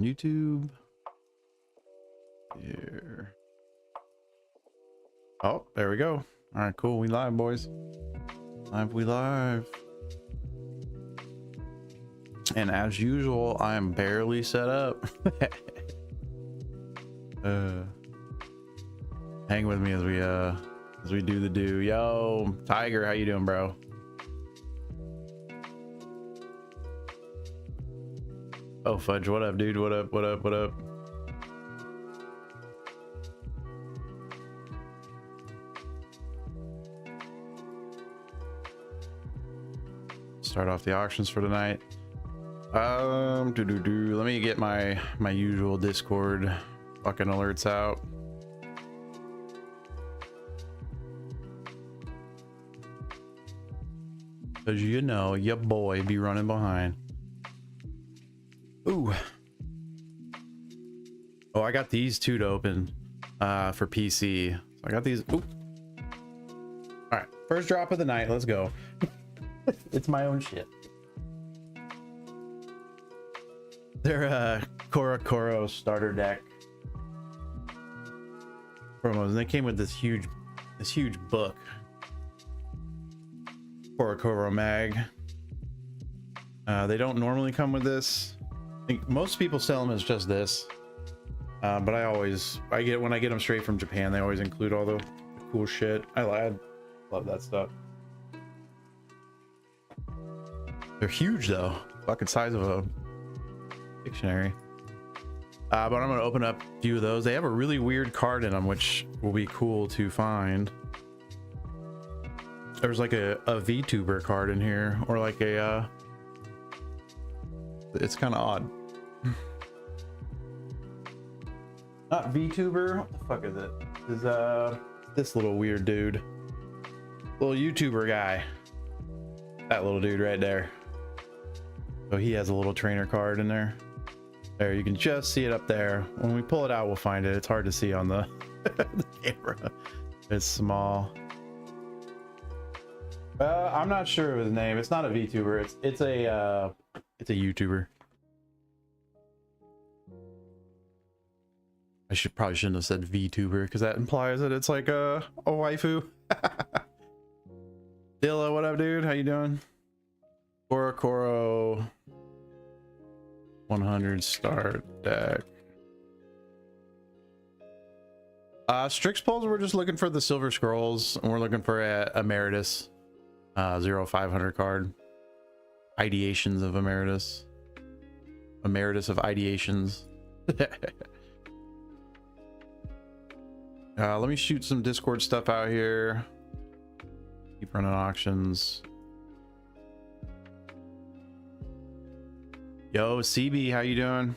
on YouTube. Here. Oh, there we go. All right, cool. We live, boys. We live. And as usual, I am barely set up. Hang with me as we do the do. Yo, Tiger, how you doing, bro? Oh, Fudge, what up, dude? What up? What up? What up? Start off the auctions for tonight. Let me get my usual Discord fucking alerts out. Cause you know your boy be running behind. Ooh. Oh, I got these two to open for PC. So I got these. Ooh. All right, first drop of the night. Let's go. It's my own shit. They're Koro starter deck promos, and they came with this huge book. Koro mag. They don't normally come with this. I think most people sell them as just this, but when I get them straight from Japan, they always include all the cool shit. I love that stuff. They're huge though, fucking size of a dictionary. But I'm gonna open up a few of those. They have a really weird card in them, which will be cool to find. There's like a VTuber card in here, or like a it's kind of odd. Not VTuber. What the fuck is it? Is this little weird dude, little YouTuber guy? That little dude right there. So he has a little trainer card in there. There, you can just see it up there. When we pull it out, we'll find it. It's hard to see on the, the camera. It's small. I'm not sure of his name. It's not a VTuber. It's a YouTuber. I probably shouldn't have said VTuber because that implies that it's like a waifu. Dilla, what up, dude? How you doing? Koro 100 start deck. Strix polls, we're just looking for the silver scrolls, and we're looking for a Emeritus 0500 card. Ideations of Emeritus. Emeritus of Ideations. Let me shoot some Discord stuff out here. Keep running auctions. Yo, CB, how you doing?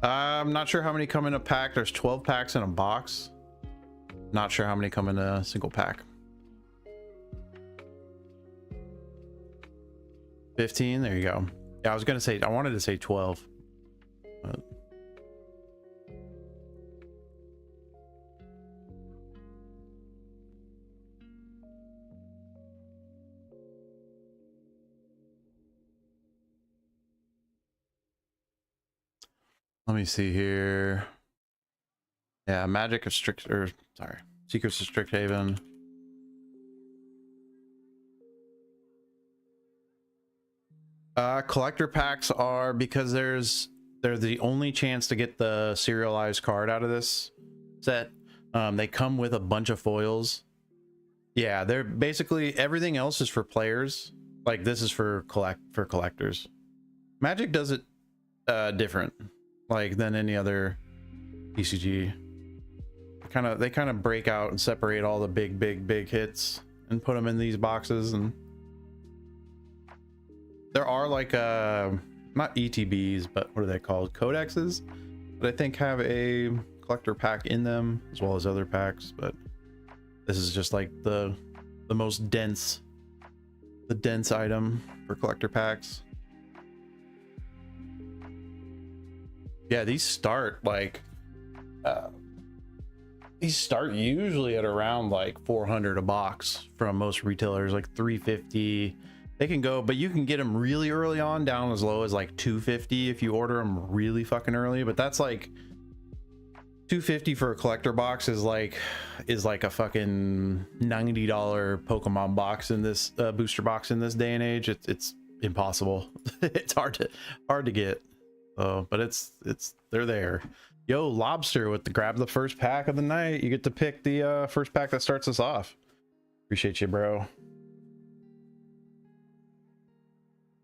I'm not sure how many come in a pack. There's 12 packs in a box. Not sure how many come in a single pack. 15, there you go. Yeah, I wanted to say 12. But... let me see here. Yeah, Secrets of Strixhaven. Collector packs are because they're the only chance to get the serialized card out of this set. They come with a bunch of foils. Yeah, they're basically everything else is for players. Like this is for collectors. Magic does it different, like than any other TCG. They kind of break out and separate all the big hits and put them in these boxes. And there are like not ETBs, but what are they called? Codexes that I think have a collector pack in them, as well as other packs. But this is just like the most dense item for collector packs. Yeah, these start like these start usually at around like 400 a box from most retailers, like 350. They can go, but you can get them really early on down as low as like 250 if you order them really fucking early. But that's like 250 for a collector box is like a fucking $90 Pokemon box in this booster box in this day and age. It's impossible. It's hard to get. But it's they're there. Yo, Lobster with the grab the first pack of the night. You get to pick the first pack that starts us off. Appreciate you, bro.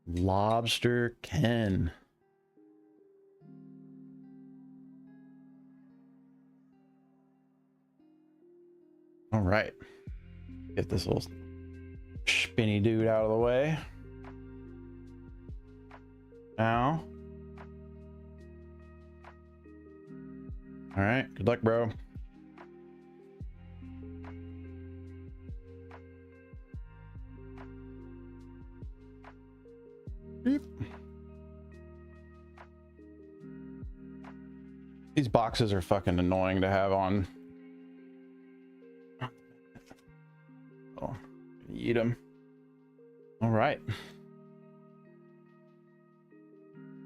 Lobster Ken. All right, get this little spinny dude out of the way. Now. All right, good luck, bro. Beep. These boxes are fucking annoying to have on. Oh, eat them. All right.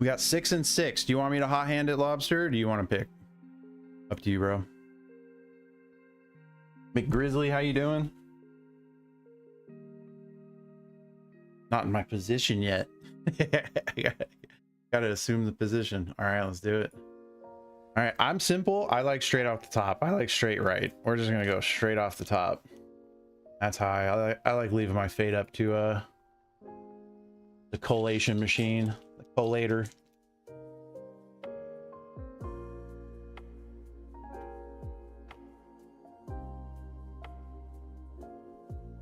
We got 6 and 6. Do you want me to hot hand it, Lobster? Or do you want to pick? Up to you, bro. McGrizzly, how you doing? Not in my position yet. Gotta assume the position. All right, let's do it. All right, I'm simple. I like straight off the top. I like straight right. We're just gonna go straight off the top. That's high. I like leaving my fade up to the collation machine, the collator.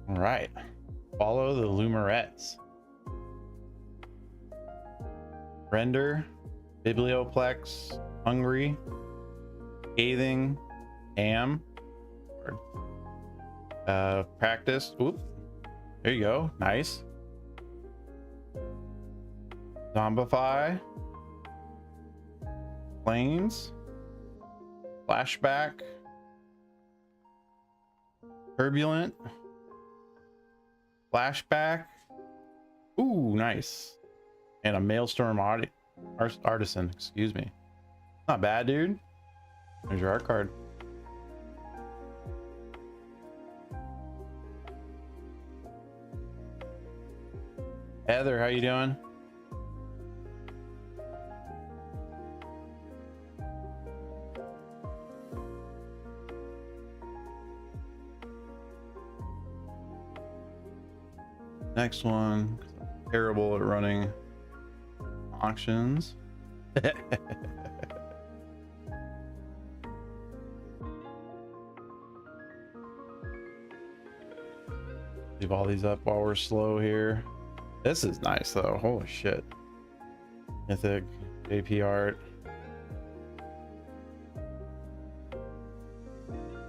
All right, follow the Lumerettes. Render, Biblioplex, Hungry, Scathing, Am, Practice. Oop, there you go, nice. Zombify, Planes, Flashback, Turbulent, Flashback. Ooh, nice. And a Maelstrom Artisan, excuse me. Not bad, dude. There's your art card. Heather, how you doing? Next one. Terrible at running auctions. Leave all these up while we're slow here. This is nice though. Holy shit. Mythic, JP art.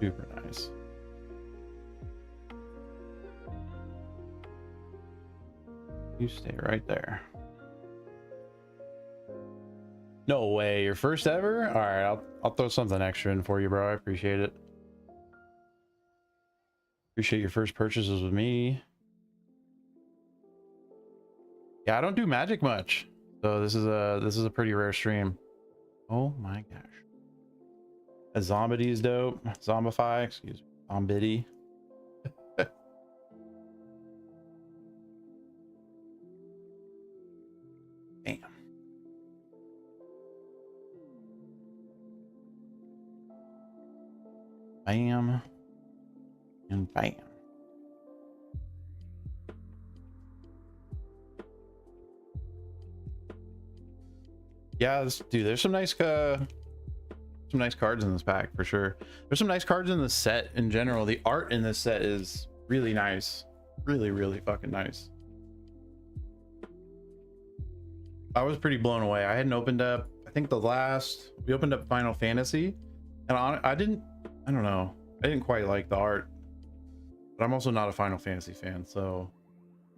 Super nice. You stay right there. No way, your first ever? All right, I'll throw something extra in for you, bro. I appreciate it. Appreciate your first purchases with me. Yeah, I don't do magic much, so this is a pretty rare stream. Oh my gosh. A Zombiddy is dope. Zombify, excuse me. Zombiddy. Bam. Bam. And bam. Yeah, dude, there's some nice cards in this pack for sure. There's some nice cards in the set in general. The art in this set is really nice. Really fucking nice. I was pretty blown away. I hadn't opened up, I think we opened up Final Fantasy, and I don't know. I didn't quite like the art, but I'm also not a Final Fantasy fan, so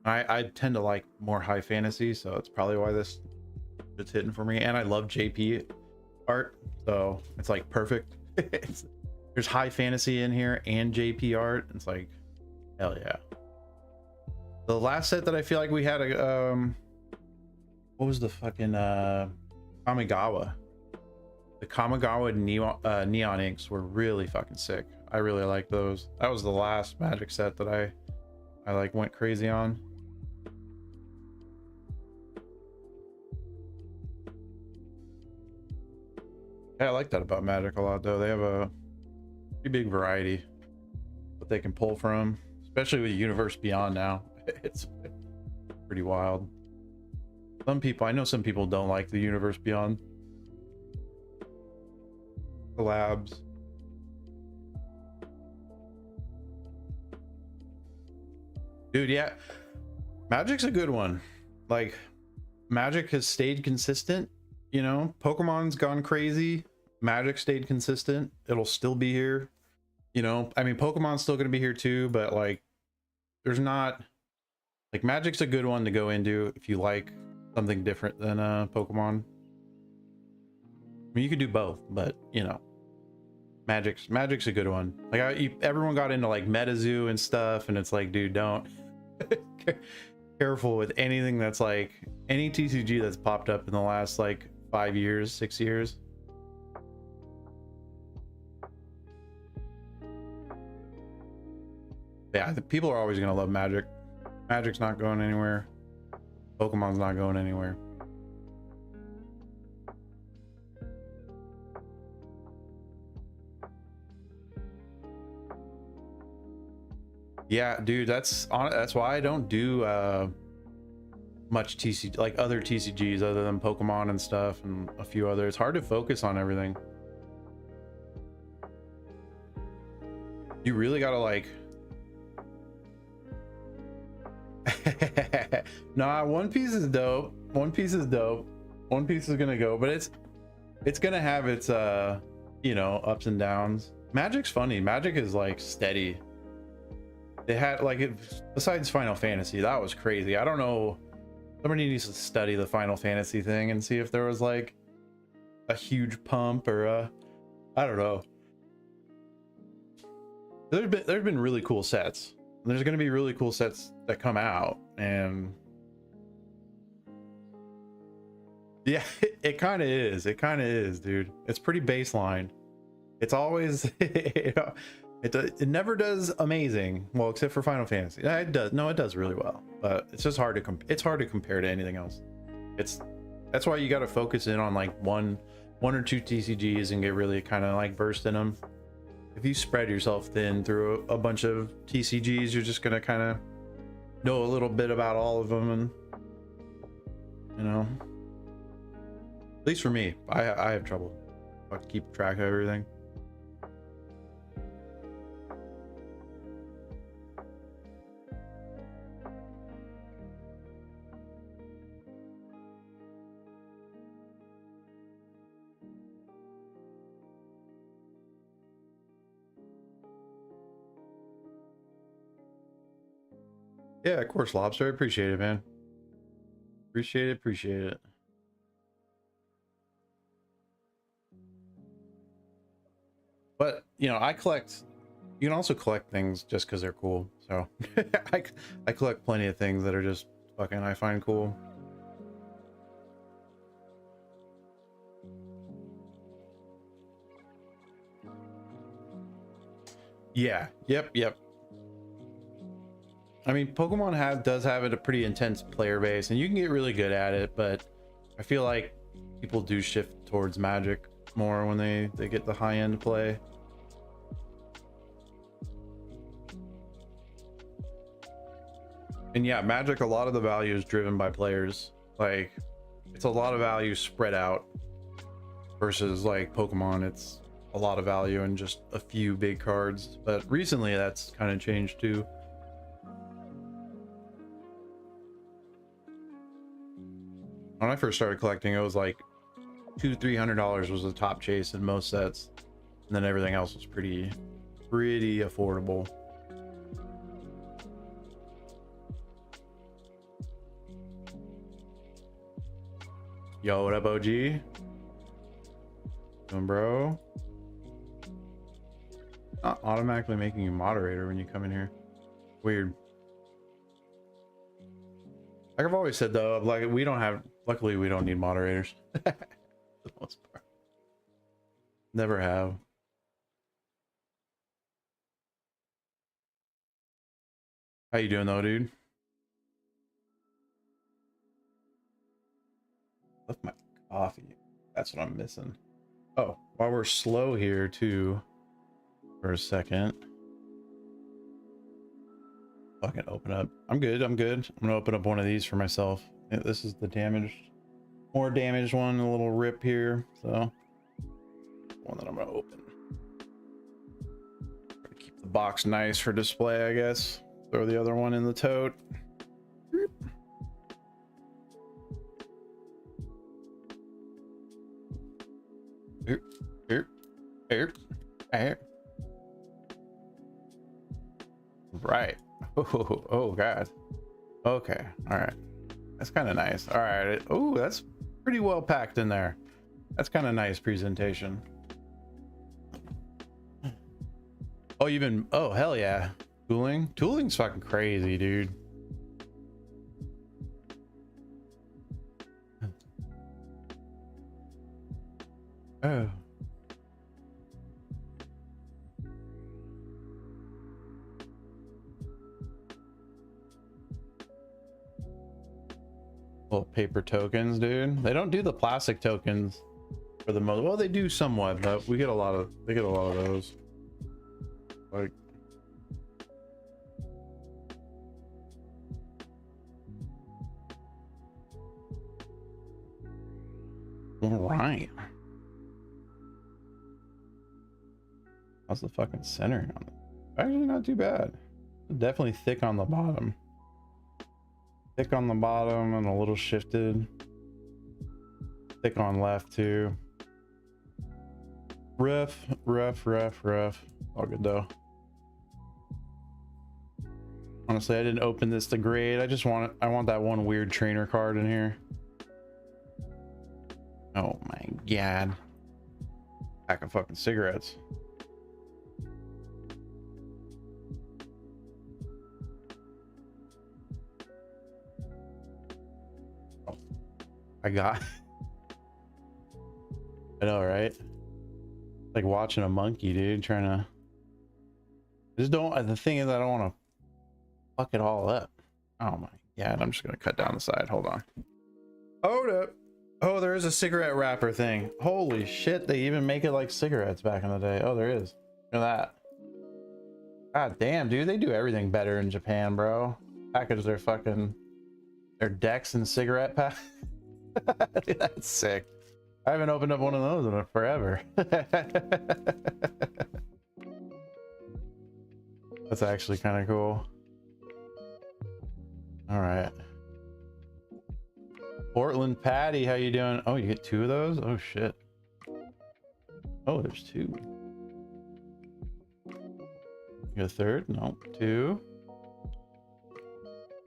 I tend to like more high fantasy, so it's probably why it's hitting for me. And I love JP. art, so it's like perfect. There's high fantasy in here and JP art. It's like, hell yeah. The last set that I feel like we had a what was the fucking Kamigawa? The Kamigawa neon inks were really fucking sick. I really like those. That was the last Magic set that I like went crazy on. Yeah, I like that about Magic a lot though. They have a pretty big variety what they can pull from, especially with Universe Beyond now. It's pretty wild. Some people, I know some people don't like the Universe Beyond collabs. Dude, yeah, Magic's a good one. Like, Magic has stayed consistent, you know. Pokemon's gone crazy, Magic stayed consistent. It'll still be here, you know. I mean, Pokemon's still gonna be here too, but like, there's not, like, Magic's a good one to go into if you like something different than Pokemon. I mean, you could do both, but you know, Magic's a good one. Like, everyone got into like MetaZoo and stuff, and it's like, dude, don't careful with anything that's like any TCG that's popped up in the last like 5 years, 6 years. Yeah, the people are always gonna love Magic. Magic's not going anywhere. Pokemon's not going anywhere. Yeah, dude, that's why I don't do much TCG, like other TCGs other than Pokemon and stuff and a few others. It's hard to focus on everything. You really gotta like nah, One Piece is dope. One Piece is dope. One Piece is gonna go, but it's gonna have its you know, ups and downs. Magic's funny. Magic is like steady. They had like besides Final Fantasy, that was crazy. I don't know, somebody needs to study the Final Fantasy thing and see if there was like a huge pump or I don't know. There's been really cool sets. There's going to be really cool sets that come out, and yeah, it kind of is. It kind of is, dude. It's pretty baseline. It's always you know, it never does amazing, well, except for Final Fantasy. It does. No, it does really well, but it's just hard to it's hard to compare to anything else. That's why you got to focus in on like one or two TCGs and get really kind of like versed in them. If you spread yourself thin through a bunch of TCGs, you're just gonna kind of know a little bit about all of them, and you know, at least for me, I have trouble keep track of everything. Yeah, of course, Lobster. I appreciate it, man. Appreciate it. But, you know, I collect, you can also collect things just because they're cool. So I collect plenty of things that are just fucking, I find cool. Yeah, yep. I mean, Pokemon does have a pretty intense player base, and you can get really good at it, but I feel like people do shift towards Magic more when they get the high-end play. And yeah, Magic, a lot of the value is driven by players. Like, it's a lot of value spread out versus like Pokemon, it's a lot of value in just a few big cards. But recently that's kind of changed too. When I first started collecting, it was like $200-300 was the top chase in most sets, and then everything else was pretty affordable. Yo, what up, OG? Bro. Not automatically making you moderator when you come in here. Weird. Like I've always said though, like we don't have, luckily we don't need moderators. For the most part. Never have. How you doing though, dude? Left my coffee. That's what I'm missing. Oh, while we're slow here too, for a second. Fucking open up. I'm good. I'm good. I'm gonna open up one of these for myself. This is the damaged, more damaged one. A little rip here. So, one that I'm gonna open. Try to keep the box nice for display, I guess. Throw the other one in the tote. Here. Right. Oh god. Okay. All right. That's kind of nice. All right. Oh, that's pretty well packed in there. That's kind of nice presentation. Oh, you've been, oh hell yeah. Tooling's fucking crazy, dude. Oh. Little paper tokens, dude. They don't do the plastic tokens for the most. Well, they do somewhat, but we get a lot of. They get a lot of those. Like. All right. How's the fucking centering on it? Actually, not too bad. Definitely thick on the bottom. Thick on the bottom and a little shifted. Thick on left too. Rough. All good though. Honestly, I didn't open this to grade. I want that one weird trainer card in here. Oh my god. Pack of fucking cigarettes. I got. I know, right? Like watching a monkey, dude, trying to. Just don't. The thing is, I don't want to fuck it all up. Oh my god! I'm just gonna cut down the side. Hold on. Hold up. Oh, there is a cigarette wrapper thing. Holy shit! They even make it like cigarettes back in the day. Oh, there is. Look at that. God damn, dude! They do everything better in Japan, bro. Package their decks and cigarette packs. Dude, that's sick. I haven't opened up one of those in forever. That's actually kind of cool. All right. Portland Patty, how you doing? Oh, you get two of those? Oh shit. Oh, there's two. You get a third? No, two.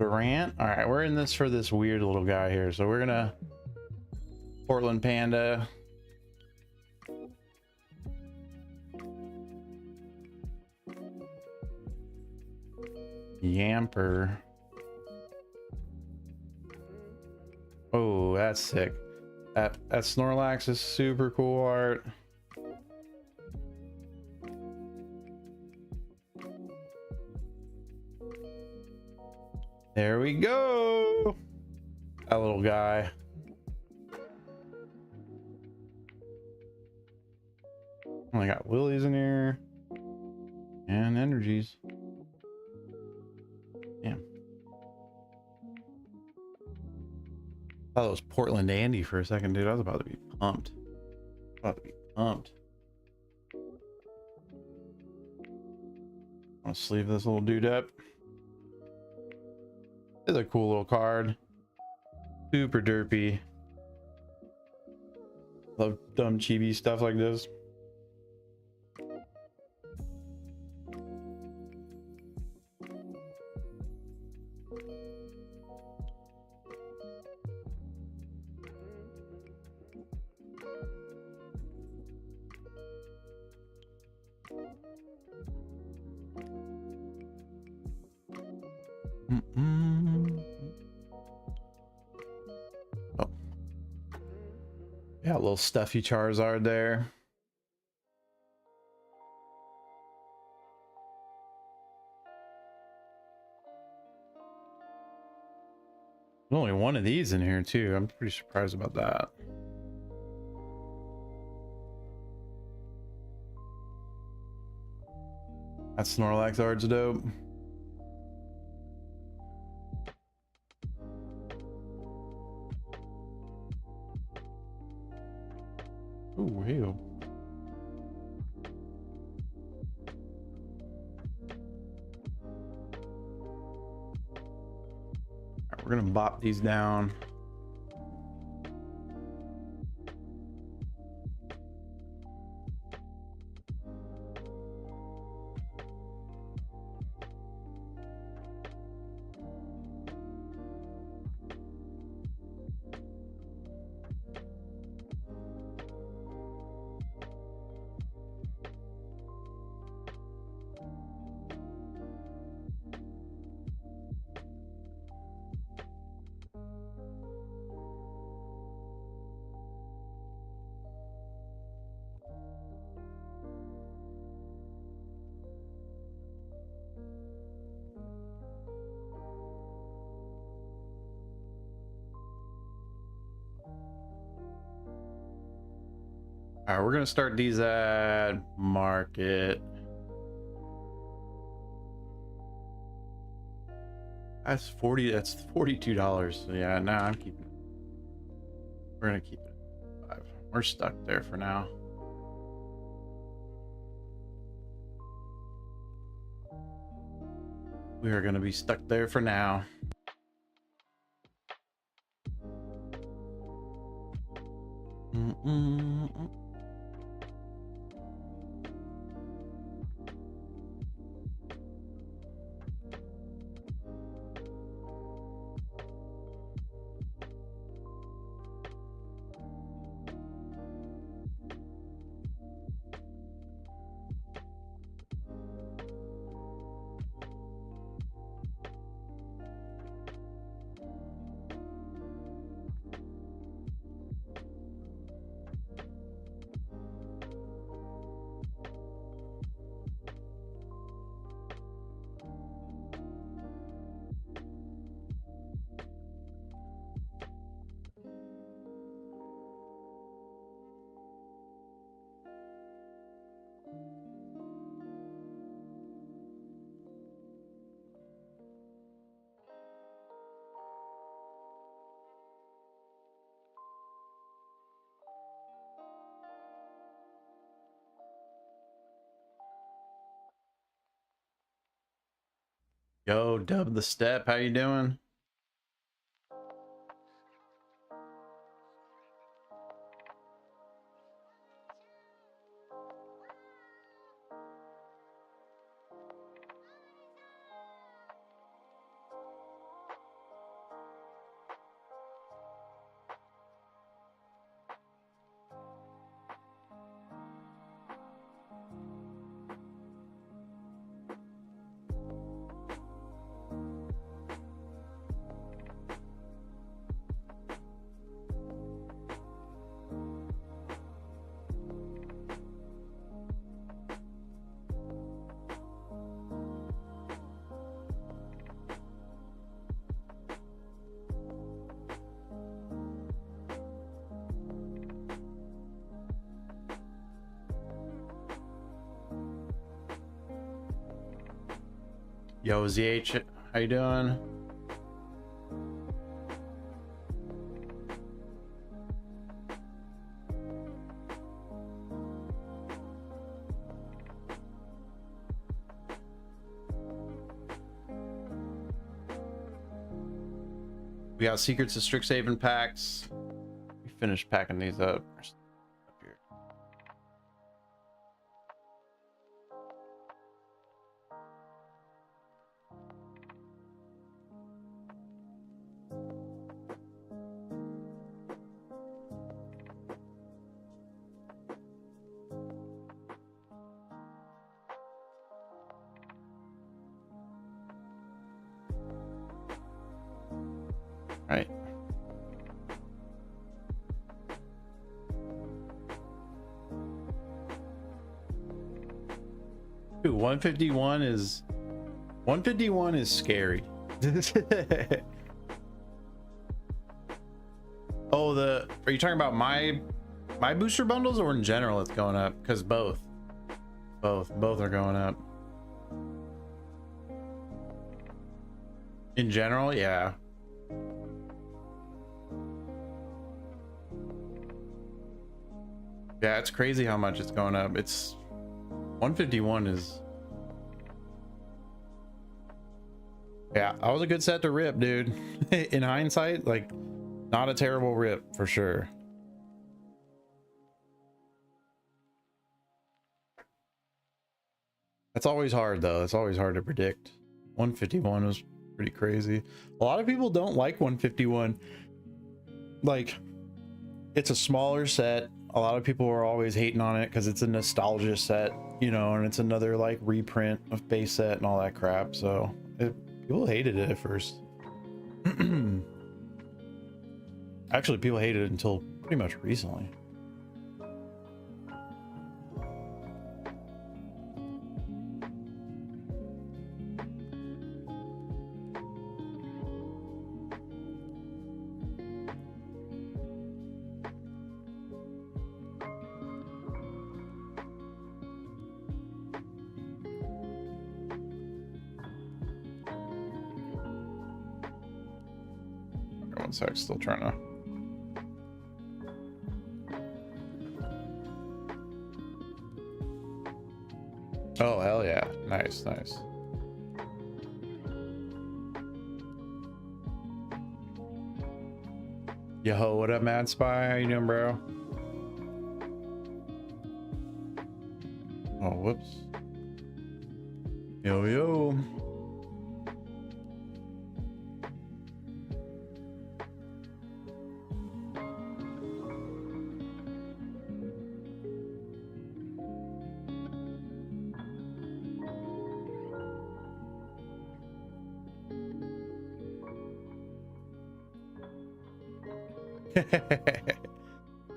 Durant. All right, we're in this for this weird little guy here. So we're gonna Portland Panda. Yamper. Oh, that's sick. That Snorlax is super cool art. There we go. That little guy. I got Willies in here and energies. Damn. I thought it was Portland Andy for a second, dude. I was about to be pumped. I'm gonna sleeve this little dude up. It's a cool little card. Super derpy. Love dumb chibi stuff like this. Yeah, a little stuffy Charizard there. There's only one of these in here too. I'm pretty surprised about that. That Snorlax art's dope. Ooh, ew. Alright, we're gonna bop these down. All right, we're gonna start these at market. That's $42. So yeah, nah, I'm keeping it. We're gonna keep it. We're stuck there for now. We are gonna be stuck there for now. Yo, Dub the Step, how you doing? Yo, ZH, how you doing? We got Secrets of Strixhaven packs. We finished packing these up. Up here. Right. Dude, 151 is scary. Oh, are you talking about my booster bundles, or in general it's going up? Because both are going up. In general, yeah. Yeah, it's crazy how much it's going up. It's 151 is, yeah, that was a good set to rip, dude. In hindsight, like, not a terrible rip for sure. That's always hard though. It's always hard to predict. 151 was pretty crazy. A lot of people don't like 151. Like, it's a smaller set. A lot of people are always hating on it because it's a nostalgia set, you know, and it's another like reprint of base set and all that crap. So people hated it at first. Actually, people hated it until pretty much recently. One sec, still trying to. Oh, hell yeah. Nice, nice. Yo, what up, Mad Spy? How you doing, bro? Oh, whoops. Yo, yo.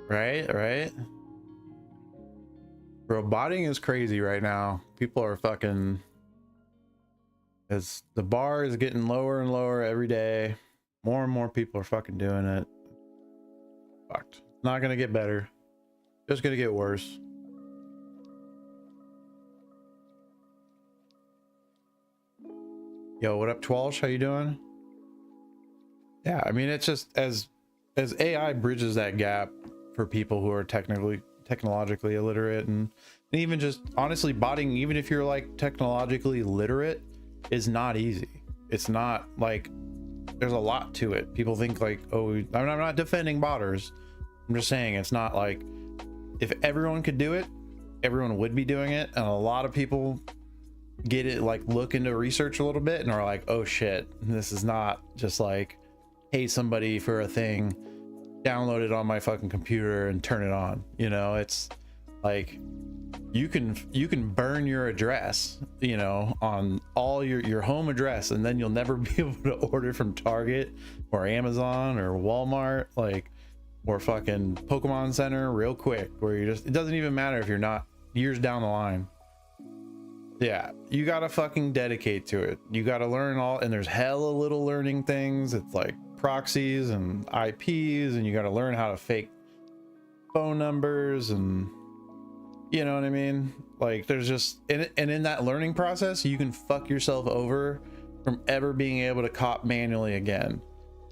Right. Bro, botting is crazy right now. People are fucking, as the bar is getting lower and lower every day. More and more people are fucking doing it. Fucked. It's not gonna get better. Just gonna get worse. Yo, what up, Twalsh? How you doing? Yeah, I mean, it's just as AI bridges that gap for people who are technologically illiterate, and even just honestly botting, even if you're like technologically literate, is not easy. It's not like, there's a lot to it. People think like, oh, I'm not defending botters. I'm just saying it's not like, if everyone could do it, everyone would be doing it. And a lot of people get it, like look into research a little bit and are like, oh shit, this is not just like, pay somebody for a thing, download it on my fucking computer and turn it on. You know, it's like, you can burn your address, you know, on all your home address, and then you'll never be able to order from Target or Amazon or Walmart, like, or fucking Pokemon Center real quick, where you just, it doesn't even matter if you're not years down the line. Yeah, you gotta fucking dedicate to it. You gotta learn all, and there's hella little learning things. It's like proxies and IPs, and you gotta learn how to fake phone numbers, and you know what I mean? Like, there's just, and in that learning process, you can fuck yourself over from ever being able to cop manually again.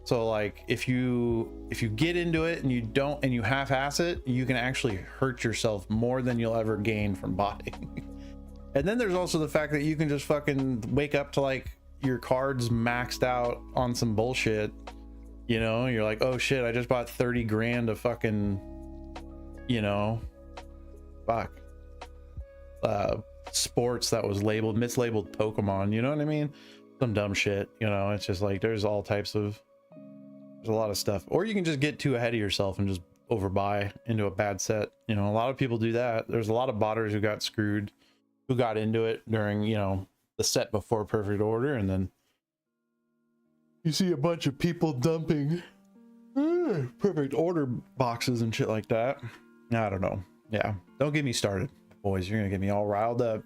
So like, if you get into it and you don't, and you half-ass it, you can actually hurt yourself more than you'll ever gain from botting. And then there's also the fact that you can just fucking wake up to like your cards maxed out on some bullshit, you know, you're like, oh shit, I just bought 30 grand of fucking, you know, fuck, sports that was mislabeled Pokemon, you know what I mean? Some dumb shit, you know. It's just like, there's all types of, there's a lot of stuff. Or you can just get too ahead of yourself and just overbuy into a bad set, you know. A lot of people do that. There's a lot of botters who got screwed, who got into it during, you know, the set before Perfect Order, and then you see a bunch of people dumping Perfect Order boxes and shit like that. I don't know. Yeah, don't get me started, boys. You're gonna get me all riled up.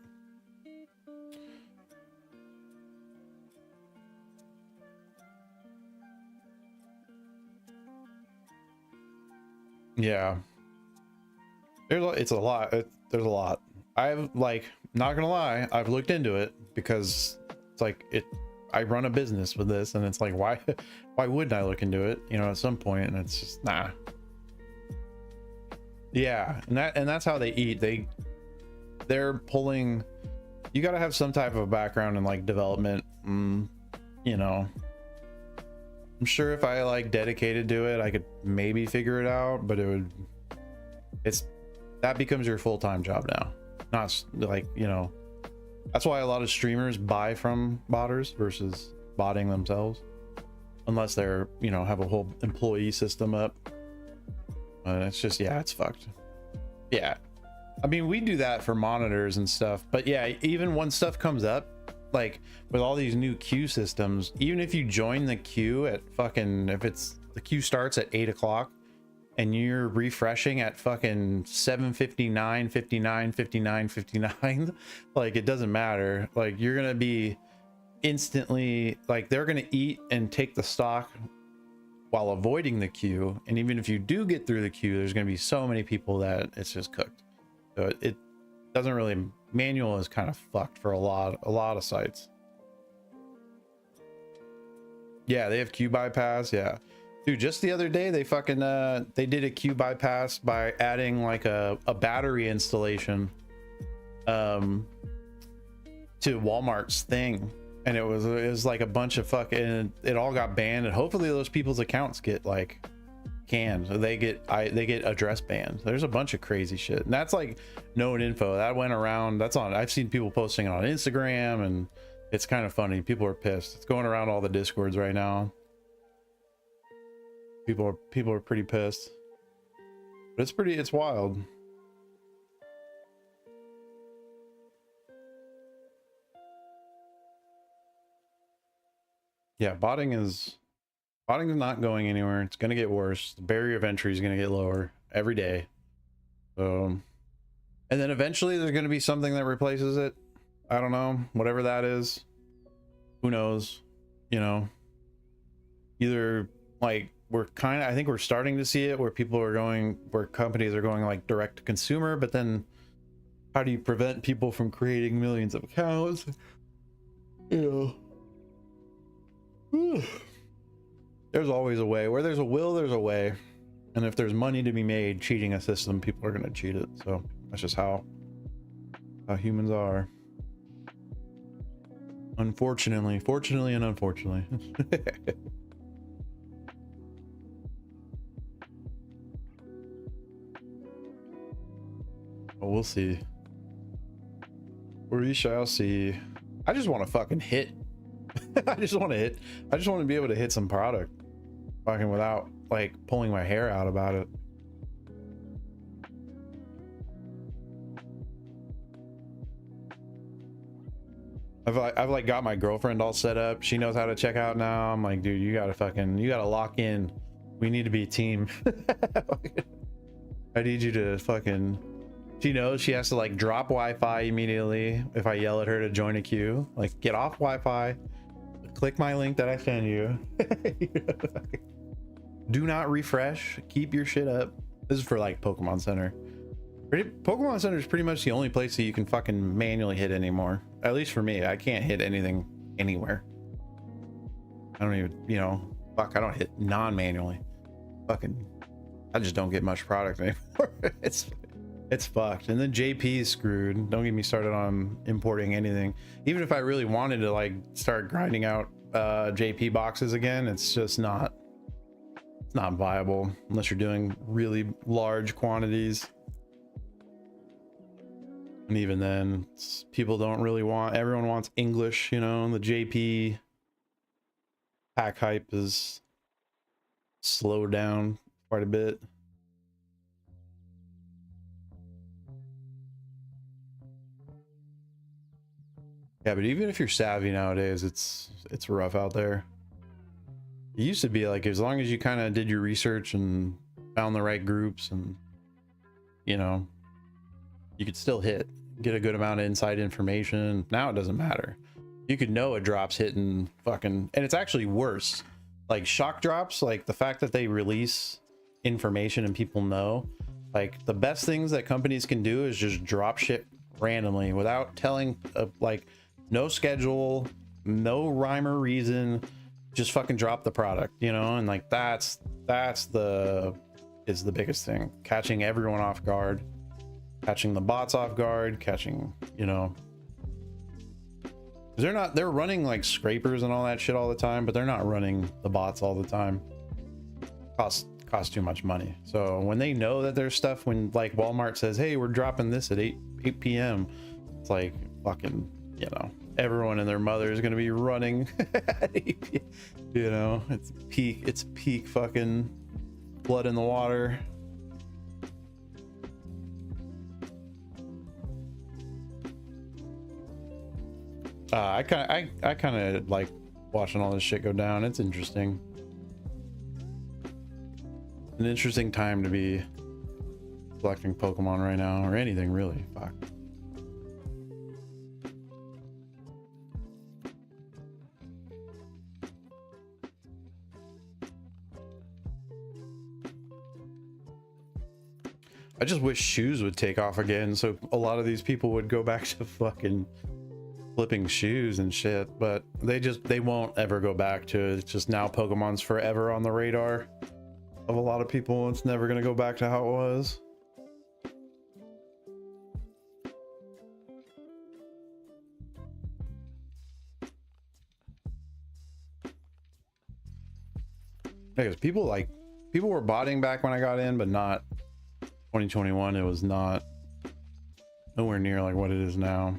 Yeah. It's a lot. There's a lot. I've like, not gonna lie, I've looked into it because it's like I run a business with this, and it's like, why wouldn't I look into it, you know, at some point? And it's just nah. Yeah, and that's how they eat. They're pulling. You got to have some type of background in like development. You know, I'm sure if I like dedicated to it, I could maybe figure it out, but that becomes your full-time job now. Not like, you know, that's why a lot of streamers buy from botters versus botting themselves, unless they're, you know, have a whole employee system up. It's just, yeah, it's fucked. Yeah, I mean, we do that for monitors and stuff, but yeah, even when stuff comes up, like with all these new queue systems, even if you join the queue at fucking, if it's the queue starts at 8 o'clock and you're refreshing at fucking 7:59, 59, 59, 59, like it doesn't matter. Like you're gonna be instantly, like they're gonna eat and take the stock while avoiding the queue. And even if you do get through the queue, there's going to be so many people that it's just cooked. So it doesn't really, manual is kind of fucked for a lot of sites. Yeah, they have queue bypass. Yeah, dude, just the other day they fucking they did a queue bypass by adding like a battery installation to Walmart's thing. And it was like a bunch of fucking, it all got banned, and hopefully those people's accounts get like canned, so they get address banned. There's a bunch of crazy shit, and that's like known info that went around. That's on, I've seen people posting it on Instagram, and it's kind of funny. People are pissed. It's going around all the discords right now. People are pretty pissed, but it's wild. Yeah, botting is not going anywhere. It's going to get worse. The barrier of entry is going to get lower every day. And then eventually there's going to be something that replaces it. I don't know, whatever that is. Who knows? You know, either like I think we're starting to see it where where companies are going like direct to consumer, but then how do you prevent people from creating millions of accounts? You know. There's always a way. Where there's a will, there's a way. And if there's money to be made cheating a system, people are going to cheat it. So that's just how humans are. Unfortunately, fortunately, and unfortunately. Well, we'll see. We shall see. I just want to fucking hit. I just want to be able to hit some product fucking without like pulling my hair out about it. I've like got my girlfriend all set up. She knows how to check out now. I'm like, dude, you gotta lock in. We need to be a team. I need you to fucking, she knows she has to like drop Wi-Fi immediately if I yell at her to join a queue. Like, get off Wi-Fi. Click my link that I send you. Do not refresh. Keep your shit up. This is for like Pokemon Center. Pokemon Center is pretty much the only place that you can fucking manually hit anymore. At least for me, I can't hit anything anywhere. I don't even, you know, fuck, I don't hit non-manually. Fucking, I just don't get much product anymore. It's fucked. And then JP is screwed. Don't get me started on importing anything. Even if I really wanted to like start grinding out JP boxes again, it's just not viable unless you're doing really large quantities. And even then, people don't really everyone wants English, you know. The JP pack hype is slowed down quite a bit. Yeah, but even if you're savvy nowadays, it's rough out there. It used to be like, as long as you kind of did your research and found the right groups, and you know, you could still get a good amount of inside information. Now it doesn't matter. You could know a drop's hitting fucking, and it's actually worse. Like shock drops, like the fact that they release information and people know, like the best things that companies can do is just drop shit randomly without telling, like no schedule, no rhyme or reason, just fucking drop the product, you know? And like that's the biggest thing, catching everyone off guard, catching the bots off guard, catching, you know, they're running like scrapers and all that shit all the time, but they're not running the bots all the time. Cost too much money. So when they know that there's stuff, when like Walmart says, hey, we're dropping this at 8 p.m, it's like fucking, you know, everyone and their mother is going to be running at 8 p.m. You know, it's peak fucking blood in the water. I kind of like watching all this shit go down. It's interesting. An interesting time to be collecting Pokemon right now, or anything really. Fuck. I just wish shoes would take off again, so a lot of these people would go back to fucking flipping shoes and shit, but they won't ever go back to it. It's just now Pokemon's forever on the radar of a lot of people. It's never gonna go back to how it was. Because people were botting back when I got in, but not 2021. It was not nowhere near like what it is now.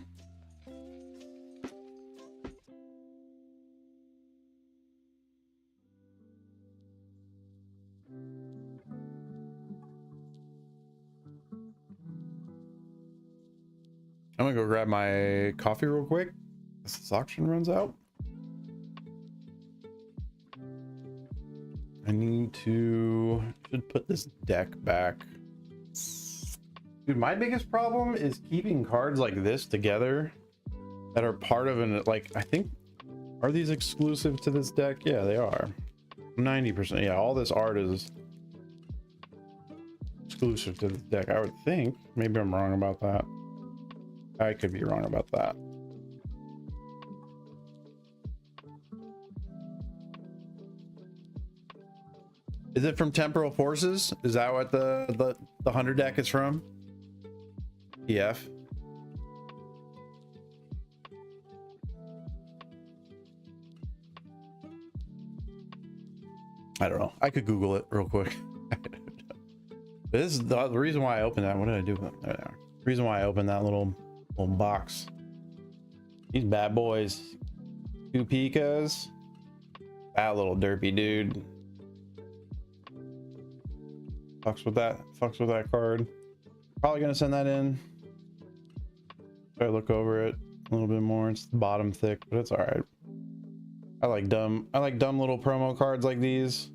I'm gonna go grab my coffee real quick as this auction runs out. I should put this deck back. Dude, my biggest problem is keeping cards like this together that are part of an, like, I think, are these exclusive to this deck? Yeah, they are. 90%. Yeah, all this art is exclusive to this deck, I would think. Maybe I'm wrong about that. I could be wrong about that. Is it from Temporal Forces? Is that what the Hunter deck is from? EF. I don't know. I could Google it real quick. But this is the reason why I opened that. What did I do? There they are. The reason why I opened that little box. These bad boys. 2 Pikas. That little derpy dude. Fucks with that card. Probably gonna send that in. Try to look over it a little bit more. It's the bottom thick, but it's all right. I like dumb little promo cards like these.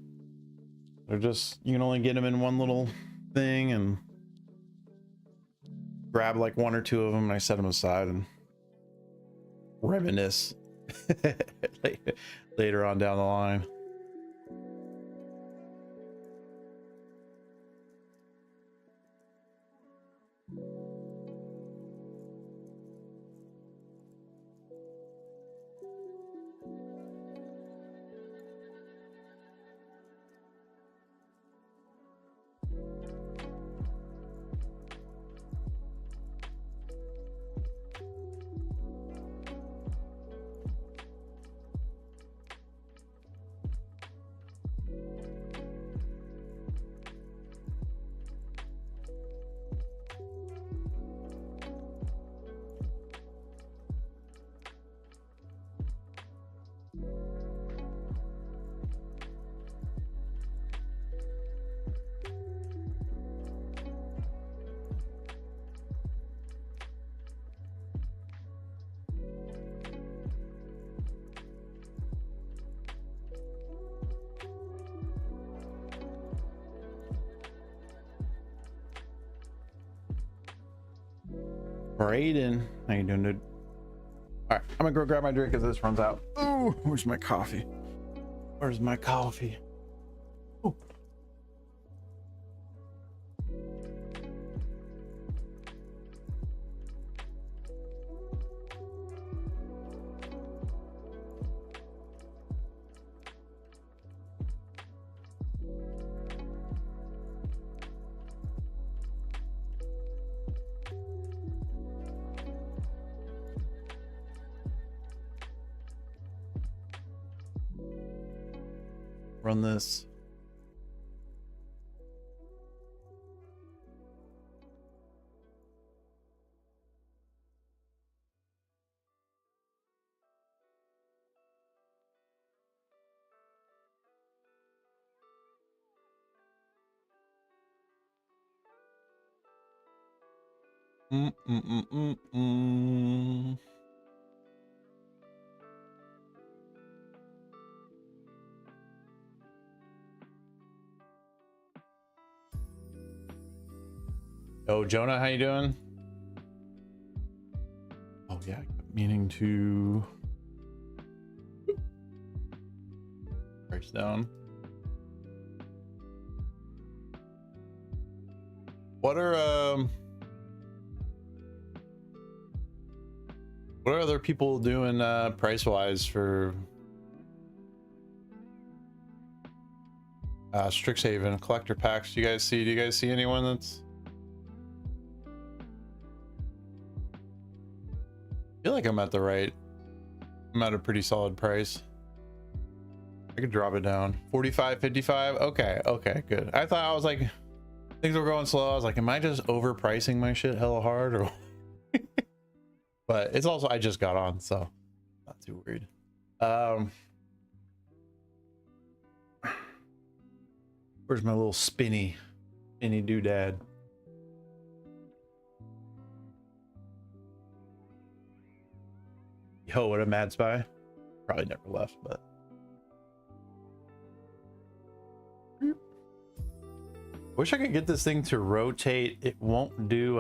They're just, you can only get them in one little thing, and grab like 1 or 2 of them and I set them aside and reminisce later on down the line. Brayden, how you doing, dude? All right, I'm gonna go grab my drink as this runs out. Oh, where's my coffee? Where's my coffee? Oh. run this. Oh, Jonah, how you doing? Oh yeah, I kept meaning to price down. What are other people doing price wise for Strixhaven Collector Packs? Do you guys see anyone that's... I feel like I'm at a pretty solid price. I could drop it down 45, 55. Okay, good. I thought, I was like, things were going slow. I was like, am I just overpricing my shit hella hard, or but it's also, I just got on, so not too worried. Where's my little spinny doodad? Yo, what a mad spy. Probably never left, but wish I could get this thing to rotate. It won't do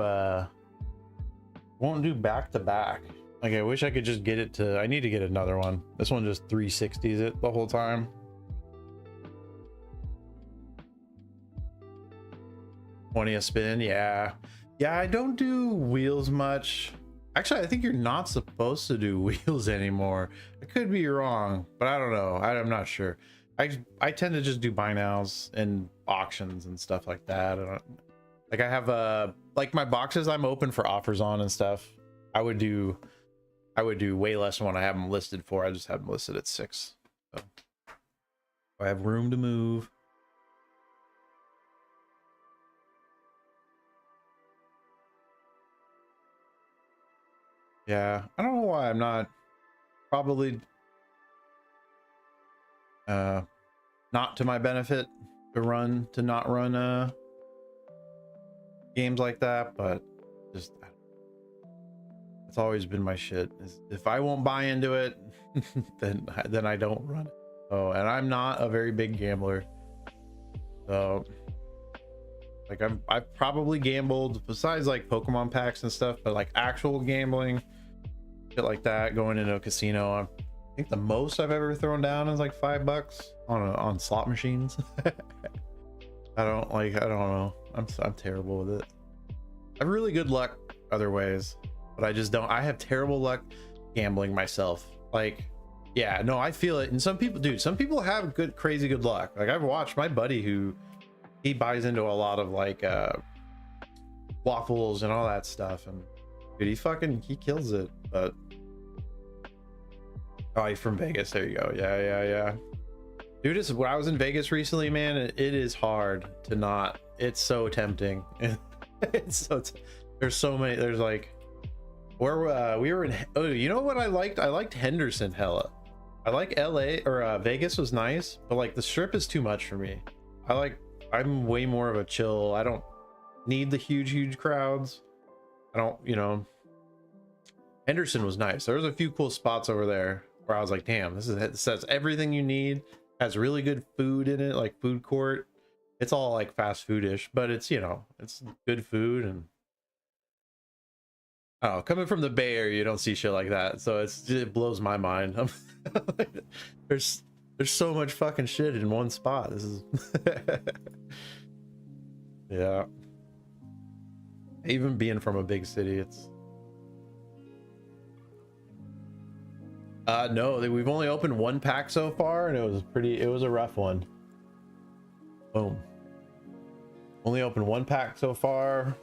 back to back. Like, I wish I could just get it to... I need to get another one. This one just 360s it the whole time. $20 a spin. Yeah, I don't do wheels much. Actually, I think you're not supposed to do wheels anymore. I could be wrong, but I don't know. I'm not sure. I tend to just do buy nows and auctions and stuff like that. Like, I have like my boxes I'm open for offers on and stuff. I would do way less than what I have them listed for. I just have them listed at 6. So I have room to move. Yeah, I don't know why I'm not, probably not to my benefit to not run games like that, but just it's always been my shit. If I won't buy into it, then I don't run it. Oh, and I'm not a very big gambler, so like I've probably gambled besides like Pokemon packs and stuff, but like actual gambling, shit like that, going into a casino, I think the most I've ever thrown down is like $5 on slot machines. I don't know. I'm terrible with it. I have really good luck other ways, but I just don't. I have terrible luck gambling myself. Like, yeah, no, I feel it. And some people have crazy good luck. Like, I've watched my buddy who he buys into a lot of like waffles and all that stuff, and dude, he kills it. But oh, he's from Vegas. There you go. Yeah. Dude, when I was in Vegas recently, man, it is hard to not. It's so tempting. There's so many. There's like where we were in. Oh, you know what I liked? I liked Henderson hella. I like LA or Vegas was nice, but like the Strip is too much for me. I'm way more of a chill. I don't need the huge crowds. I don't, Henderson was nice. There was a few cool spots over there where I was like, damn, it says everything you need, has really good food in it, like food court. It's all like fast foodish, but it's, it's good food. And oh, coming from the Bay Area, you don't see shit like that. So it blows my mind. There's so much fucking shit in one spot. This is yeah. Even being from a big city, it's no, we've only opened one pack so far, and it was a rough one. Boom. Only opened one pack so far.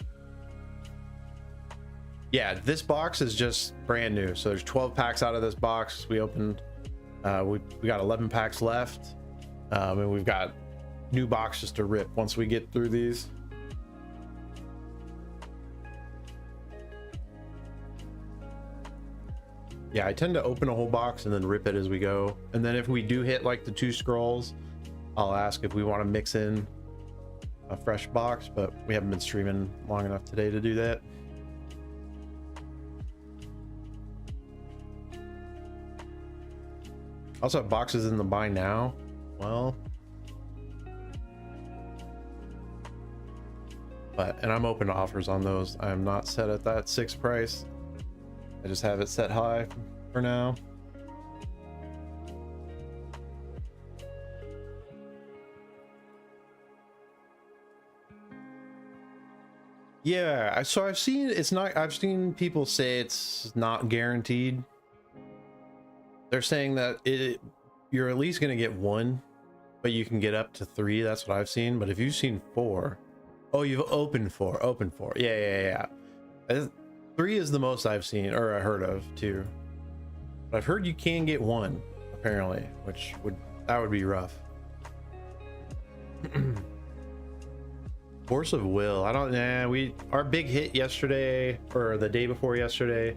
Yeah, this box is just brand new, so there's 12 packs out of this box. We opened we got 11 packs left. And we've got new boxes to rip once we get through these. Yeah, I tend to open a whole box and then rip it as we go. And then if we do hit like the 2 scrolls, I'll ask if we want to mix in a fresh box, but we haven't been streaming long enough today to do that. Also have boxes in the buy now. Well, and I'm open to offers on those. I am not set at that 6 price. I just have it set high for now. Yeah, so I've seen I've seen people say it's not guaranteed. They're saying that you're at least going to get 1, but you can get up to 3. That's what I've seen. But if you've seen 4, oh, you've opened 4. Yeah. 3 is the most I've seen or I heard of too. But I've heard you can get 1 apparently, which would be rough. Force of Will. Our big hit yesterday or the day before yesterday,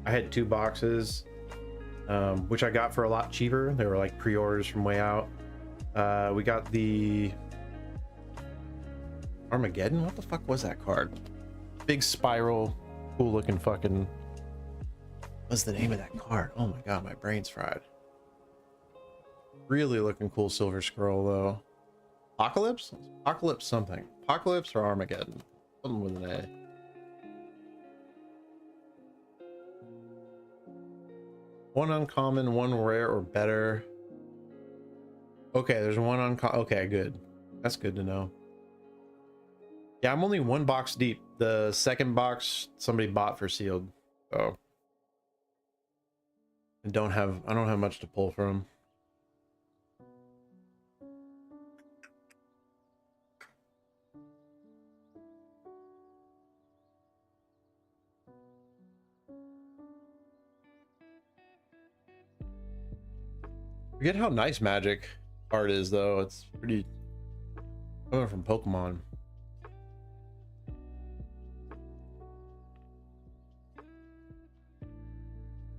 I had 2 boxes. Which I got for a lot cheaper. They were like pre-orders from way out. We got the Armageddon. What the fuck was that card? Big spiral, cool looking fucking. What's the name of that card? Oh my god, my brain's fried. Really looking cool silver scroll though. Apocalypse? Apocalypse something. Apocalypse or Armageddon? Something with an A. One uncommon, 1 rare or better. Okay, there's 1 uncommon. Okay, good. That's good to know. Yeah, I'm only 1 box deep. The second box somebody bought for sealed. So I don't have much to pull from. Forget how nice Magic art is though. It's pretty coming from Pokemon.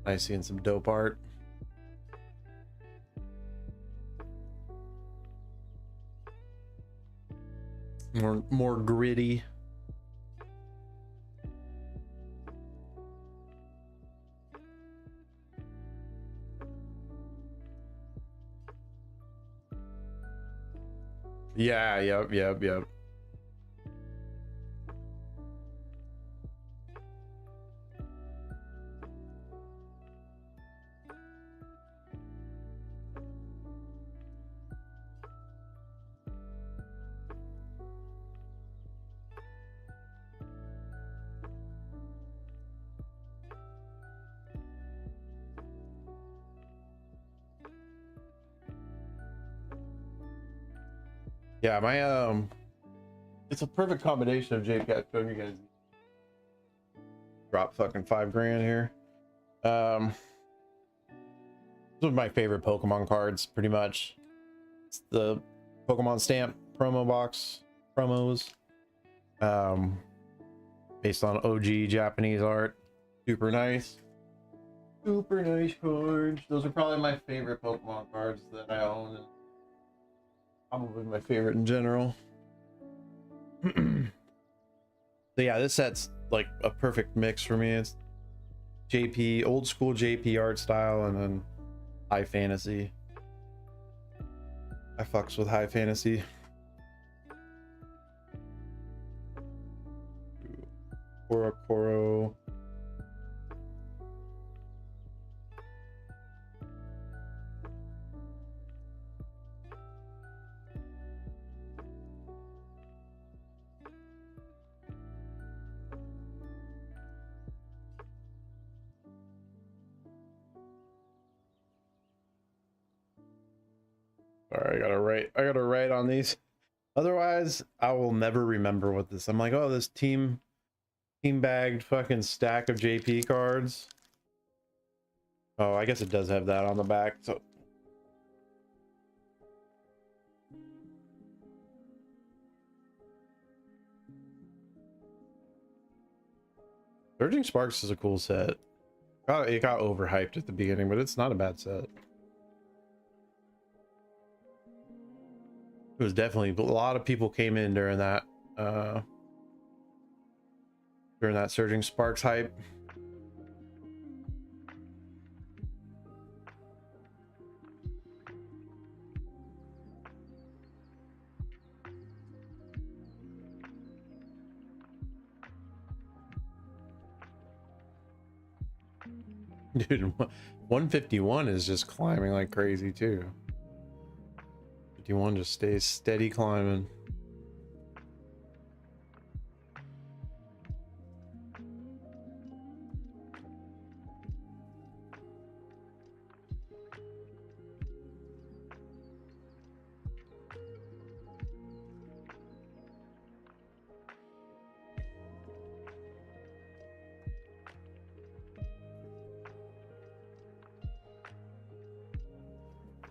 Nice seeing some dope art. More gritty. Yeah, yep. Yeah, my it's a perfect combination of JP. You guys drop fucking $5 here. This is my favorite Pokemon cards, pretty much. It's the Pokemon Stamp promo box promos, based on OG Japanese art. Super nice cards. Those are probably my favorite Pokemon cards that I own, and probably my favorite in general. So yeah, this set's like a perfect mix for me. It's JP, old school JP art style, and then high fantasy. I fucks with high fantasy. Korokoro. All right, I gotta write on these. Otherwise, I will never remember what this. I'm like, oh, this team bagged fucking stack of JP cards. Oh, I guess it does have that on the back. So Surging Sparks is a cool set. It got overhyped at the beginning, but it's not a bad set. It was definitely a lot of people came in during that Surging Sparks hype. Dude, 151 is just climbing like crazy too. 51 just stays steady climbing.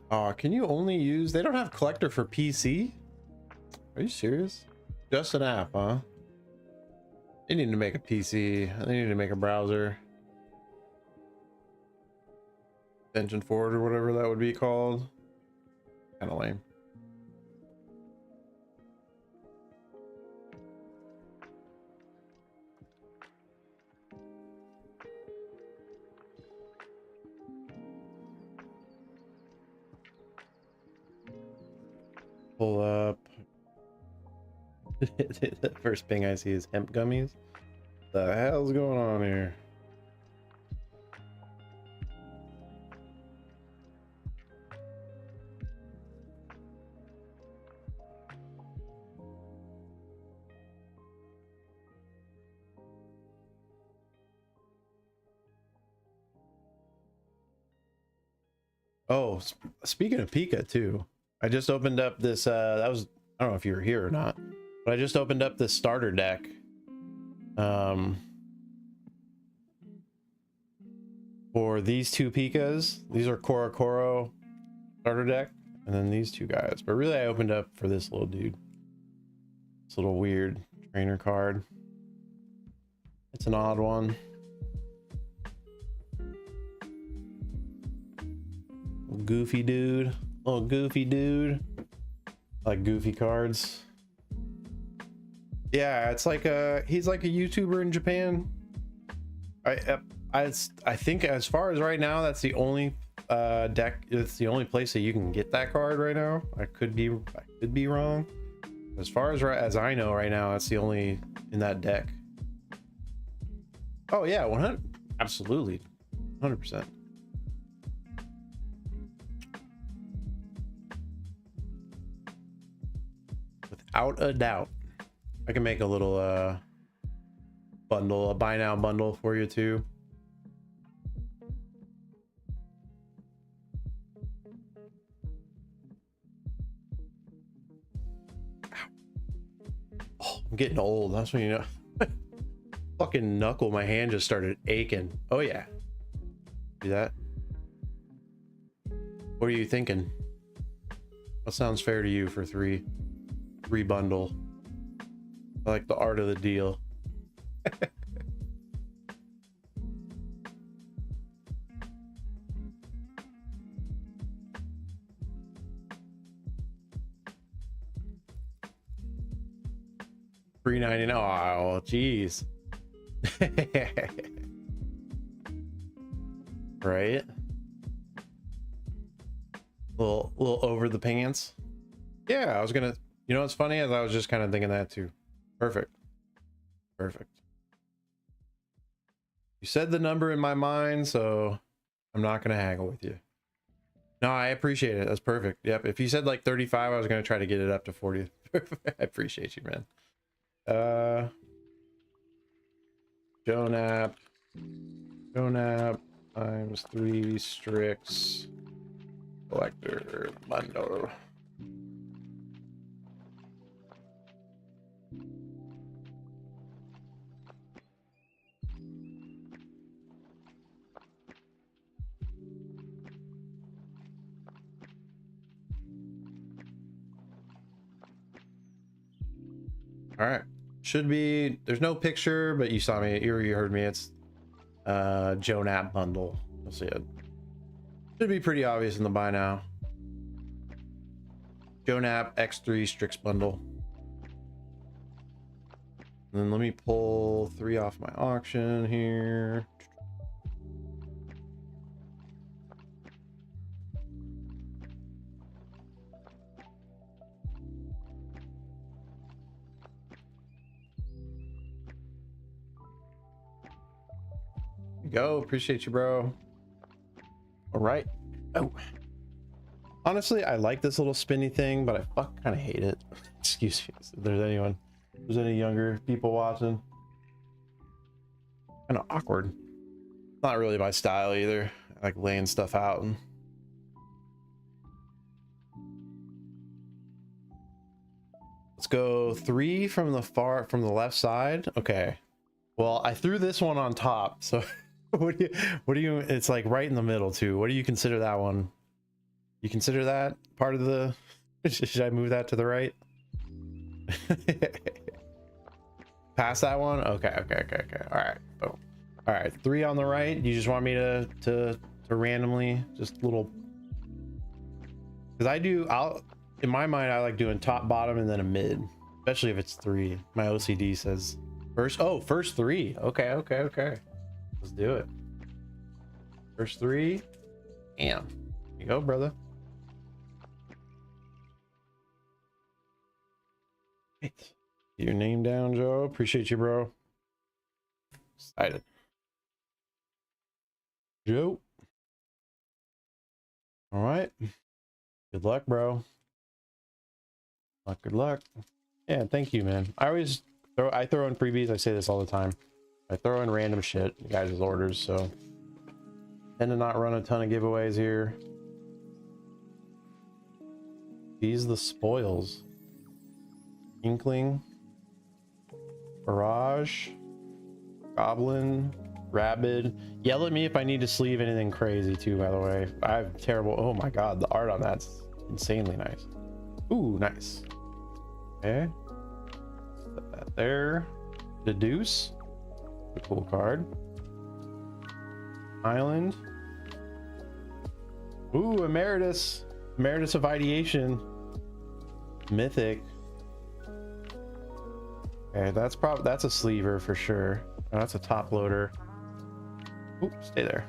Oh, can you only use... They don't have Collector for PC? Are you serious? Just an app, huh? They need to make a PC. They need to make a browser. Extension forward or whatever that would be called. Kind of lame. Pull up. The first thing I see is hemp gummies. The hell's going on here? Oh, speaking of Pika too, I just opened up this that was, I don't know if you were here or not, but I just opened up this starter deck. For these two Pikas. These are Korokoro starter deck, and then these two guys. But really I opened up for this little dude. This little weird trainer card. It's an odd one. Goofy dude. Little goofy dude. I like goofy cards. Yeah, it's like he's like a YouTuber in Japan. I think as far as right now, that's the only deck. It's the only place that you can get that card right now. I could be wrong. As far as I know right now, that's the only in that deck. Oh yeah, 100, absolutely, 100%. Without a doubt. I can make a little bundle, a buy now bundle for you too. Oh, I'm getting old. That's when you know. Fucking knuckle, my hand just started aching. Oh yeah. Do that. What are you thinking? What sounds fair to you for three bundle? I like the art of the deal. $3.99. Oh, jeez. Right? Little over the pants. Yeah, I was gonna. You know what's funny? As I was just kind of thinking that too. Perfect. Perfect. You said the number in my mind, so I'm not gonna haggle with you. No, I appreciate it. That's perfect. Yep. If you said like 35, I was gonna try to get it up to 40. I appreciate you, man. Jonap times 3 Strix Collector bundle. All right, Should be, there's no picture, but you saw me, you heard me. It's Joe Nap bundle. You'll see it. Should be pretty obvious in the buy now. Joe Nap X3 Strix bundle. And then let me pull 3 off my auction here. Go, appreciate you, bro. All right. Oh, honestly, I like this little spinny thing, but I kind of hate it. Excuse me if there's any younger people watching. Kind of awkward. Not really my style either. I like laying stuff out. And let's go 3 from the left side. Okay. Well, I threw this one on top, so what do you, it's like right in the middle too. What do you consider that one? You consider that part of the, should I move that to the right? Past that one? Okay. All right. Oh. All right. 3 on the right. You just want me to randomly just little, because in my mind, I like doing top, bottom, and then a mid, especially if it's 3. My OCD says first 3. Okay. Let's do it. First 3. Damn. Here you go, brother. Right. Get your name down, Joe. Appreciate you, bro. Excited. Joe. All right. Good luck, bro. Good luck. Yeah, thank you, man. I throw in freebies. I say this all the time. I throw in random shit, you guys' orders, so tend to not run a ton of giveaways here. These the spoils. Inkling, Barrage, Goblin, Rabid. Yell at me if I need to sleeve anything crazy too, by the way. I have terrible, oh my god, the art on that's insanely nice. Ooh, nice. Okay. Put that there. Deduce. A cool card. Island. Ooh, Emeritus. Emeritus of Ideation. Mythic. Okay, that's a sleever for sure. Oh, that's a top loader. Ooh, stay there.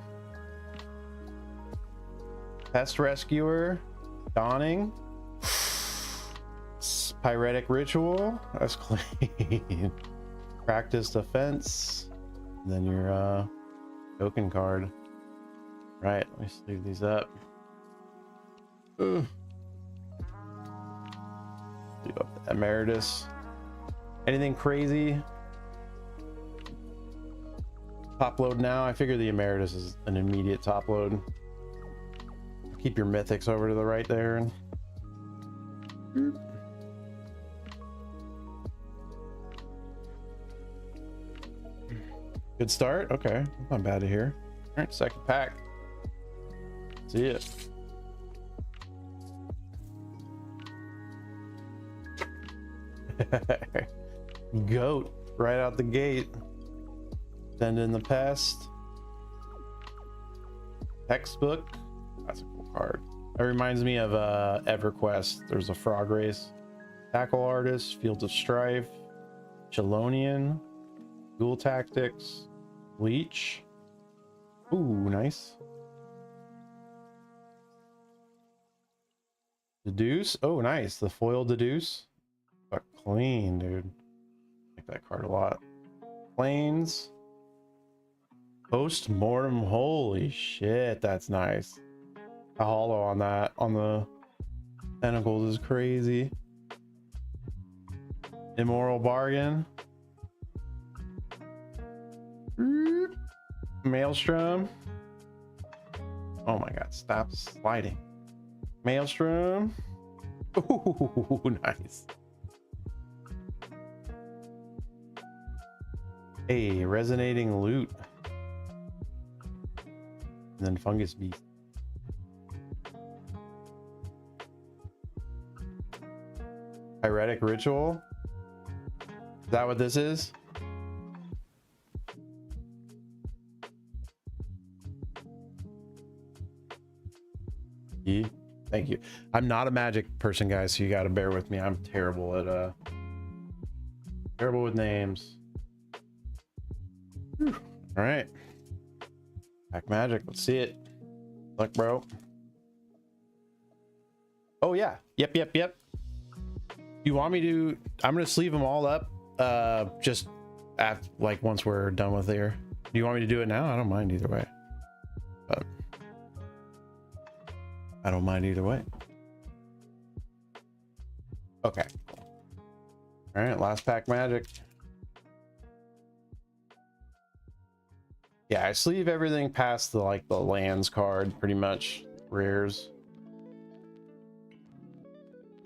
Pest Rescuer. Dawning. Pyretic Ritual. That's clean. Practice Defense. And then your token card. Right, let me sleeve these up. Leave up the Emeritus. Anything crazy? Top load now. I figure the Emeritus is an immediate top load. Keep your mythics over to the right there. And good start. Okay, not bad to hear. All right, second pack. See it. Goat right out the gate. Send in the pest. Textbook. That's a cool card. That reminds me of EverQuest. There's a frog race. Tackle Artist. Fields of Strife. Chelonian. Ghoul Tactics. Leech. Ooh, nice. Deduce. Oh, nice. The foil Deduce. But clean, dude. I like that card a lot. Plains. Post-mortem. Holy shit, that's nice. A hollow on that, on the tentacles, is crazy. Immoral Bargain. Maelstrom. Oh my god, stop sliding. Maelstrom. Ooh, nice. Hey, Resonating Loot. And then Fungus Beast. Pyretic Ritual. Is that what this is? Thank you. I'm not a magic person, guys, so you got to bear with me. I'm terrible at terrible with names. Whew. All right, pack magic. Let's see it. Luck, bro. Oh yeah. Yep. You want me to? I'm gonna sleeve them all up. Just after, like, once we're done with here. Do you want me to do it now? I don't mind either way. But I don't mind either way. Okay. All right, last pack magic. Yeah, I sleeve everything past the the lands card, pretty much. Rares.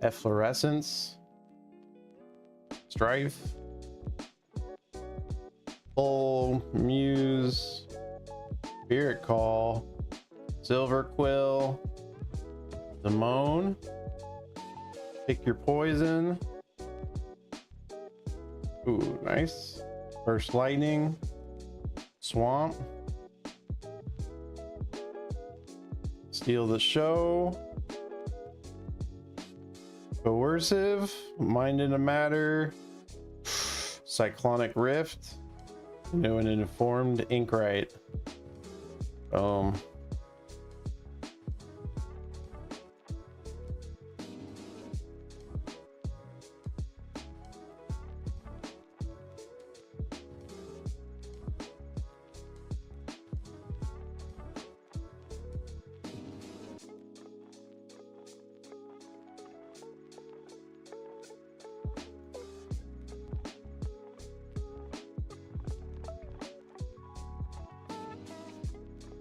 Efflorescence. Strife. Full Muse. Spirit Call. Silver Quill. Simone. Pick your poison. Ooh, nice. First Lightning. Swamp. Steal the Show. Coercive. Mind in a Matter. Cyclonic Rift. New and Informed Inkwright.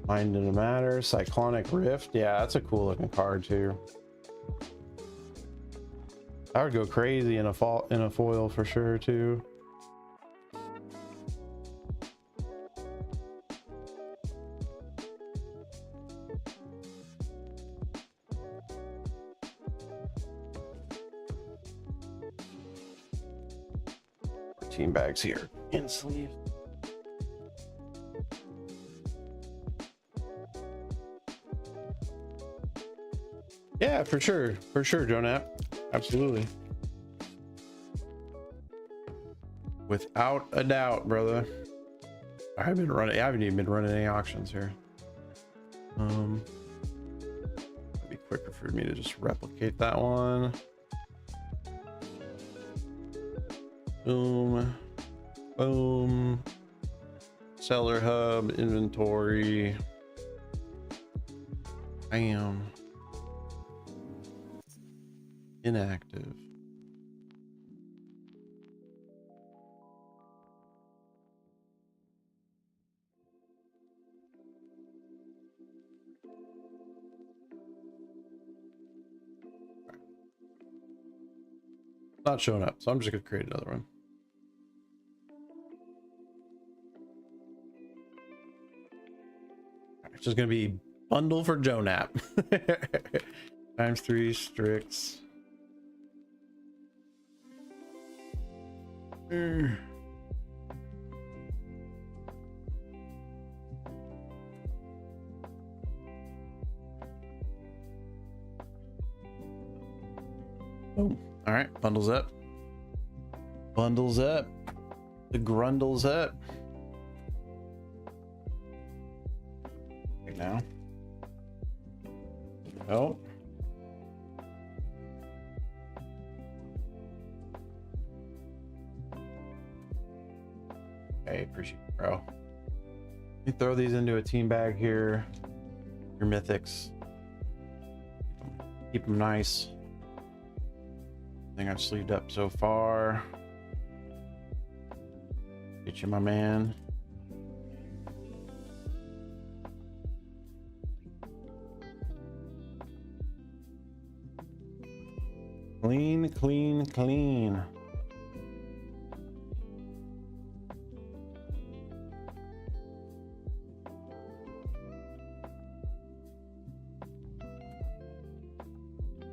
Mind in a Matter, Cyclonic Rift. Yeah, that's a cool looking card too. I would go crazy in a foil for sure too. Team bags here in sleeve. Yeah, for sure, Jonap. Absolutely, without a doubt, brother. I haven't even been running any auctions here. It'd be quicker for me to just replicate that one. Boom, boom. Seller hub, inventory. Bam. Inactive. Not showing up, so I'm just gonna create another one. It's just gonna be bundle for Jonap. ×3 Strix. Oh, all right, bundles up. Bundles up. The grundles up. Right now. Oh. Hey, appreciate it, bro. You throw these into a team bag here. Your mythics. Keep them nice. I think I've sleeved up so far. Get you, my man. Clean, clean, clean.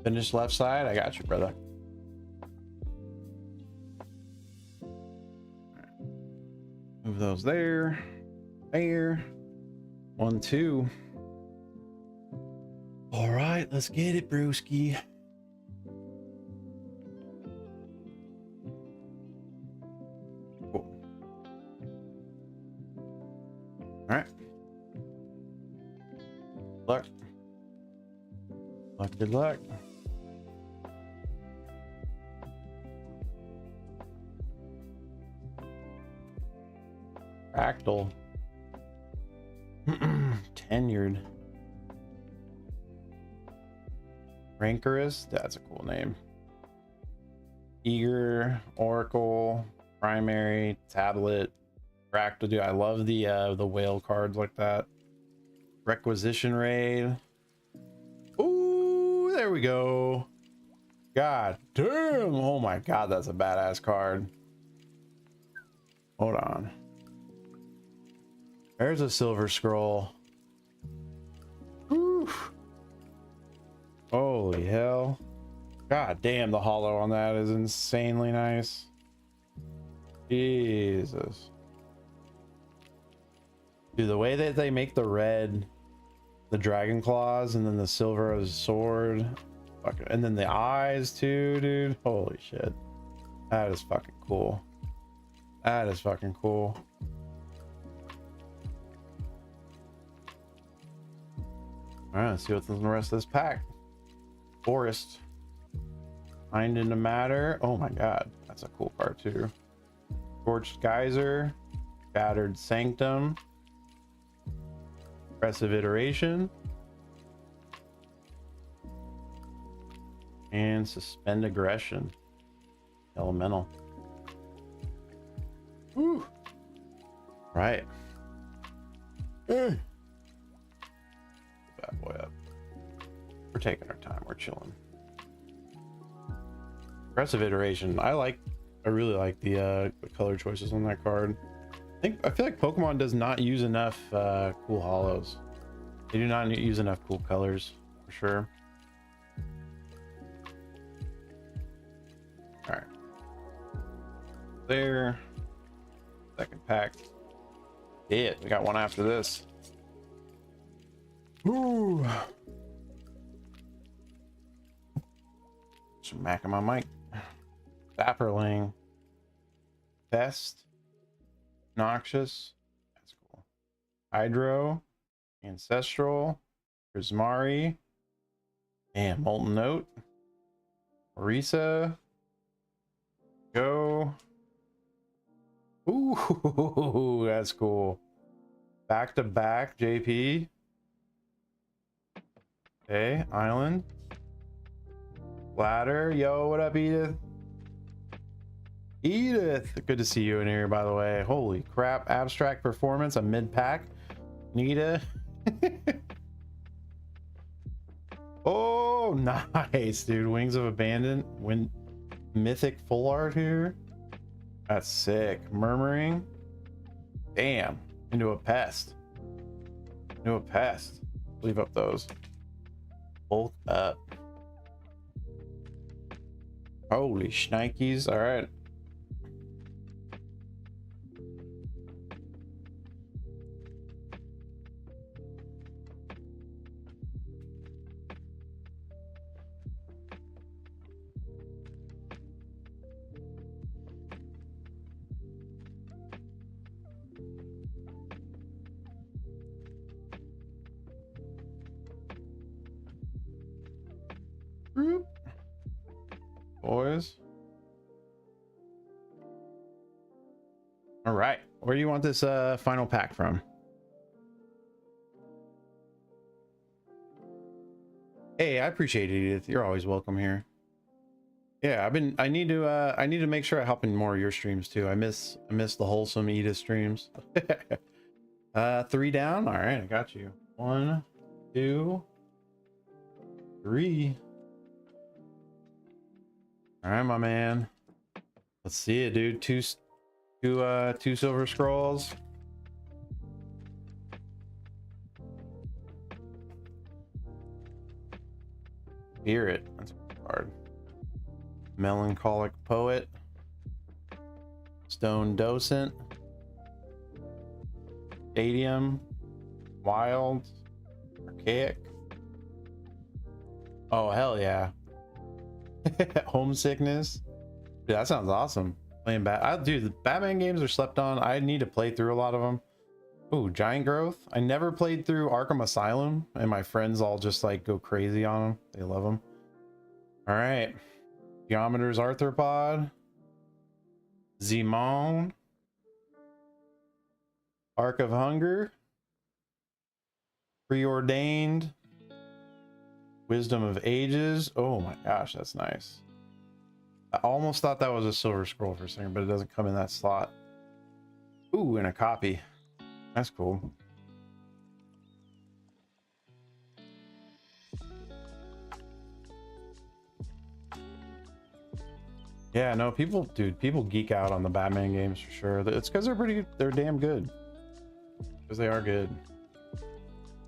Finish left side. I got you, brother. almost there. There. 1, 2. All right, let's get it, brewski. Cool. All right. Luck. Luck, good luck. Fractal. Tenured. Rancorous, that's a cool name. Eager, Oracle, Primary, Tablet, Fractal. Dude, I love the whale cards like that. Requisition Raid. Ooh, there we go. God damn. Oh my god, that's a badass card. Hold on. There's a silver scroll. Whew. Holy hell. God damn, the holo on that is insanely nice. Jesus. Dude, the way that they make the red, the dragon claws, and then the silver as a sword. And then the eyes too, dude. Holy shit. That is fucking cool. That is fucking cool. All right, let's see what's in the rest of this pack. Forest. Mind in the Matter. Oh my god, that's a cool card too. Torched Geyser. Battered Sanctum. Impressive Iteration. And Suspend Aggression. Elemental. Woo. Right. Bad boy up. We're taking our time. We're chilling. Impressive Iteration. I really like the color choices on that card. I feel like Pokemon does not use enough cool holos. They do not use enough cool colors for sure. All right. There. Second pack. Yeah, we got one after this. Ooh. Smacking my mic. Dapperling. Best. Noxious. That's cool. Hydro. Ancestral. Prismari. And Molten Note. Orisa. Go. Ooh, that's cool. Back to back JP. Okay, Island. Ladder. Yo, what up, Edith? Edith, good to see you in here, by the way. Holy crap. Abstract Performance, a mid-pack. Nita. Oh, nice, dude. Wings of Abandon. Mythic full art here. That's sick. Murmuring. Damn. Into a pest. Into a pest. Leave up those. Bulk up. Holy shnikes. All right. Boys. All right, where do you want this final pack from? Hey, I appreciate it, Edith. You're always welcome here. Yeah, I need to make sure I hop in more of your streams too. I miss the wholesome Edith streams. 3 down. All right, I got you. 1, 2, 3. All right, my man. Let's see it, dude. Two silver scrolls. Spirit. That's hard. Melancholic Poet. Stone Docent. Stadium, Wild, Archaic. Oh, hell yeah. Homesickness. Dude, that sounds awesome. Playing dude, the Batman games are slept on. I need to play through a lot of them. Ooh, Giant Growth. I never played through Arkham Asylum, and my friends all just like go crazy on them. They love them. All right. Geometer's Arthropod. Zimon. Arc of Hunger. Preordained. Wisdom of Ages. Oh my gosh, that's nice. I almost thought that was a Silver Scroll for a second, but it doesn't come in that slot. Ooh, and a copy. That's cool. Yeah, no, people geek out on the Batman games for sure. It's because they're damn good. Because they are good.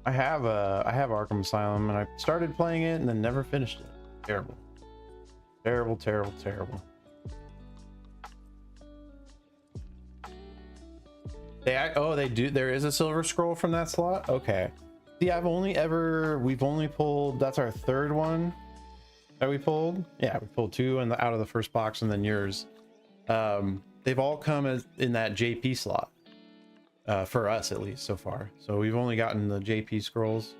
I have Arkham Asylum, and I started playing it and then never finished it. Terrible. Terrible, terrible, terrible. They do. There is a Silver Scroll from that slot. Okay. See, we've only pulled. That's our third one that we pulled. Yeah, we pulled two out of the first box, and then yours. They've all come in that JP slot. For us, at least so far. So we've only gotten the JP scrolls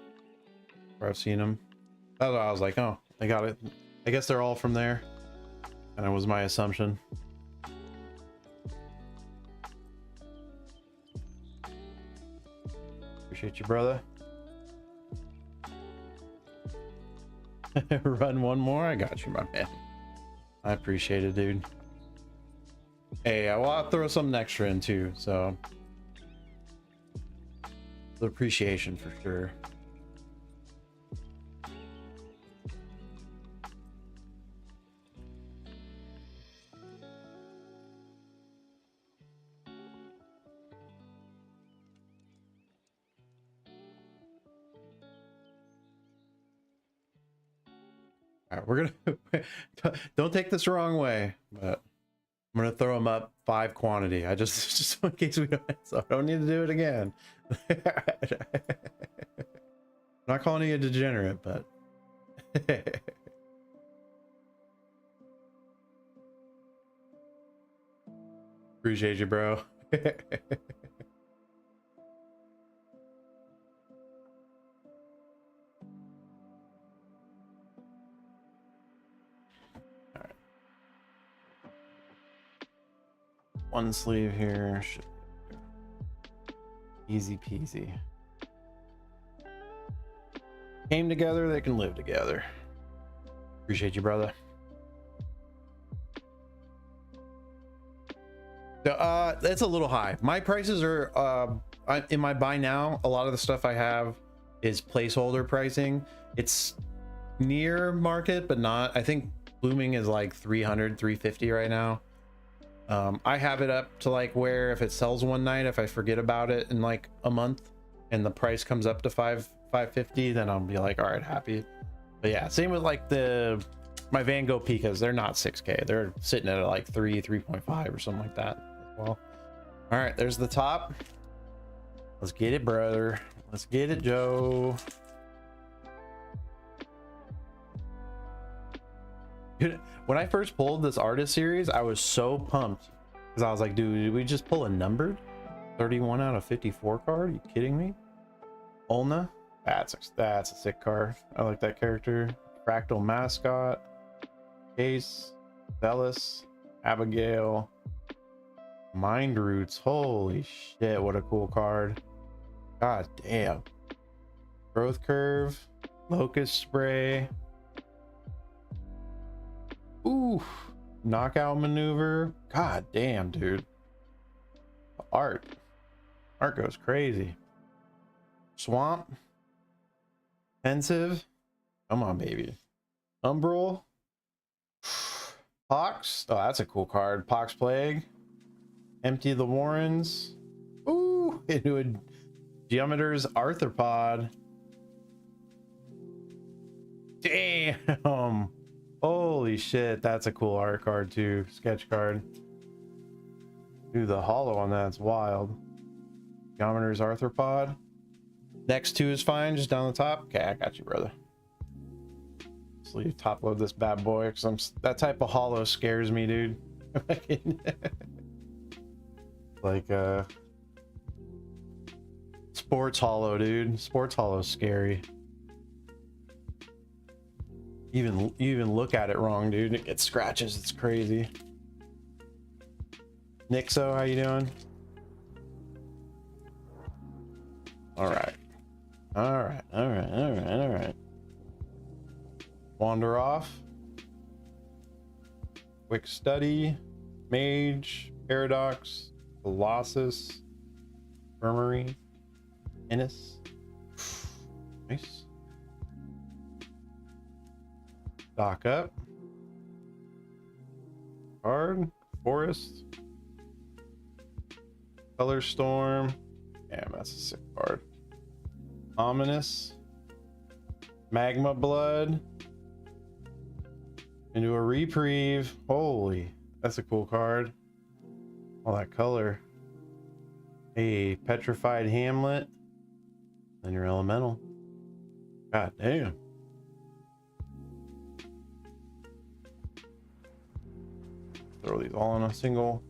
where I've seen them. That's why I was like, oh, they got it. I guess they're all from there. And that was my assumption. Appreciate you, brother. Run one more. I got you, my man. I appreciate it, dude. Hey, I'll throw some extra in too, so the appreciation for sure. All right, we're gonna don't take this the wrong way, but I'm gonna throw them up 5 quantity. I just in case we don't, so I don't need to do it again. I'm not calling you a degenerate, but appreciate you, bro. All right. One sleeve here. Easy peasy. Came together, they can live together. Appreciate you, brother. That's a little high. My prices are in my buy now. A lot of the stuff I have is placeholder pricing. It's near market, but not. I think blooming is like 300, 350 right now. I have it up to like where if it sells one night, if I forget about it in like a month and the price comes up to 550, then I'll be like, all right, happy. But yeah, same with like my Van Gogh Pikas. They're not 6K. They're sitting at like 3.5 or something like that as well. All right, there's the top. Let's get it, brother. Let's get it, Joe. When I first pulled this artist series, I was so pumped because I was like, dude, did we just pull a numbered 31 out of 54 card? Are you kidding me? Ulna, that's a sick card. I like that character. Fractal Mascot, Case, Zealous, Abigail, Mind Roots. Holy shit, what a cool card. God damn. Growth Curve, Locust Spray. Ooh, Knockout Maneuver. God damn, dude. Art goes crazy. Swamp. Pensive. Come on, baby. Umbral. Pox. Oh, that's a cool card. Pox Plague. Empty the Warrens. Ooh, into a Geometer's Arthropod. Damn. Holy shit, that's a cool art card too. Sketch card. Dude, the hollow on that's wild. Geometer's arthropod. Next two is fine, just down the top. Okay, I got you, brother. Let's leave top load this bad boy, because that type of hollow scares me, dude. Like sports hollow, dude. Sports hollow is scary. You even look at it wrong, dude. It gets scratches. It's crazy. Nixo, how you doing? All right. Wander off. Quick study. Mage. Paradox. Colossus. Infirmary. Ennis. Nice. Stock up. Card. Forest. Color Storm. Damn, that's a sick card. Ominous. Magma Blood. Into a Reprieve. Holy, that's a cool card. All that color. A Petrified Hamlet. Then your Elemental. God damn. Throw these all in a single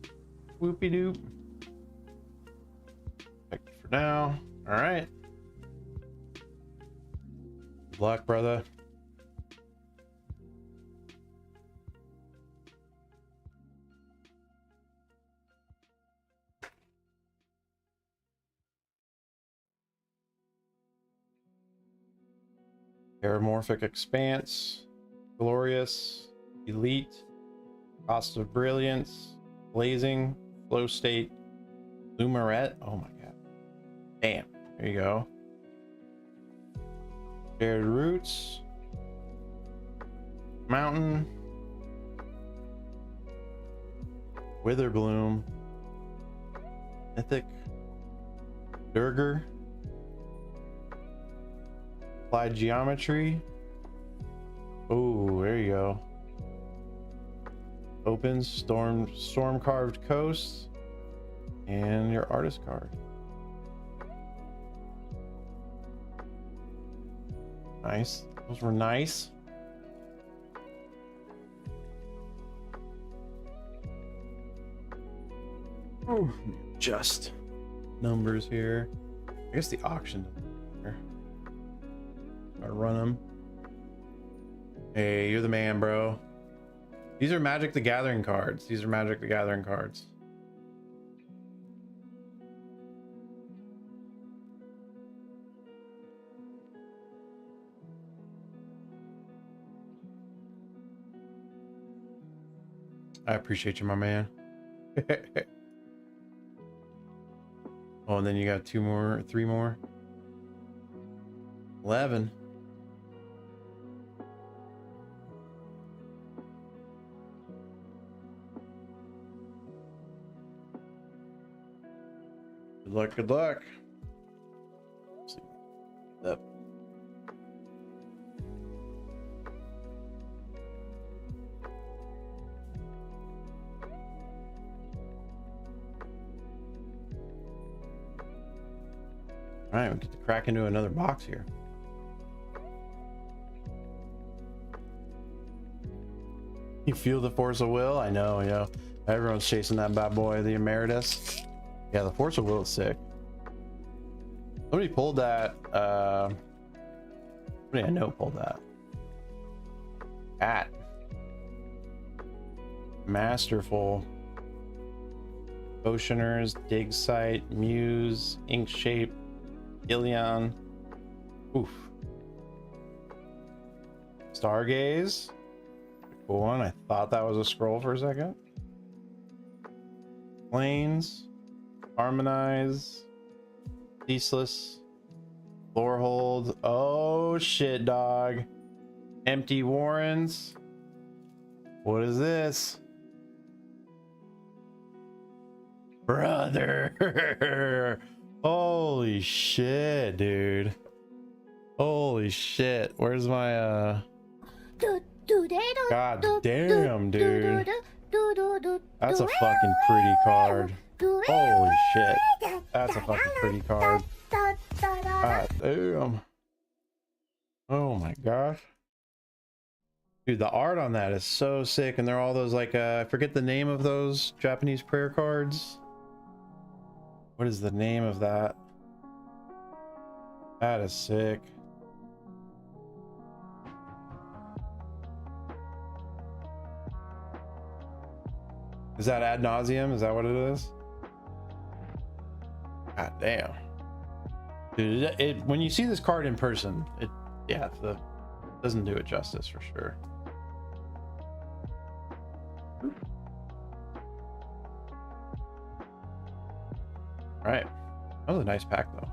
whoopie doop. Check for now. All right. Good luck, brother. Paramorphic Expanse, Glorious, Elite, Cost of Brilliance, Blazing, Flow State, Lumaret. Oh my god. Damn. There you go. Shared Roots, Mountain, Witherbloom, Mythic, Durger, Applied Geometry. Oh, there you go. Opens Storm Carved Coast, and your artist card. Nice. Those were nice. Oh, just numbers here. I guess the auction doesn't matter. I run them. Hey, you're the man, bro. These are Magic the Gathering cards. These are Magic the Gathering cards. I appreciate you, my man. Oh, and then you got 2 more, 3 more. 11. Good luck, good luck. Let's see. Up. All right, we get to crack into another box here. You feel the force of will? I know, yeah. Everyone's chasing that bad boy, the Emeritus. Yeah, the force of will is sick. Somebody pulled that. Somebody I know pulled that. Cat. Masterful. Oceaners, Dig Site, Muse, Ink Shape, Ilion. Oof. Stargaze. Cool one. I thought that was a scroll for a second. Planes. Harmonize. Ceaseless. Lorehold. Oh shit, dog. Empty Warrens. What is this? Brother. Holy shit, dude. Holy shit. Where's my God damn, dude. That's a fucking pretty card. Holy shit. That's a fucking pretty card. God damn. Oh my gosh. Dude, the art on that is so sick, and they're all those like I forget the name of those Japanese prayer cards. What is the name of that? That is sick. Is that ad nauseum? Is that what it is? God damn. Dude, when you see this card in person, it doesn't do it justice for sure. All right, that was a nice pack though.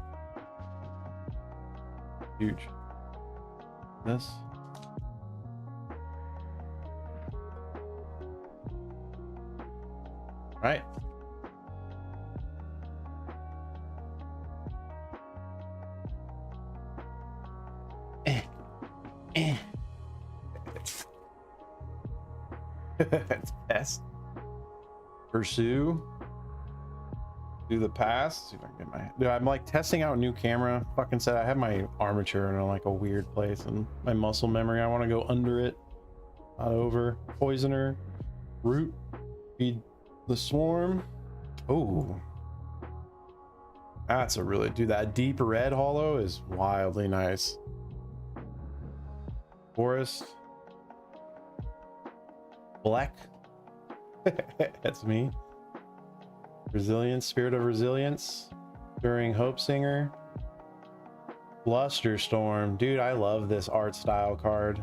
Huge. This. All right. It's best. Pursue. Do the pass. See if I can get my. Dude, I'm like testing out new camera. Fucking said I have my armature in like a weird place and my muscle memory. I want to go under it, not over. Poisoner. Root. Feed the swarm. Oh. That's a really. Dude, that deep red hollow is wildly nice. Forest. Black. That's me. Resilience, Spirit of Resilience. During Hope Singer. Blusterstorm. Dude, I love this art style card.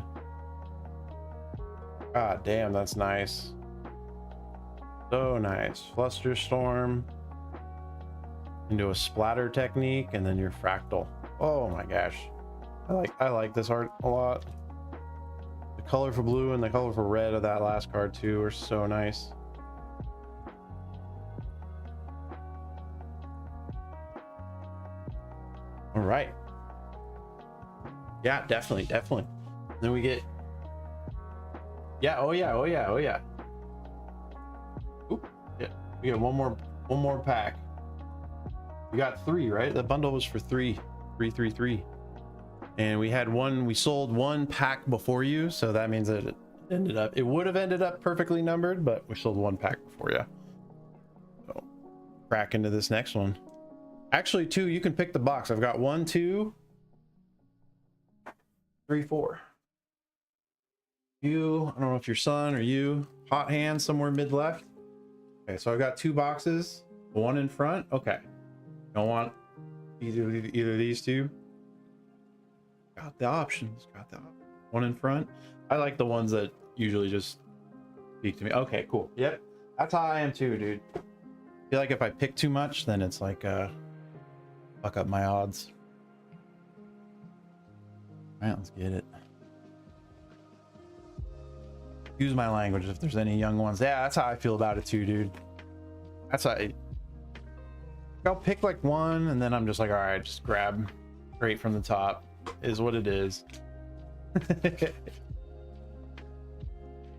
God damn, that's nice. So nice. Flusterstorm. Into a splatter technique, and then your fractal. Oh my gosh. I like this art a lot. The colorful blue and the colorful red of that last card too are so nice. All right. Yeah, definitely. Then we get. Yeah. Oh yeah. Oop. Yeah. We got one more pack. We got 3, right? The bundle was for 3. 3. And we had one. We sold one pack before you, so that means that it would have ended up perfectly numbered, but we sold one pack before you. So crack into this next one. Actually, 2, you can pick the box. I've got 1, 2, 3, 4. You, I don't know if your son or you, hot hand somewhere mid left. Okay, so I've got 2 boxes, one in front. Okay, don't want either of these two. Got the options. One in front. I like the ones that usually just speak to me. Okay, cool. Yep, that's how I am too, dude. I feel like if I pick too much, then it's like fuck up my odds. All right, let's get it. Use my language if there's any young ones. Yeah, that's how I feel about it too, dude. That's how I'll pick like one, and then I'm just like, all right, just grab straight from the top. Is what it is.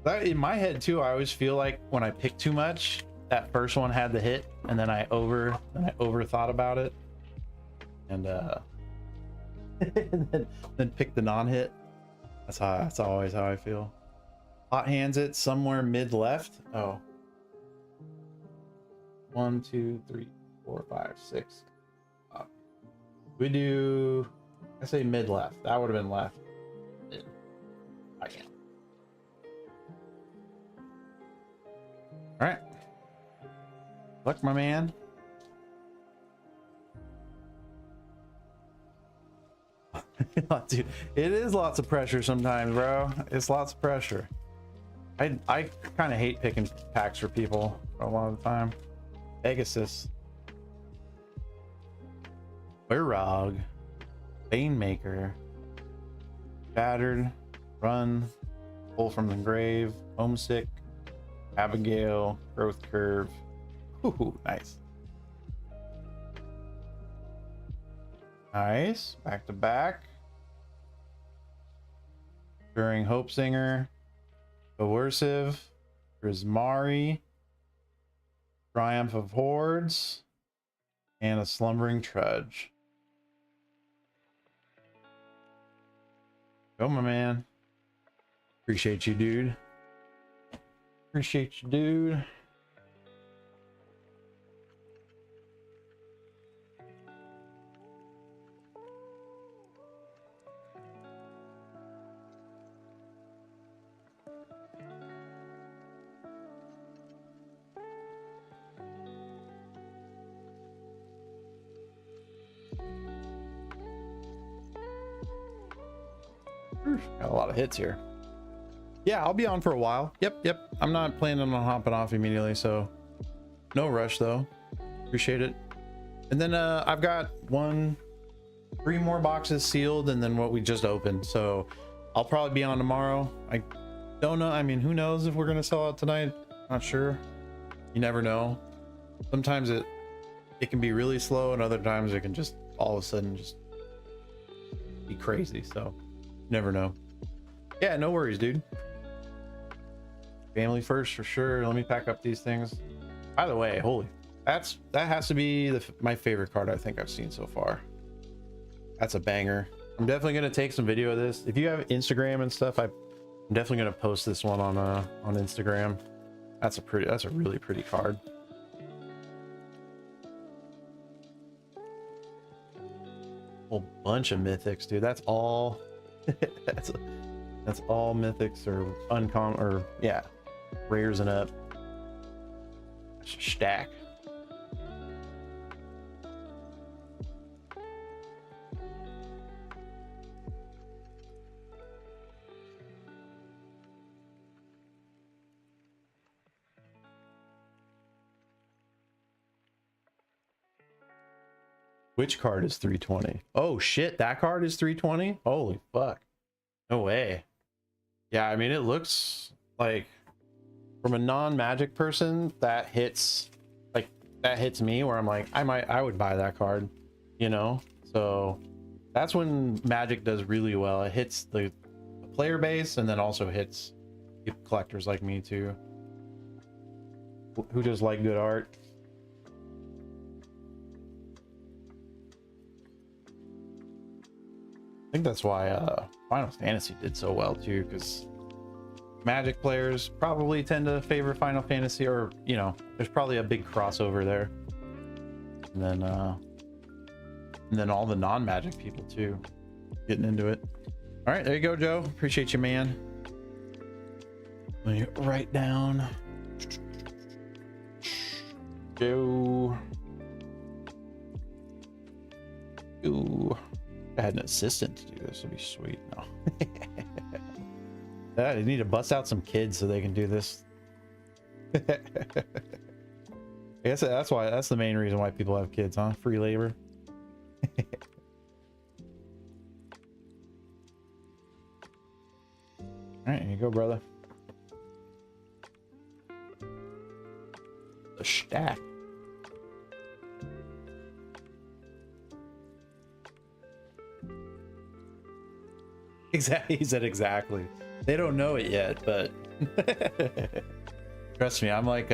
That, in my head too, I always feel like when I pick too much, that first one had the hit, and then I overthought about it, and then pick the non-hit. That's always how I feel. Hot hands it somewhere mid left. Oh. 1, 2, 3, 4, 5, 6. We do. I say mid left. That would have been left. I can't. All right. Look, my man. Dude, it is lots of pressure sometimes, bro. It's lots of pressure. I kind of hate picking packs for people a lot of the time. Pegasus. Werog. Banemaker. Shattered. Run. Pull from the Grave. Homesick. Abigail. Growth Curve. Ooh, nice. Nice. Back to back. During Hope Singer. Coercive. Prismari. Triumph of Hordes. And a slumbering trudge. Go, my man. Appreciate you, dude. Appreciate you, dude. Got a lot of hits here. Yeah, I'll be on for a while. Yep. I'm not planning on hopping off immediately, so no rush though. Appreciate it. And then I've got 3 more boxes sealed and then what we just opened. So I'll probably be on tomorrow. I don't know. I mean, who knows if we're gonna sell out tonight? Not sure. You never know. Sometimes it can be really slow and other times it can just all of a sudden just be crazy. So you never know. Yeah, no worries, dude. Family first for sure. Let me pack up these things. By the way, holy, that has to be my favorite card I think I've seen so far. That's a banger. I'm definitely gonna take some video of this. If you have Instagram and stuff, I'm definitely gonna post this one on Instagram. That's a really pretty card. Whole bunch of mythics, dude. That's all. that's all mythics or uncommon or yeah, rares and up. That's a stack. Which card is 320? Oh shit, that card is 320? Holy fuck. No way. Yeah, I mean, it looks like from a non-magic person that hits me where I'm like, I would buy that card, you know? So that's when magic does really well. It hits the player base and then also hits collectors like me too, who just like good art. I think that's why Final Fantasy did so well too, because Magic players probably tend to favor Final Fantasy, or you know, there's probably a big crossover there. And then all the non-Magic people too getting into it. All right, there you go, Joe. Appreciate you, man. Let me write down Joe. Ooh. I had an assistant to do this. Would be sweet. No. Yeah, you need to bust out some kids so they can do this. I guess that's the main reason why people have kids, huh? Free labor. All right, here you go, brother. The stack. Exactly, he said exactly. They don't know it yet, but trust me, I'm like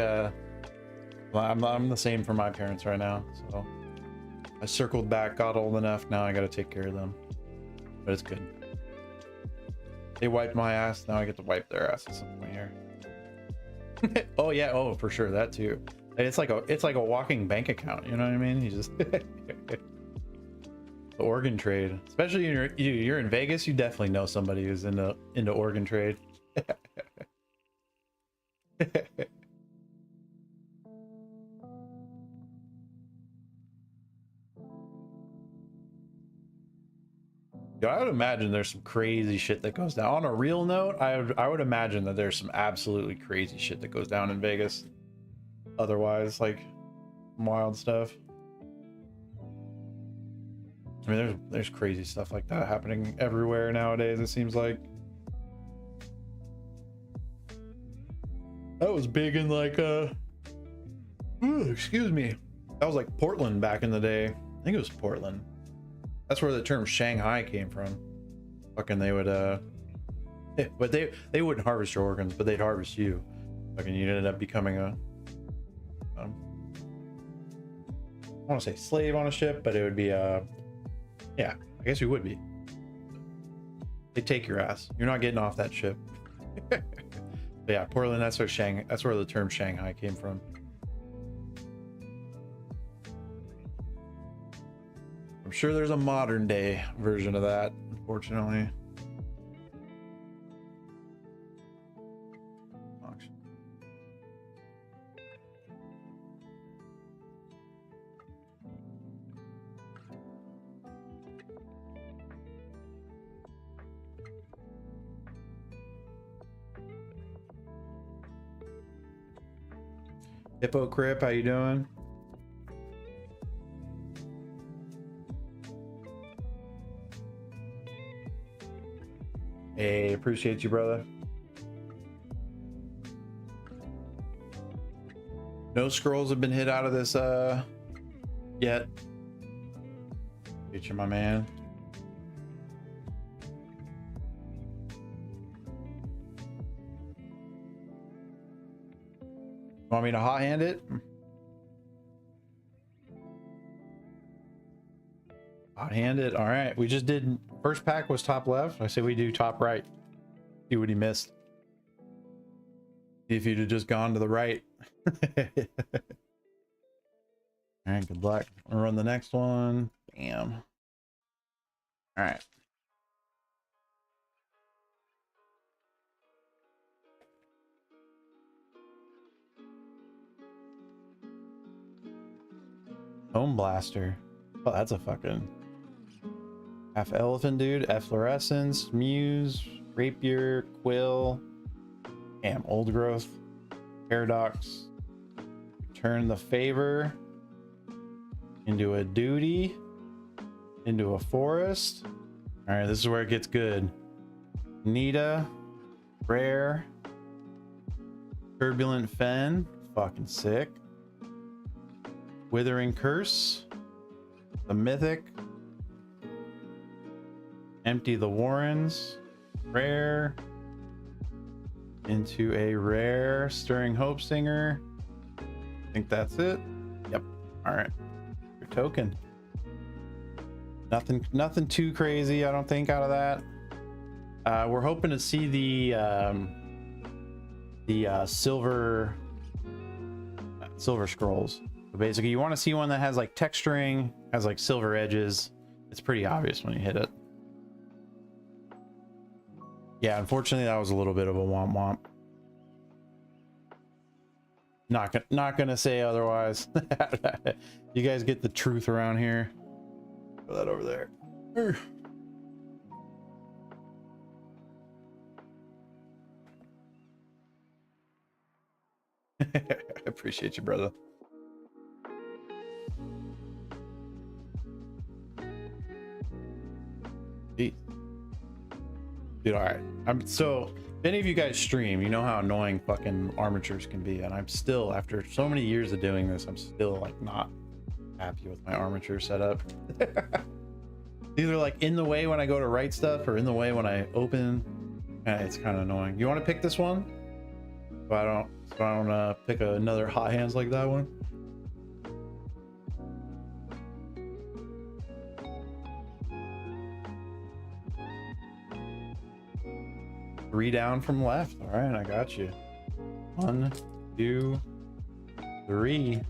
I'm the same for my parents right now. So I circled back, got old enough, now I gotta take care of them. But it's good. They wiped my ass, now I get to wipe their ass at some point here. Oh yeah, oh for sure, that too. It's like a walking bank account, you know what I mean? You just the organ trade, especially you're in Vegas, you definitely know somebody who's into organ trade. Yeah, I would imagine there's some crazy shit that goes down. On a real note, I would imagine that there's some absolutely crazy shit that goes down in Vegas. Otherwise, like wild stuff. I mean, there's crazy stuff like that happening everywhere nowadays, it seems like. That was big in like excuse me. That was like Portland back in the day. I think it was Portland. That's where the term Shanghai came from. Fucking they would but they wouldn't harvest your organs, but they'd harvest you. Fucking you ended up becoming a want to say slave on a ship, but it would be yeah, I guess you would be. They take your ass. You're not getting off that ship. But yeah, Portland, that's where the term Shanghai came from. I'm sure there's a modern day version of that, unfortunately. Hippo Crip, how you doing? Hey, appreciate you, brother. No scrolls have been hit out of this yet. Get you, my man. Want me to hot hand it? Hot hand it. All right. We just did first pack was top left. I say we do top right. See what he missed. If you'd have just gone to the right. All right. Good luck. I'll run the next one. Bam. All right. Home Blaster. Oh, that's a fucking half elephant dude. Efflorescence, Muse, Rapier, Quill. Damn, Old Growth, Paradox. Turn the Favor into a Duty, into a Forest. All right, this is where it gets good. Nita, Rare, Turbulent Fen, fucking sick. Withering Curse, the Mythic, Empty the Warrens, Rare, into a rare Stirring Hope Singer. I think that's it. Yep. All right. Your token. Nothing too crazy, I don't think, out of that. We're hoping to see the silver scrolls. So basically, you want to see one that has like texturing, has like silver edges. It's pretty obvious when you hit it. Yeah, unfortunately, that was a little bit of a womp womp. Not gonna say otherwise. You guys get the truth around here. Throw that over there. I appreciate you, brother. Dude, all right. So if any of you guys stream, you know how annoying fucking armatures can be, and I'm still, after so many years of doing this, I'm still like not happy with my armature setup. Either like in the way when I go to write stuff or in the way when I open. It's kind of annoying. You want to pick this one? So I don't pick another hot hands like that one. 3 down from left. All right, I got you. 1, 2, 3.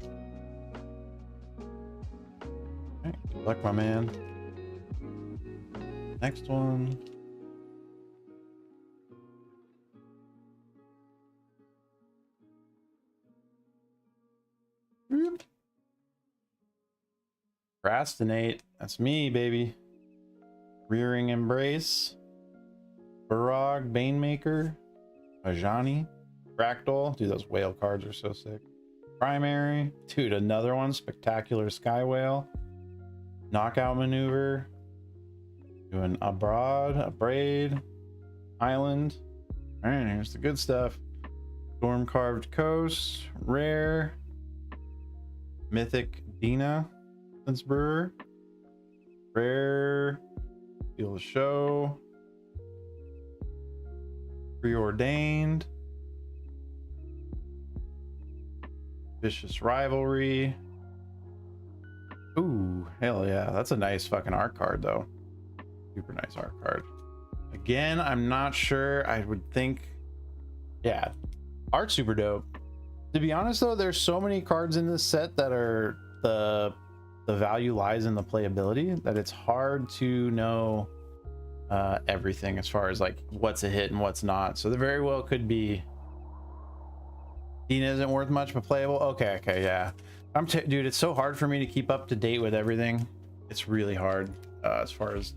All right, good luck, my man. Next one. Procrastinate. That's me, baby. Rearing Embrace. Barog, Banemaker, Ajani, Fractal. Dude, those whale cards are so sick. Primary. Dude, another one. Spectacular Sky Whale. Knockout Maneuver. Doing Abroad, Abrade, Island. Alright, here's the good stuff. Storm Carved Coast, Rare, Mythic Dina, Brewer, Rare, Steal the Show, Preordained, Vicious Rivalry, Ooh, hell yeah. That's a nice fucking art card though. Super nice art card. Again, I'm not sure. I would think, yeah, art's super dope. To be honest though, there's so many cards in this set that are the value lies in the playability that it's hard to know everything as far as like what's a hit and what's not. So there very well could be Dina isn't worth much but playable. Okay, yeah. Dude, it's so hard for me to keep up to date with everything. It's really hard as far as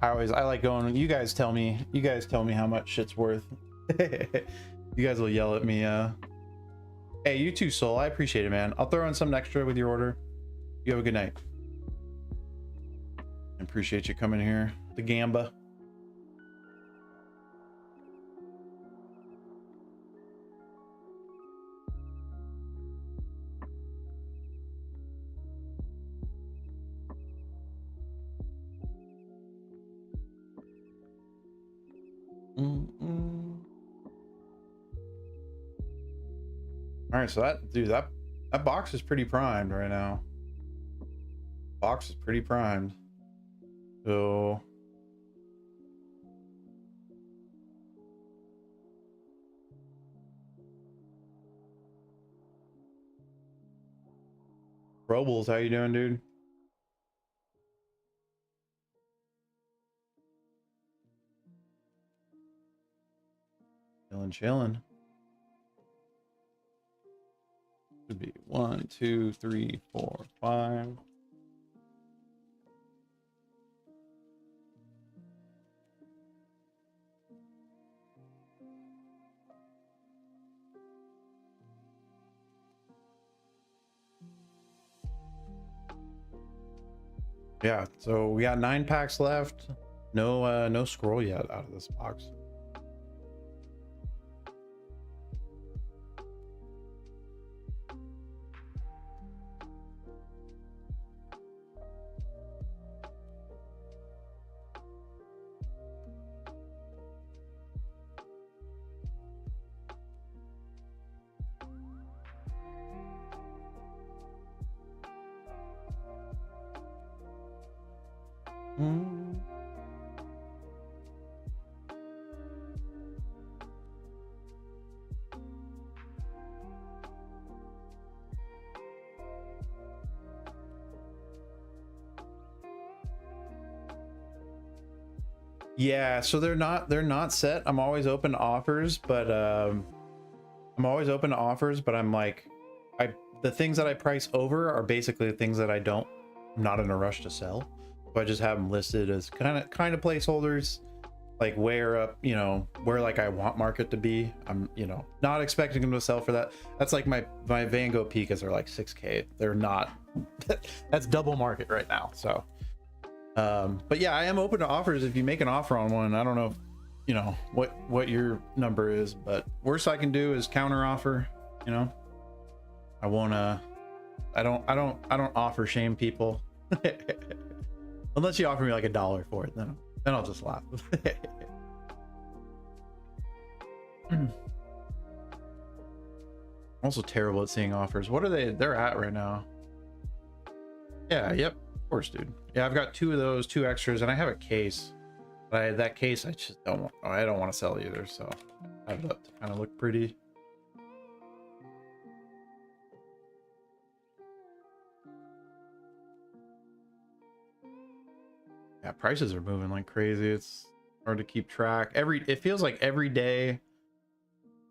I like going, you guys tell me how much shit's worth. You guys will yell at me. Hey, you too, Soul. I appreciate it, man. I'll throw in some extra with your order. You have a good night. I appreciate you coming here. The Gamba. All right, so that box is pretty primed right now. Box is pretty primed. So Robles, how you doing, dude? Chilling. Should be 1, 2, 3, 4, 5. Yeah, so we got 9 packs left. No scroll yet out of this box. Yeah, so they're not set. I'm always open to offers, but I'm like, the things that I price over are basically the things that I'm not in a rush to sell. So I just have them listed as kind of placeholders, like where where like I want market to be. I'm not expecting them to sell for that. That's like my Van Gogh Pikas are like 6K. They're not. That's double market right now. So but yeah, I am open to offers. If you make an offer on one, I don't know what your number is, but worst I can do is counter offer. I won't I don't offer shame people. Unless you offer me like $1 for it, then I'll just laugh. Also terrible at seeing offers. What are they're at right now? Yeah, yep, of course, dude. Yeah, I've got 2 of those, 2 extras, and I have a case. But that case I just don't want to sell either, so I have that to kind of look pretty. Yeah, prices are moving like crazy. It's hard to keep track. It feels like every day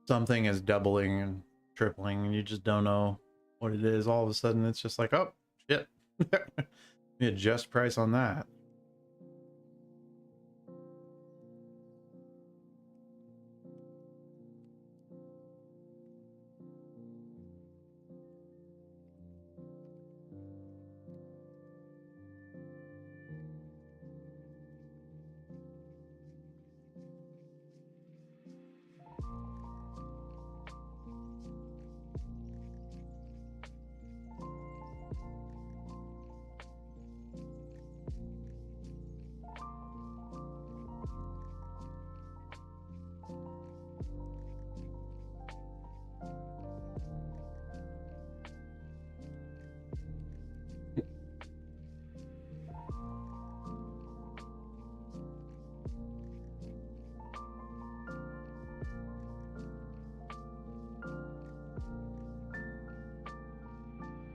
something is doubling and tripling, and you just don't know what it is. All of a sudden, it's just like, oh shit, let me adjust price on that.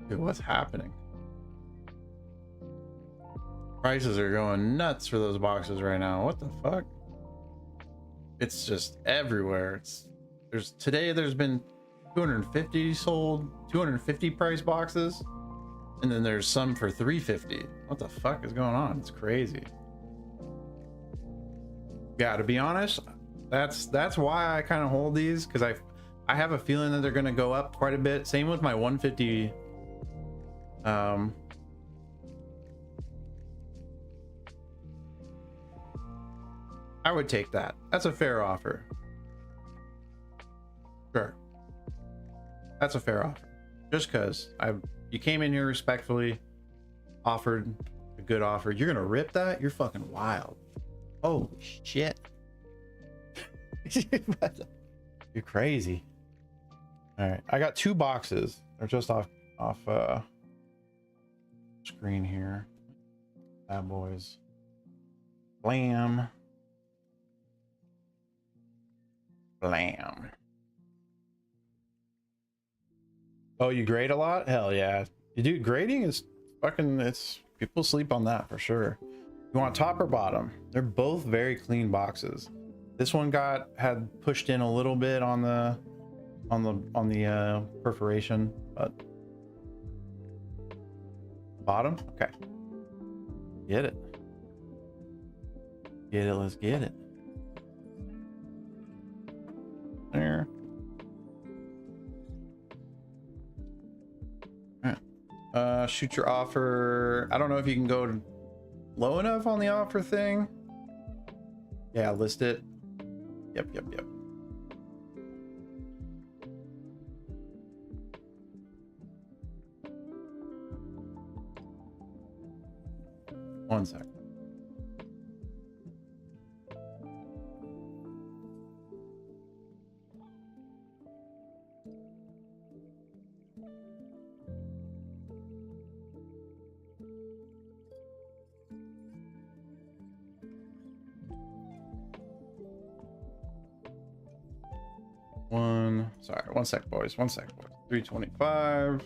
Dude, what's happening? Prices are going nuts for those boxes right now. What the fuck? It's just everywhere. There's been 250 sold, 250 price boxes, and then there's some for 350. What the fuck is going on? It's crazy. Yeah, to be honest, that's why I kind of hold these, because I have a feeling that they're going to go up quite a bit. Same with my 150. I would take that. That's a fair offer. Sure. That's a fair offer. Just because you came in here respectfully, offered a good offer. You're gonna rip that? You're fucking wild. Holy shit. You're crazy. All right, I got 2 boxes. They're just off screen here. Bad boys. Blam. Blam. Oh, you grade a lot? Hell yeah. You do. Grading is fucking, it's, people sleep on that for sure. You want top or bottom? They're both very clean boxes. This one had pushed in a little bit on the perforation, but bottom. Okay, get it. Let's get it. There. All right. Shoot your offer. I don't know if you can go low enough on the offer thing. Yeah, list it. Yep. One sec. One sec, boys. 325.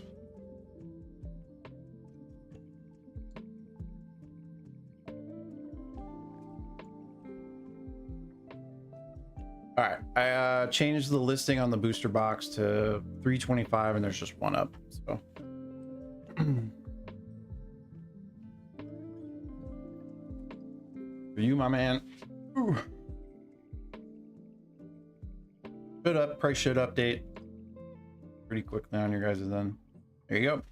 All right, I changed the listing on the booster box to 325, and there's just one up. So for you, my man. Ooh. Price should update pretty quickly on your guys' end. There you go.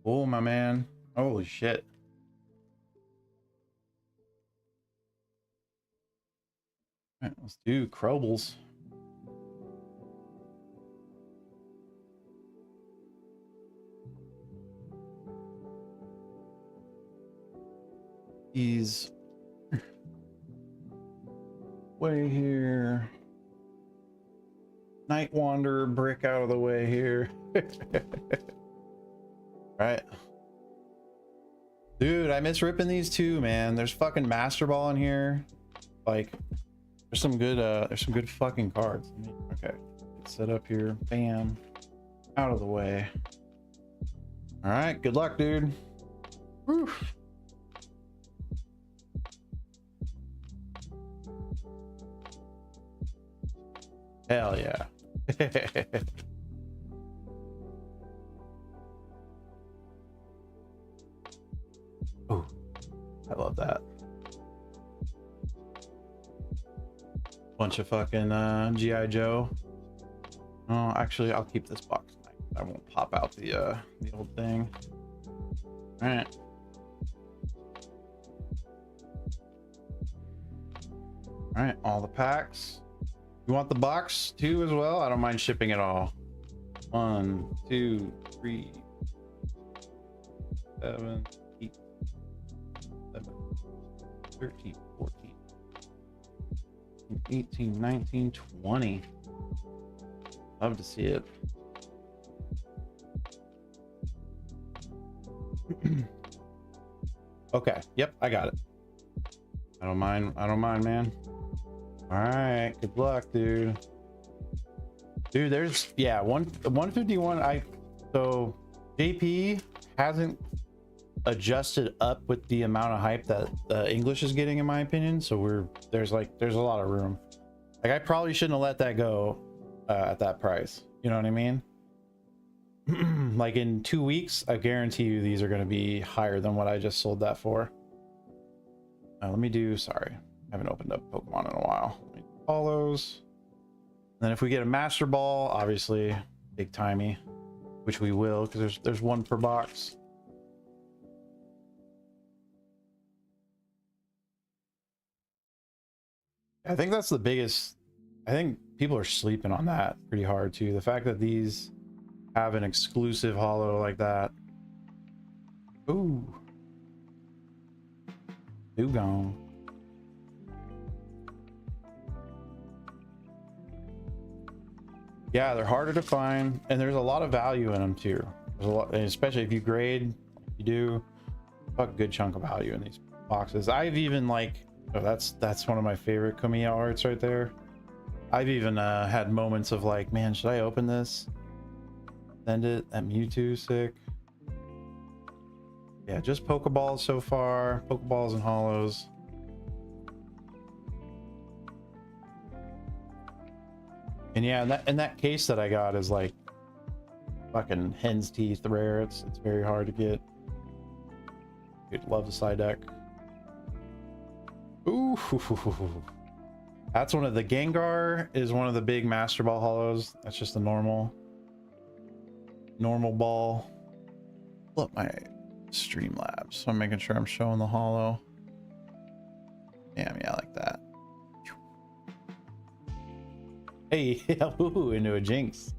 Oh, my man. Holy shit. All right, let's do Krobles. He's way here. Night Wanderer brick out of the way here. Right. Dude, I miss ripping these too, man. There's fucking Master Ball in here. Like, there's some good fucking cards. Okay. Set up here. Bam. Out of the way. All right, good luck, dude. Whew. Hell yeah. Oh, I love that. Bunch of fucking GI Joe. Oh, actually, I'll keep this box. I won't pop out the old thing. All right. All right, all the packs. You want the box too as well? I don't mind shipping it all. 1, 2, 3, 7, 8, 7, 13, 14, 18, 19, 20. Love to see it. Okay, yep, I got it. I don't mind, man. All right, good luck, dude. There's, yeah, 151. So JP hasn't adjusted up with the amount of hype that English is getting, in my opinion. So there's a lot of room. Like, I probably shouldn't have let that go at that price. You know what I mean? Like in 2 weeks, I guarantee you these are going to be higher than what I just sold that for. Let me do, sorry, I haven't opened up Pokemon in a while. Let me call those. Then if we get a Master Ball, obviously big timey, which we will, because there's one per box. I think that's the biggest. I think people are sleeping on that pretty hard too. The fact that these have an exclusive holo like that. Ooh. Dugong. Yeah, they're harder to find, and there's a lot of value in them too. There's a lot, and especially if you grade, you do a good chunk of value in these boxes. I've even like, oh, that's one of my favorite Kamiya arts right there. I've even had moments of like, man, should I open this? Send it. That Mewtwo, sick. Yeah, just Pokeballs so far. Pokeballs and holos. And yeah, in that case that I got is like fucking hen's teeth rare. It's very hard to get. Dude, love the side deck. Ooh, that's one of the Gengar is one of the big Master Ball holos. That's just a normal ball. Pull up my Streamlabs, so I'm making sure I'm showing the holo. Damn, yeah, like that. Hey, ooh, into a Jinx.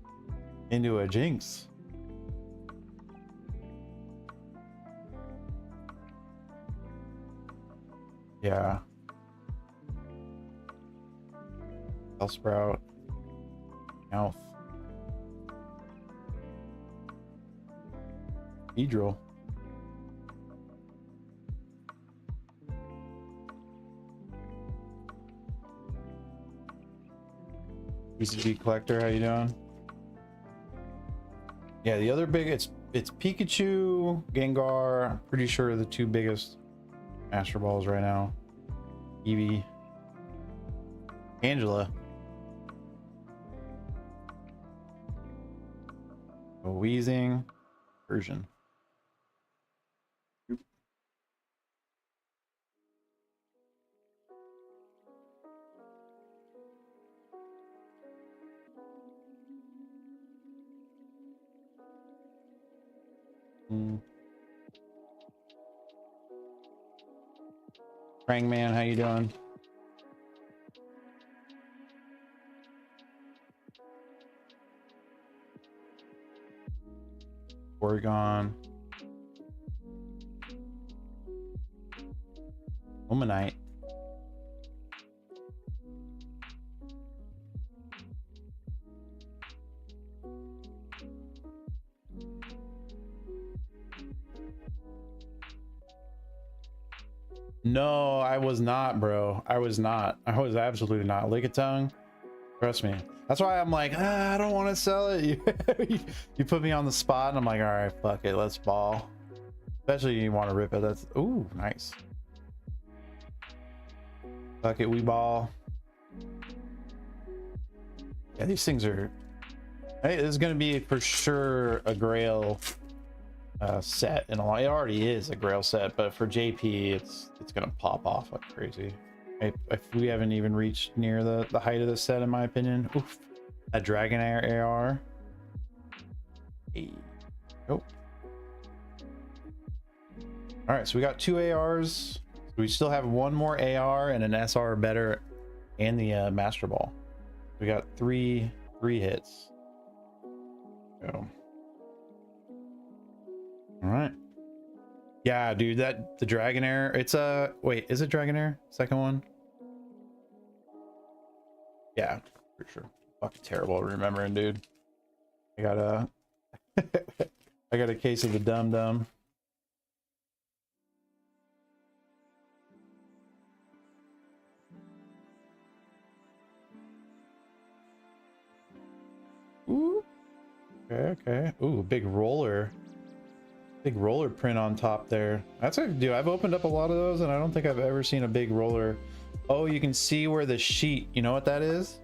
Into a Jinx. Yeah. Bellsprout. Mouth. Beedrill. ECG Collector, how you doing? Yeah, the other big, it's Pikachu, Gengar. I'm pretty sure the two biggest Master Balls right now. Eevee. Angela. A Weezing. Version. Prangman, how you doing? Oregon. Omanite. No, I was not, bro. I was not. I was absolutely not. Lickitung. Trust me. That's why I'm like, I don't want to sell it. You put me on the spot, and I'm like, all right, fuck it, let's ball. Especially you want to rip it. That's ooh, nice. Fuck it, we ball. Yeah, these things are. Hey, this is gonna be for sure a Grail set in a lot. It already is a Grail set, but for JP, it's gonna pop off like crazy. If we haven't even reached near the height of the set, in my opinion. Oof. A Dragonair AR. Hey. Oh. All right, so we got 2 ARs. We still have one more AR and an SR better, and the Master Ball. We got three hits. Go. All right. Yeah, dude, the Dragonair. It's a wait, is it Dragonair? Second one? Yeah, for sure. Fucking terrible at remembering, dude. I got a I got a case of the Dum Dum. Ooh. Okay. Ooh, big roller. Big roller print on top there. That's a dude. I've opened up a lot of those, and I don't think I've ever seen a big roller. Oh, you can see where the sheet. You know what that is?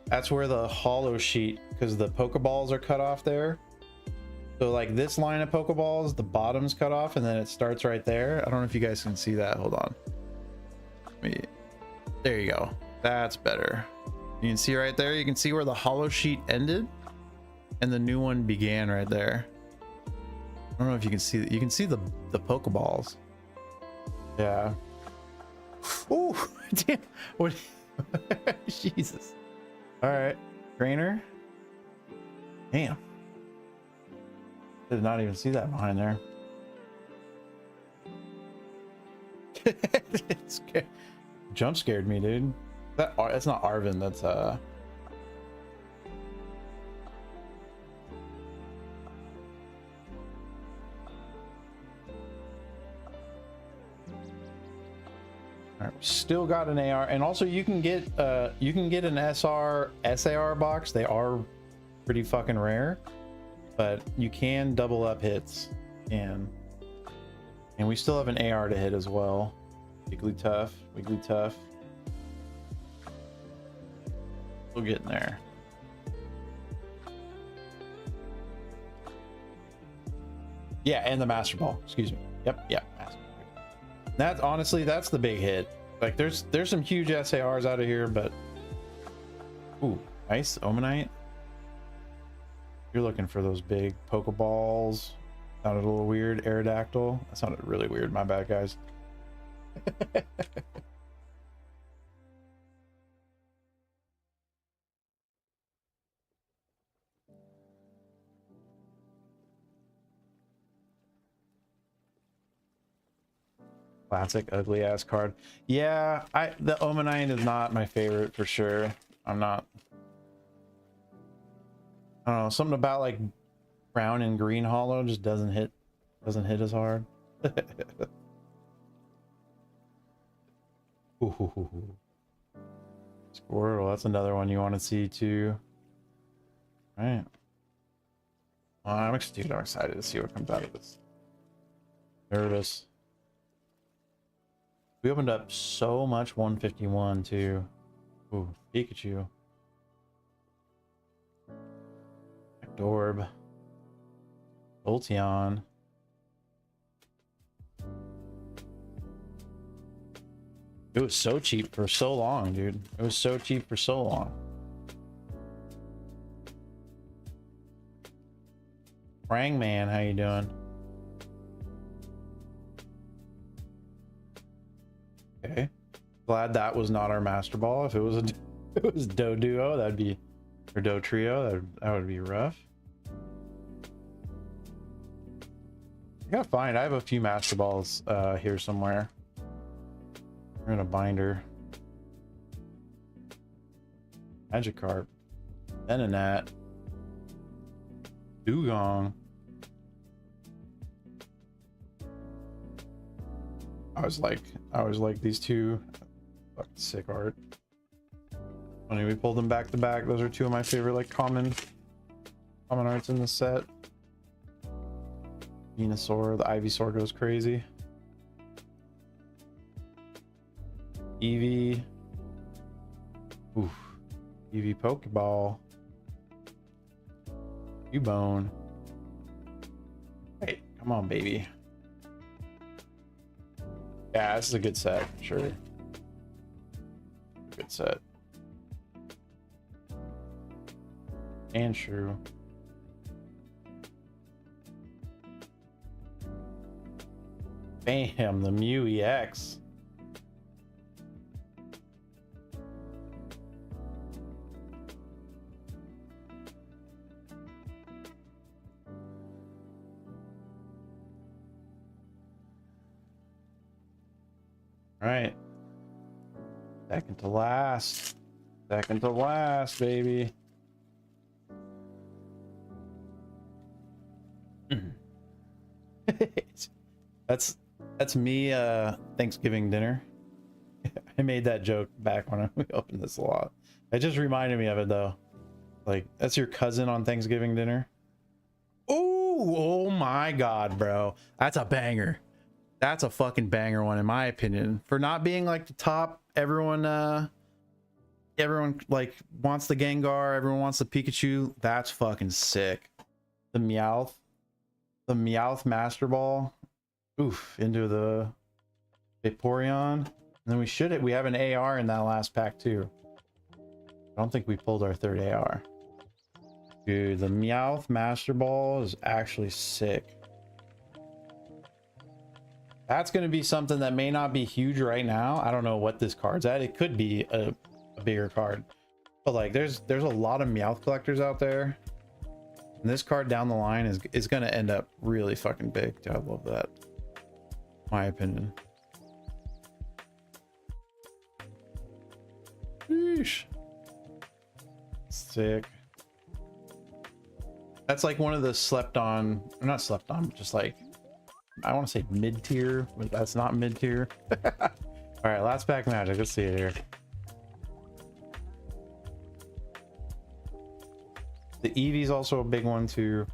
That's where the hollow sheet, because the Pokeballs are cut off there. So like this line of Pokeballs, the bottom's cut off, and then it starts right there. I don't know if you guys can see that. Hold on. There you go. That's better. You can see right there. You can see where the hollow sheet ended, and the new one began right there. I don't know if you can see that. You can see the Pokeballs. Yeah. Oh, damn. What? Jesus. All right, trainer. Damn. Did not even see that behind there. Jump scared me, dude. That's not Arvin. That's All right, still got an AR, and also you can get an SAR box. They are pretty fucking rare, but you can double up hits, and we still have an AR to hit as well. Wigglytuff. We'll get in there. Yeah, and the Master Ball. Excuse me. Yep. Master Ball. That's honestly, that's the big hit. Like there's some huge SARs out of here, but ooh, nice Omanite. You're looking for those big Pokeballs. Sounded a little weird. Aerodactyl. That sounded really weird. My bad, guys. Classic ugly ass card. Yeah, the Omanite is not my favorite for sure. I don't know, something about like brown and green hollow just doesn't hit as hard. Ooh. Squirtle, that's another one you want to see too. All right. Well, I'm excited to see what comes out of this. Nervous. We opened up so much 151 too. Ooh, Pikachu. Dorb. Ultion. It was so cheap for so long, dude. It was so cheap for so long. Frangman, how you doing? Okay. Glad that was not our Master Ball. If it was Doduo, that'd be, or Dotrio, that would be rough. I gotta find, I have a few Master Balls here somewhere. We're in a binder. Magikarp. Venonat. Dugong. I was like these two. Fucking sick art. Funny, we pulled them back to back. Those are two of my favorite like common arts in the set. Venusaur, the Ivysaur goes crazy. Eevee. Oof. Eevee Pokeball. Cubone. Hey, come on, baby. Yeah, this is a good set, sure. Good set. And true. Bam, the Mew EX. All right. Second to last. Second to last, baby. That's me Thanksgiving dinner. I made that joke back when we opened this a lot. It just reminded me of it though. Like, that's your cousin on Thanksgiving dinner. Oh my god, bro, that's a banger. That's a fucking banger one in my opinion. For not being like the top, everyone like wants the Gengar, everyone wants the Pikachu. That's fucking sick. The Meowth Master Ball. Oof, into the Vaporeon. And then we have an AR in that last pack too. I don't think we pulled our third AR. Dude, the Meowth Master Ball is actually sick. That's going to be something that may not be huge right now. I don't know what this card's at. It could be a bigger card. But like there's a lot of Meowth collectors out there. And this card down the line is going to end up really fucking big. Dude, I love that. My opinion. Sheesh. Sick. That's like one of the slept on, or not slept on, but just like, I want to say mid-tier, but that's not mid-tier. All right, last pack magic. Let's see it here. The Eevee's also a big one too.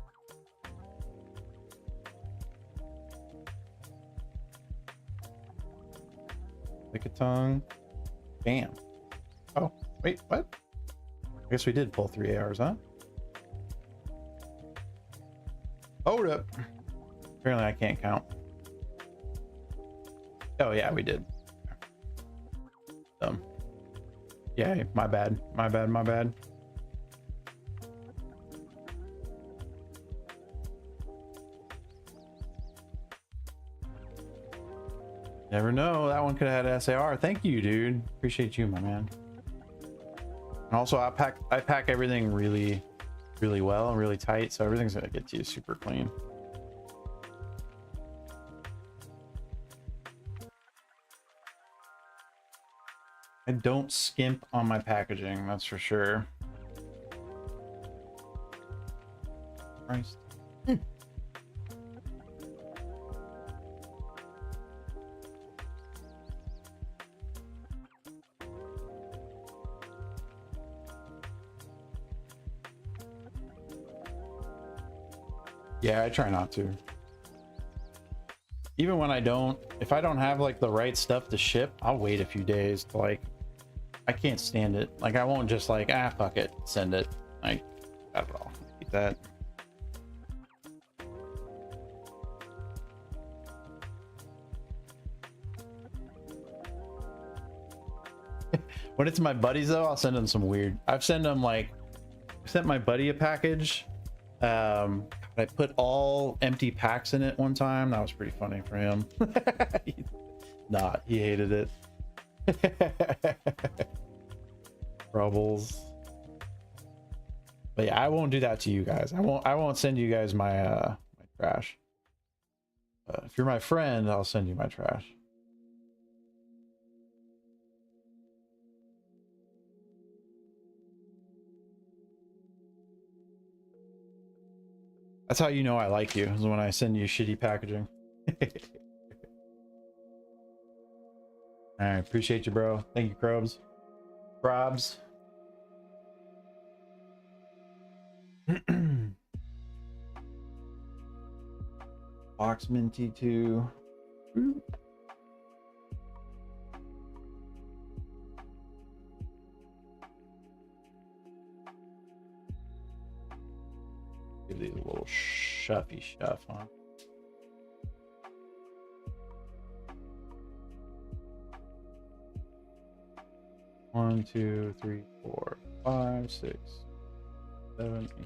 Lickitung. Bam. Oh, wait, what? I guess we did pull 3 ARs, huh? Hold up. Apparently I can't count. Oh yeah, we did. Yeah, my bad. My bad, my bad. Never know. That one could have had SAR. Thank you, dude. Appreciate you, my man. And also I pack everything really well and really tight, so everything's gonna get to you super clean. I don't skimp on my packaging, that's for sure. Christ. Yeah, I try not to. Even when if I don't have like the right stuff to ship, I'll wait a few days to like, I can't stand it. Like I won't just like, fuck it, send it. Like, I don't know, eat that. When it's my buddies though, I'll send them some weird. I've sent them like, I sent my buddy a package. I put all empty packs in it one time. That was pretty funny for him. He hated it. Troubles. But yeah, I won't do that to you guys. I won't send you guys my my trash. If you're my friend, I'll send you my trash. That's how you know I like you, is when I send you shitty packaging. All right, appreciate you, bro. Thank you, Krobs. Probs. Boxman T2. Ooh. Give these a little shuffy shuff, huh? One, two, three, 4, 5, 6, 7, 8.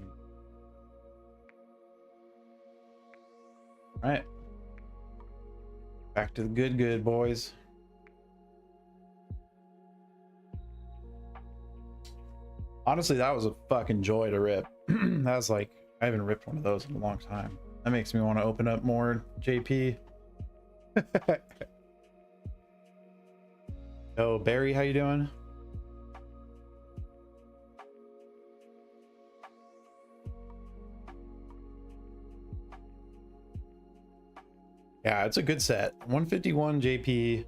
All right. Back to the good, boys. Honestly, that was a fucking joy to rip. That was like, I haven't ripped one of those in a long time. That makes me want to open up more JP. Yo, Barry, how you doing? Yeah, it's a good set. 151 JP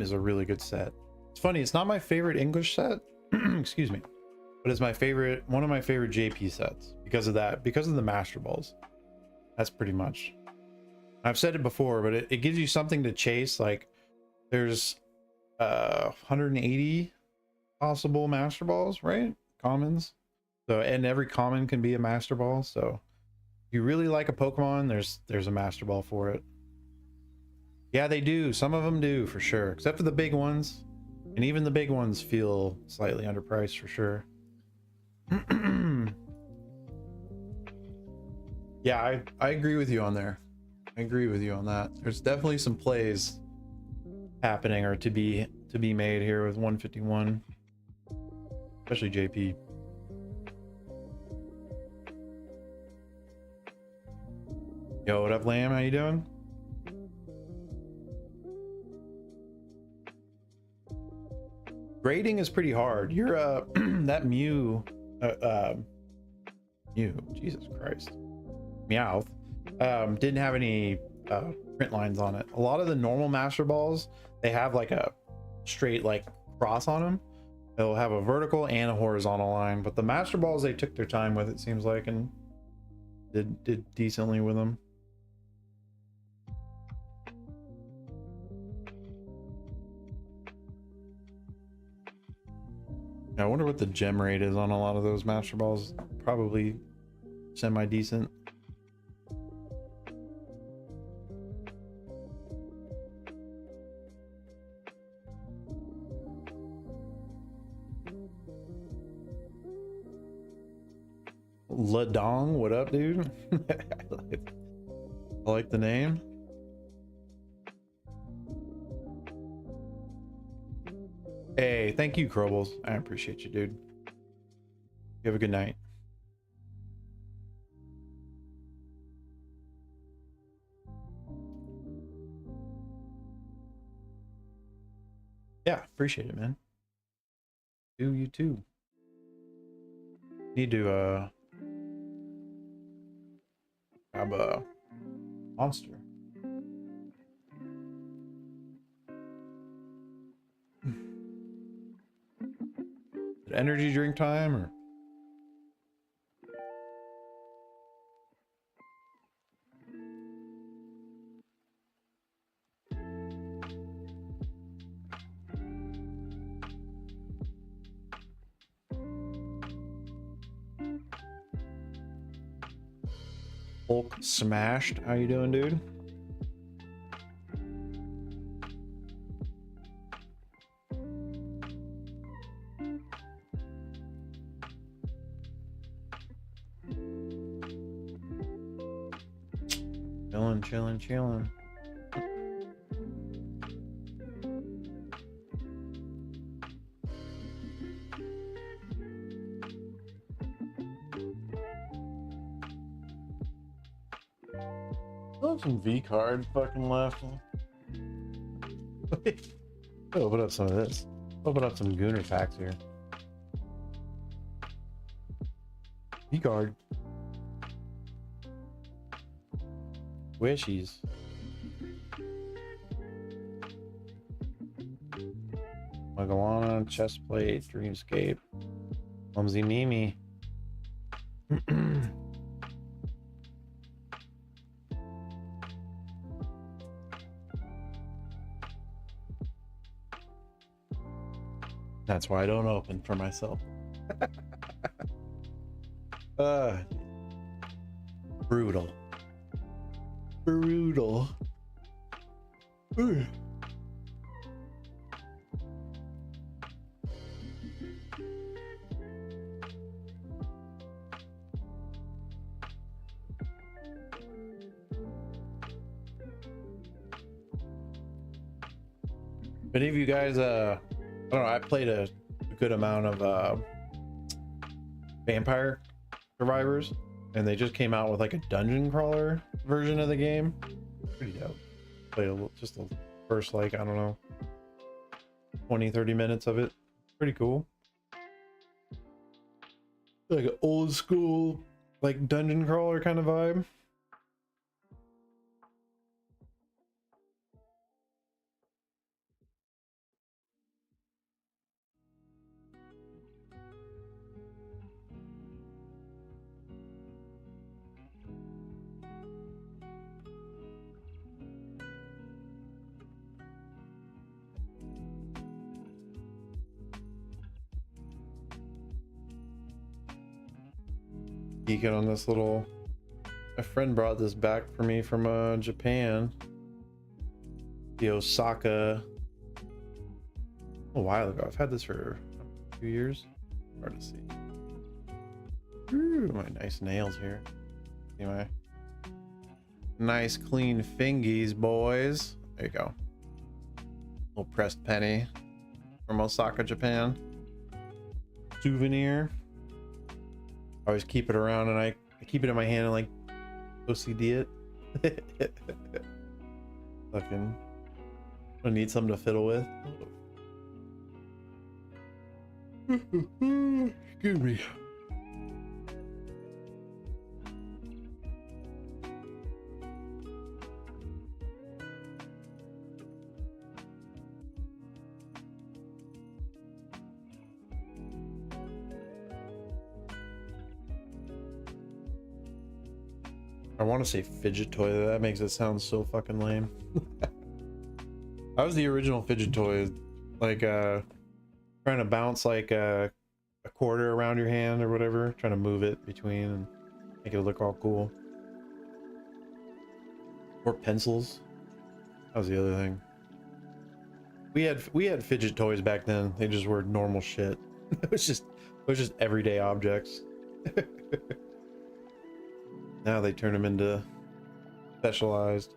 is a really good set. It's funny, it's not my favorite English set. Excuse me. But it's my favorite, one of my favorite JP sets because of that, because of the Master Balls. That's pretty much. I've said it before, but it gives you something to chase. Like there's 180 possible master balls, right? Commons. So, and every common can be a master ball. So if you really like a Pokemon, there's a master ball for it. Yeah, they do. Some of them do for sure, except for the big ones. And even the big ones feel slightly underpriced for sure. Yeah, I agree with you on there. I agree with you on that. There's definitely some plays happening or to be made here with 151, especially JP. Yo, what up, Lamb? How you doing? Grading is pretty hard. You're that Mew, Jesus Christ, Meowth, didn't have any print lines on it. A lot of the normal master balls, they have like a straight like cross on them. They'll have a vertical and a horizontal line, but the master balls, they took their time with, it seems like, and did decently with them. I wonder what the gem rate is on a lot of those master balls. Probably semi-decent. Ladong, what up, dude? I like the name. Hey, thank you, Krobles. I appreciate you, dude. You have a good night. Yeah, appreciate it, man. Do you too. Need to grab a monster. Energy drink time or Hulk smashed? How you doing, dude? Chilling. Oh, some V card fucking left. Open up some of this. Open up some Gooner packs here. V card. Wishies. Magalana, Chestplate, Dreamscape, Clumsy Mimi. That's why I don't open for myself. Brutal. Ooh. Any of you guys, I don't know, I played a good amount of Vampire Survivors, and they just came out with like a dungeon crawler version of the game. Pretty dope. Played just the first, like, I don't know, 20-30 minutes of it. Pretty cool. Like an old school, like, dungeon crawler kind of vibe. geeking on this little. My friend brought this back for me from Japan. The Osaka. A while ago. I've had this for a few years. Hard to see. Ooh, my nice nails here. Anyway. Nice clean fingies, boys. There you go. Little pressed penny from Osaka, Japan. Souvenir. I always keep it around and I keep it in my hand and like OCD it. Fucking I need something to fiddle with. Excuse me. I want to say fidget toy. That makes it sound so fucking lame. That was the original fidget toy. Like, trying to bounce like a quarter around your hand or whatever. Trying to move it between and make it look all cool. Or pencils. That was the other thing. We had fidget toys back then. They just were normal shit. It was just everyday objects. Now they turn them into specialized.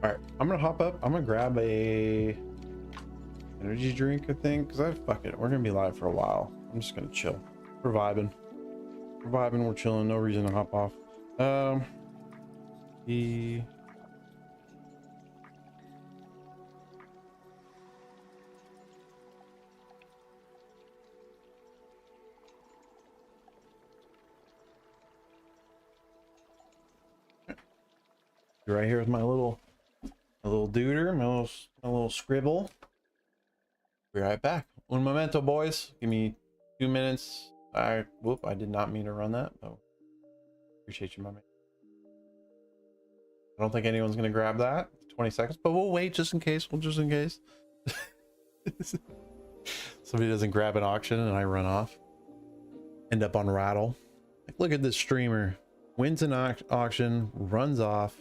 Alright, I'm gonna hop up. I'm gonna grab a energy drink, I think, because we're gonna be live for a while. I'm just gonna chill. We're vibing. We're chilling, no reason to hop off. Right here with my little duder, my little scribble. Be right back. Un momento, boys. Give me 2 minutes. I did not mean to run that. Oh, appreciate you, my man. I don't think anyone's gonna grab that. 20 seconds, but we'll wait just in case. Just in case. Somebody doesn't grab an auction and I run off. End up on rattle. Like, look at this streamer. Wins an auction, runs off.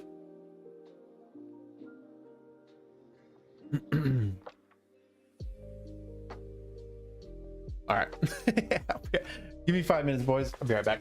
All right. Give me 5 minutes, boys. I'll be right back.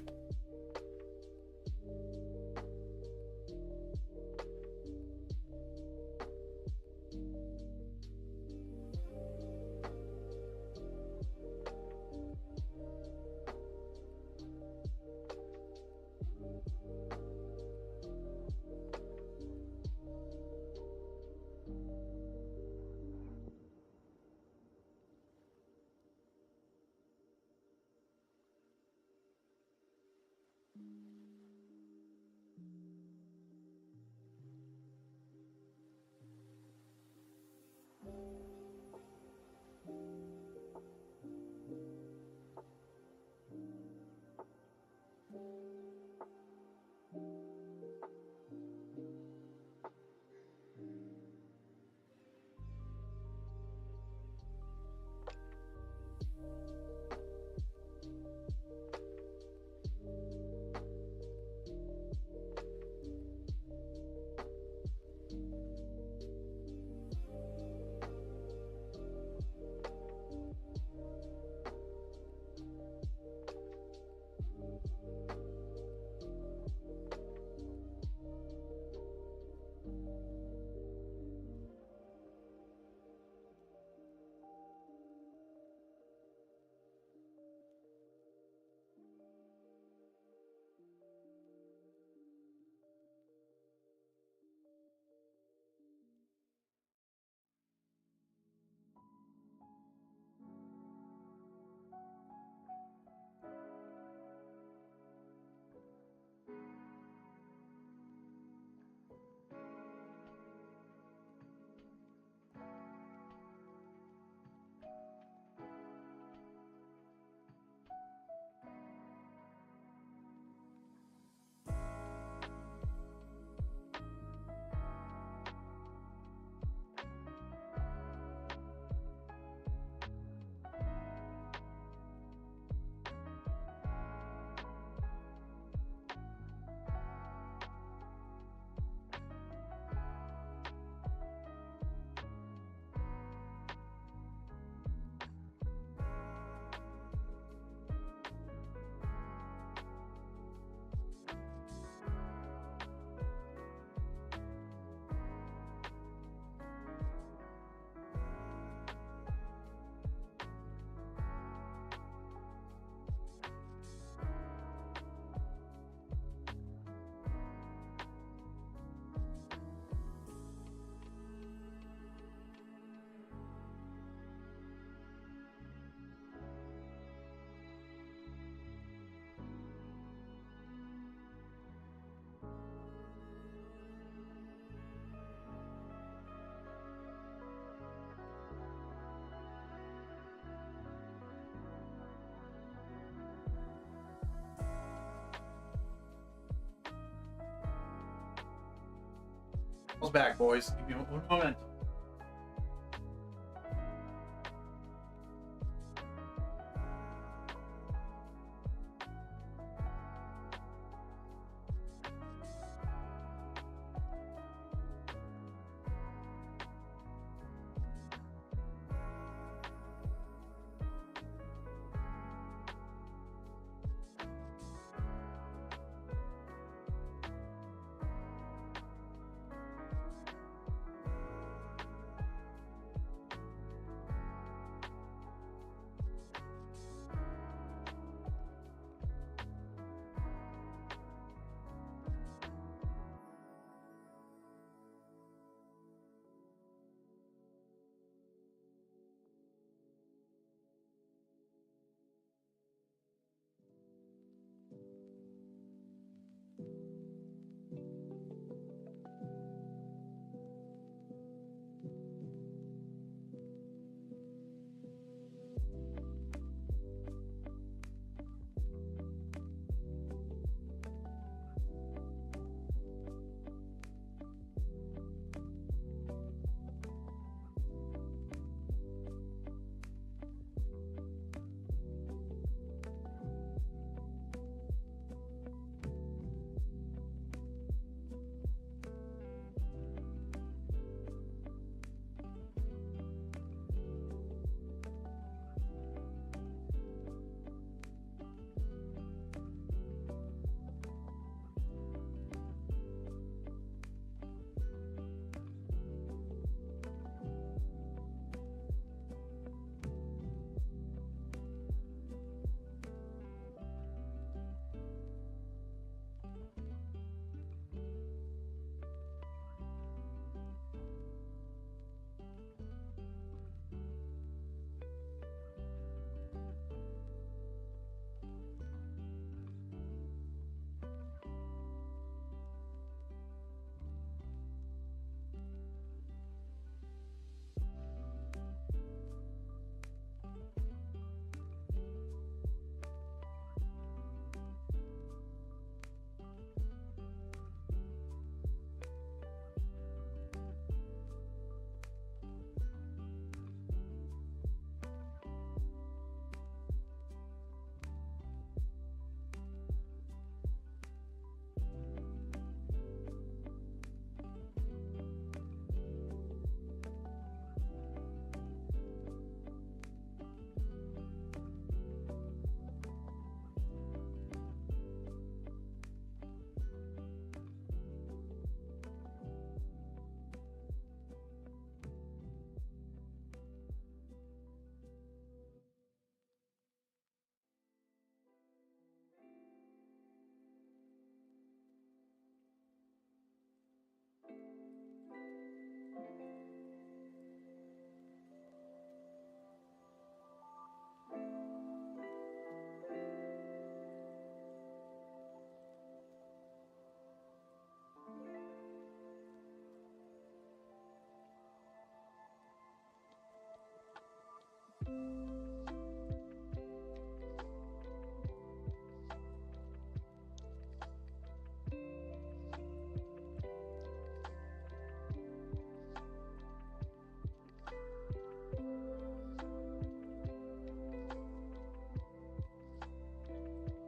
Back, boys. Give me one moment.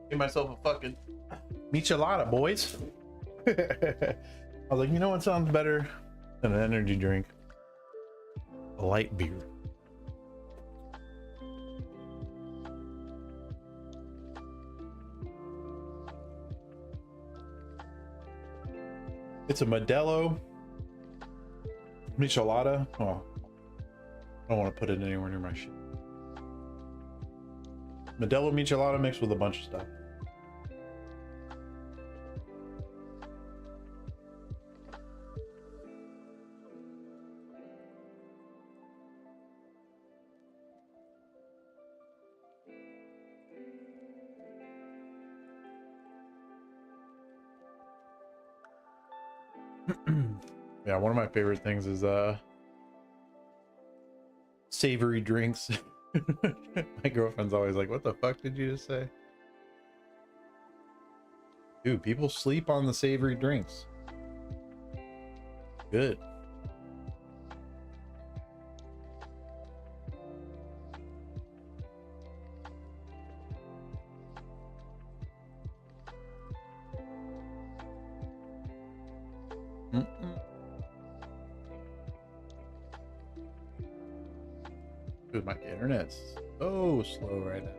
Give myself a fucking michelada, boys. I was like, you know what sounds better than an energy drink? A light beer. It's a Modelo michelada. Oh, I don't want to put it anywhere near my shit. Modelo michelada mixed with a bunch of stuff. Yeah, one of my favorite things is savory drinks. My girlfriend's always like, what the fuck did you just say? Dude, people sleep on the savory drinks. Good. Dude, my internet's so slow right now.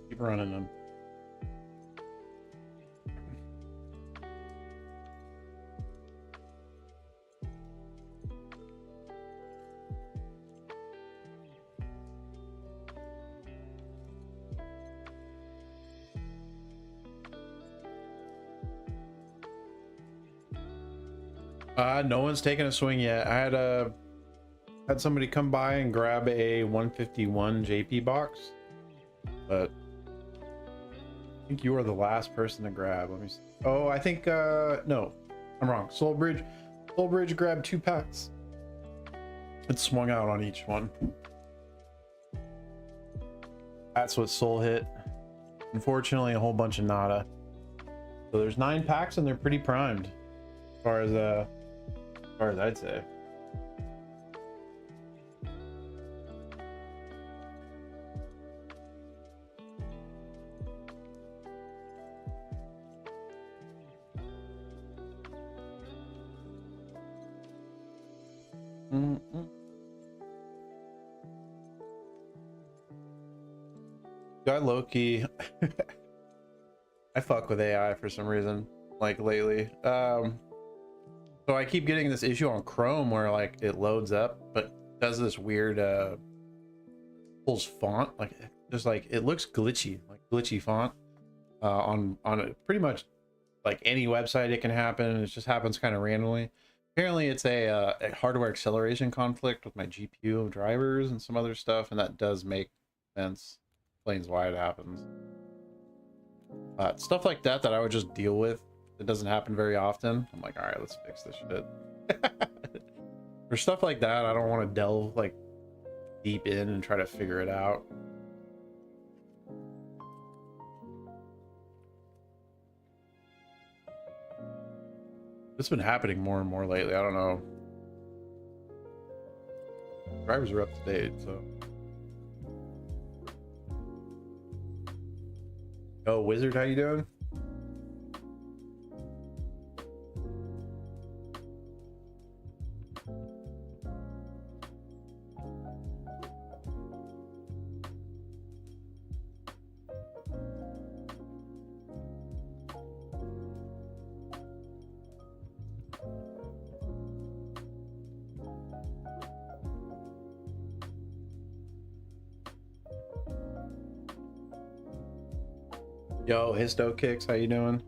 Keep running them. No one's taken a swing yet. I had somebody come by and grab a 151 JP box, but I think you were the last person to grab. Let me see. Oh, I think no, I'm wrong. Soulbridge grabbed 2 packs. It swung out on each one. That's what Soul hit. Unfortunately, a whole bunch of nada. So there's 9 packs and they're pretty primed, as far as I'd say. Guy Loki. I fuck with AI for some reason, like lately. So I keep getting this issue on Chrome where like it loads up, but does this weird pulls font, like just like it looks glitchy, like glitchy font on pretty much like any website. It can happen. It just happens kind of randomly. Apparently it's a hardware acceleration conflict with my GPU drivers and some other stuff, and that does make sense. Explains why it happens. Stuff like that I would just deal with. It doesn't happen very often. I'm like, all right, let's fix this shit. For stuff like that, I don't want to delve like deep in and try to figure it out. It's been happening more and more lately. I don't know. Drivers are up to date, so. Oh, Wizard, how you doing? Yo, Histo Kicks, how you doing?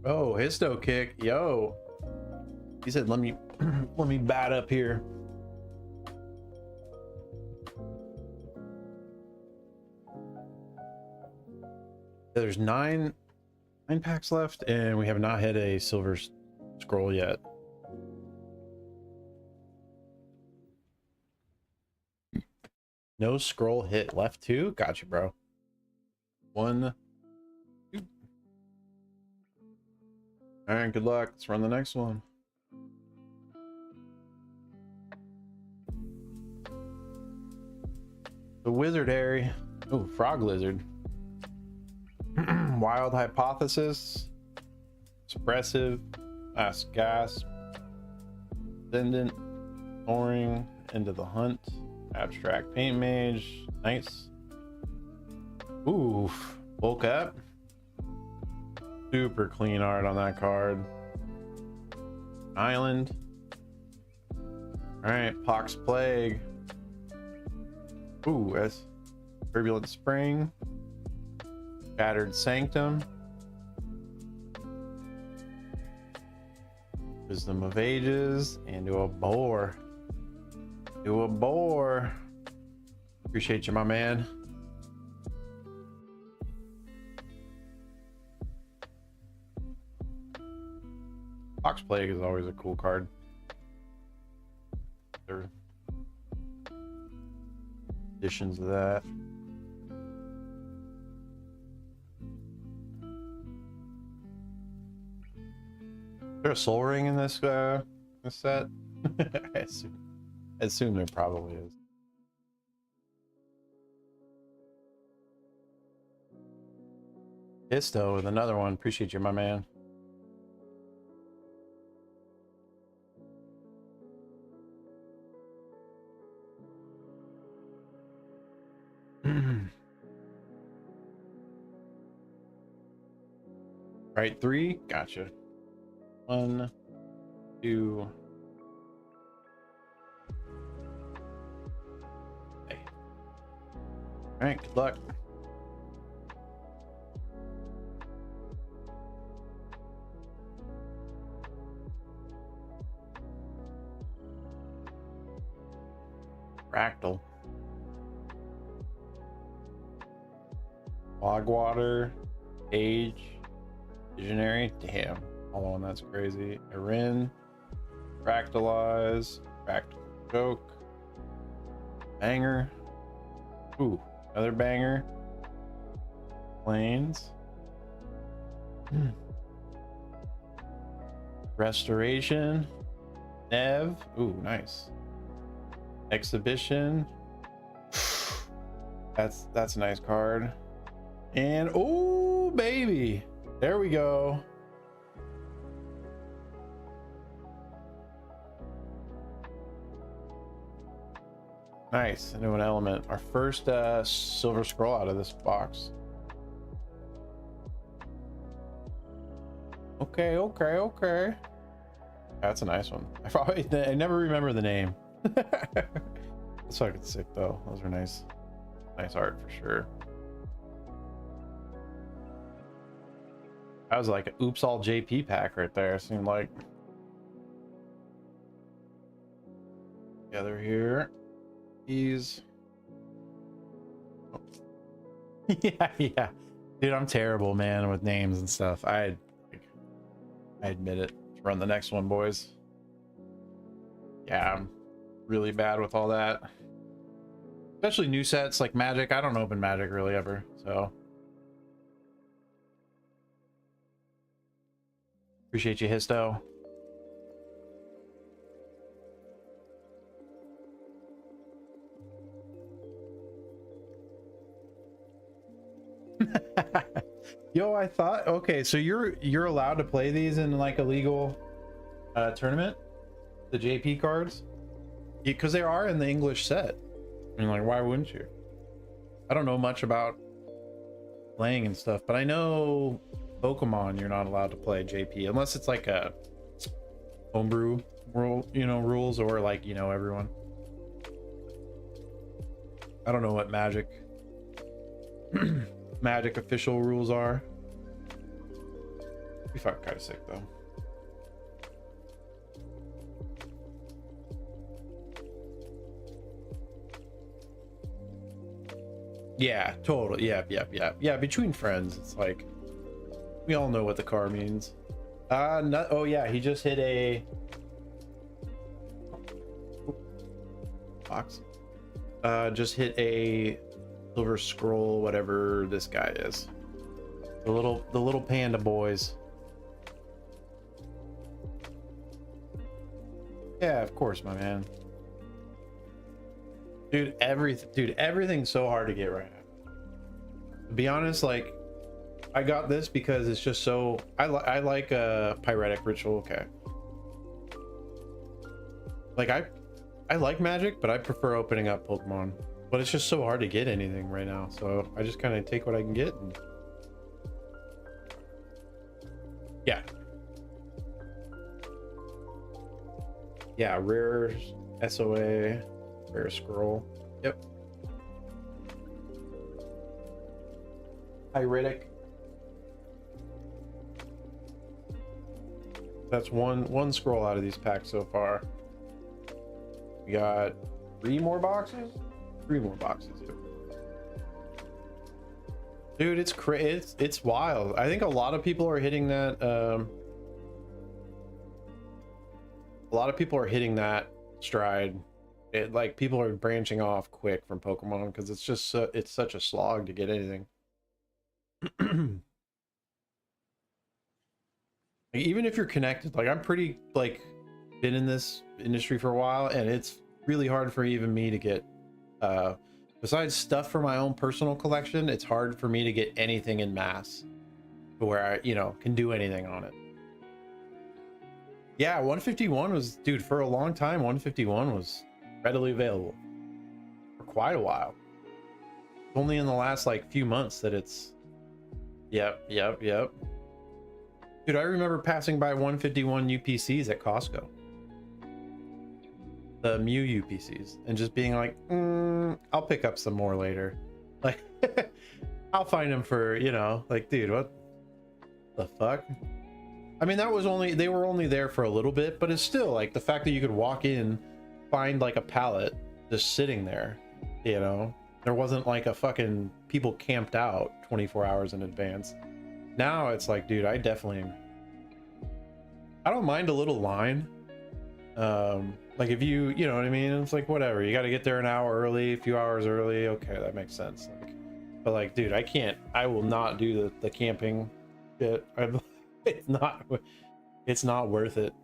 Oh, Histo Kick, yo. He said, let me Let me bat up here. There's nine packs left, and we have not hit a silver scroll yet. No scroll hit. Left two. Gotcha, bro. 1, 2. All right, good luck. Let's run the next one. The wizardary. Oh, frog lizard. Wild hypothesis. Expressive. Last gasp. Ascendant. Soaring. Into the hunt. Abstract paint mage. Nice. Oof. Bulk up. Super clean art on that card. Island. All right, Pox Plague. Ooh, that's Turbulent Spring. Shattered Sanctum. Wisdom of Ages. And do a boar. Do a boar. Appreciate you, my man. Pox Plague is always a cool card. There are additions of that. Is there a soul ring in this set? I assume there probably is. Histo with another one. Appreciate you, my man. Right, 3. Gotcha. 1, 2. Hey. All right, good luck. Fractal. Logwater. Age. Visionary. Damn. Hold on, that's crazy. Erin. Fractalize. Fractal Joke. Banger. Ooh, another banger. Planes. Restoration. Nev. Ooh, nice. Exhibition. That's a nice card. And oh baby, there we go. Nice, a new element. Our first silver scroll out of this box. Okay. That's a nice one. I never remember the name. That's fucking sick though. Those are nice art for sure. That was like an oops all JP pack right there. It seemed like. Together here. He's. Oh. yeah. Dude, I'm terrible, man, with names and stuff. I admit it. Let's run the next one, boys. Yeah, I'm really bad with all that. Especially new sets like Magic. I don't open Magic really ever, so. Appreciate you, Histo. Yo, I thought, okay, so you're allowed to play these in like a legal tournament, the JP cards, because they are in the English set. I mean, like, why wouldn't you? I don't know much about playing and stuff, but I know Pokemon you're not allowed to play JP unless it's like a homebrew rule, rules, or like, everyone. I don't know what Magic Magic official rules are. Be fucking kind of sick though. Yeah, totally. Yeah. Between friends, it's like we all know what the car means. No, oh yeah, he just hit a box. Just hit a silver scroll, whatever this guy is. The little panda boys. Yeah, of course, my man. Dude, everything's so hard to get right now. To be honest, like, I got this because it's just so I like a pyretic ritual. Okay, like I like Magic, but I prefer opening up Pokemon. But it's just so hard to get anything right now, so I just kind of take what I can get. And... yeah, rare SOA, rare scroll. Yep. Pyretic. That's one scroll out of these packs so far. We got 3 more boxes. 3 more boxes. Dude, it's wild. I think a lot of people are hitting that. A lot of people are hitting that stride. Like, people are branching off quick from Pokemon because it's just it's such a slog to get anything. Like, even if you're connected, like, I'm pretty, like, been in this industry for a while, and it's really hard for even me to get besides stuff for my own personal collection, it's hard for me to get anything in mass to where I, you know, can do anything on it. Yeah, 151 was, dude, for a long time 151 was readily available for quite a while. Only in the last like few months that it's yep. Dude, I remember passing by 151 UPCs at Costco. The Mew UPCs, and just being like, I'll pick up some more later. Like, I'll find them for, you know, like, dude, what the fuck? I mean, that was only, they were only there for a little bit, but it's still like the fact that you could walk in, find like a pallet just sitting there, you know, there wasn't like a fucking people camped out 24 hours in advance. Now it's like, dude, I don't mind a little line. Like, if you know what I mean, it's like, whatever, you got to get there an hour early, a few hours early, okay, that makes sense. Like, but like, dude, I will not do the camping bit. It's not worth it.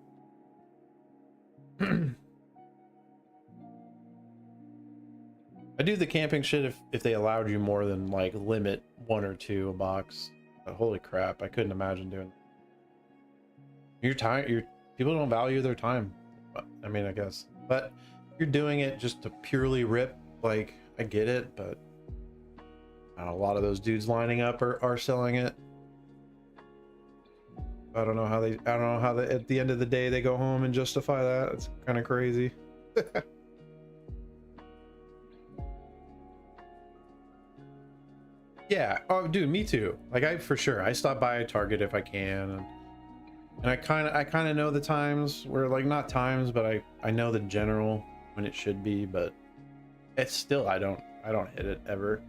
I do the camping shit if they allowed you more than like limit 1 or 2 a box. But holy crap, I couldn't imagine doing your time. People don't value their time. I mean, I guess, but you're doing it just to purely rip, like, I get it, but a lot of those dudes lining up are selling it. I don't know how they at the end of the day they go home and justify that. It's kind of crazy. Yeah, oh dude, me too. Like, I stop by Target if I can, and I kind of know the times where, like, not times, but I know the general when it should be, but it's still, I don't hit it ever.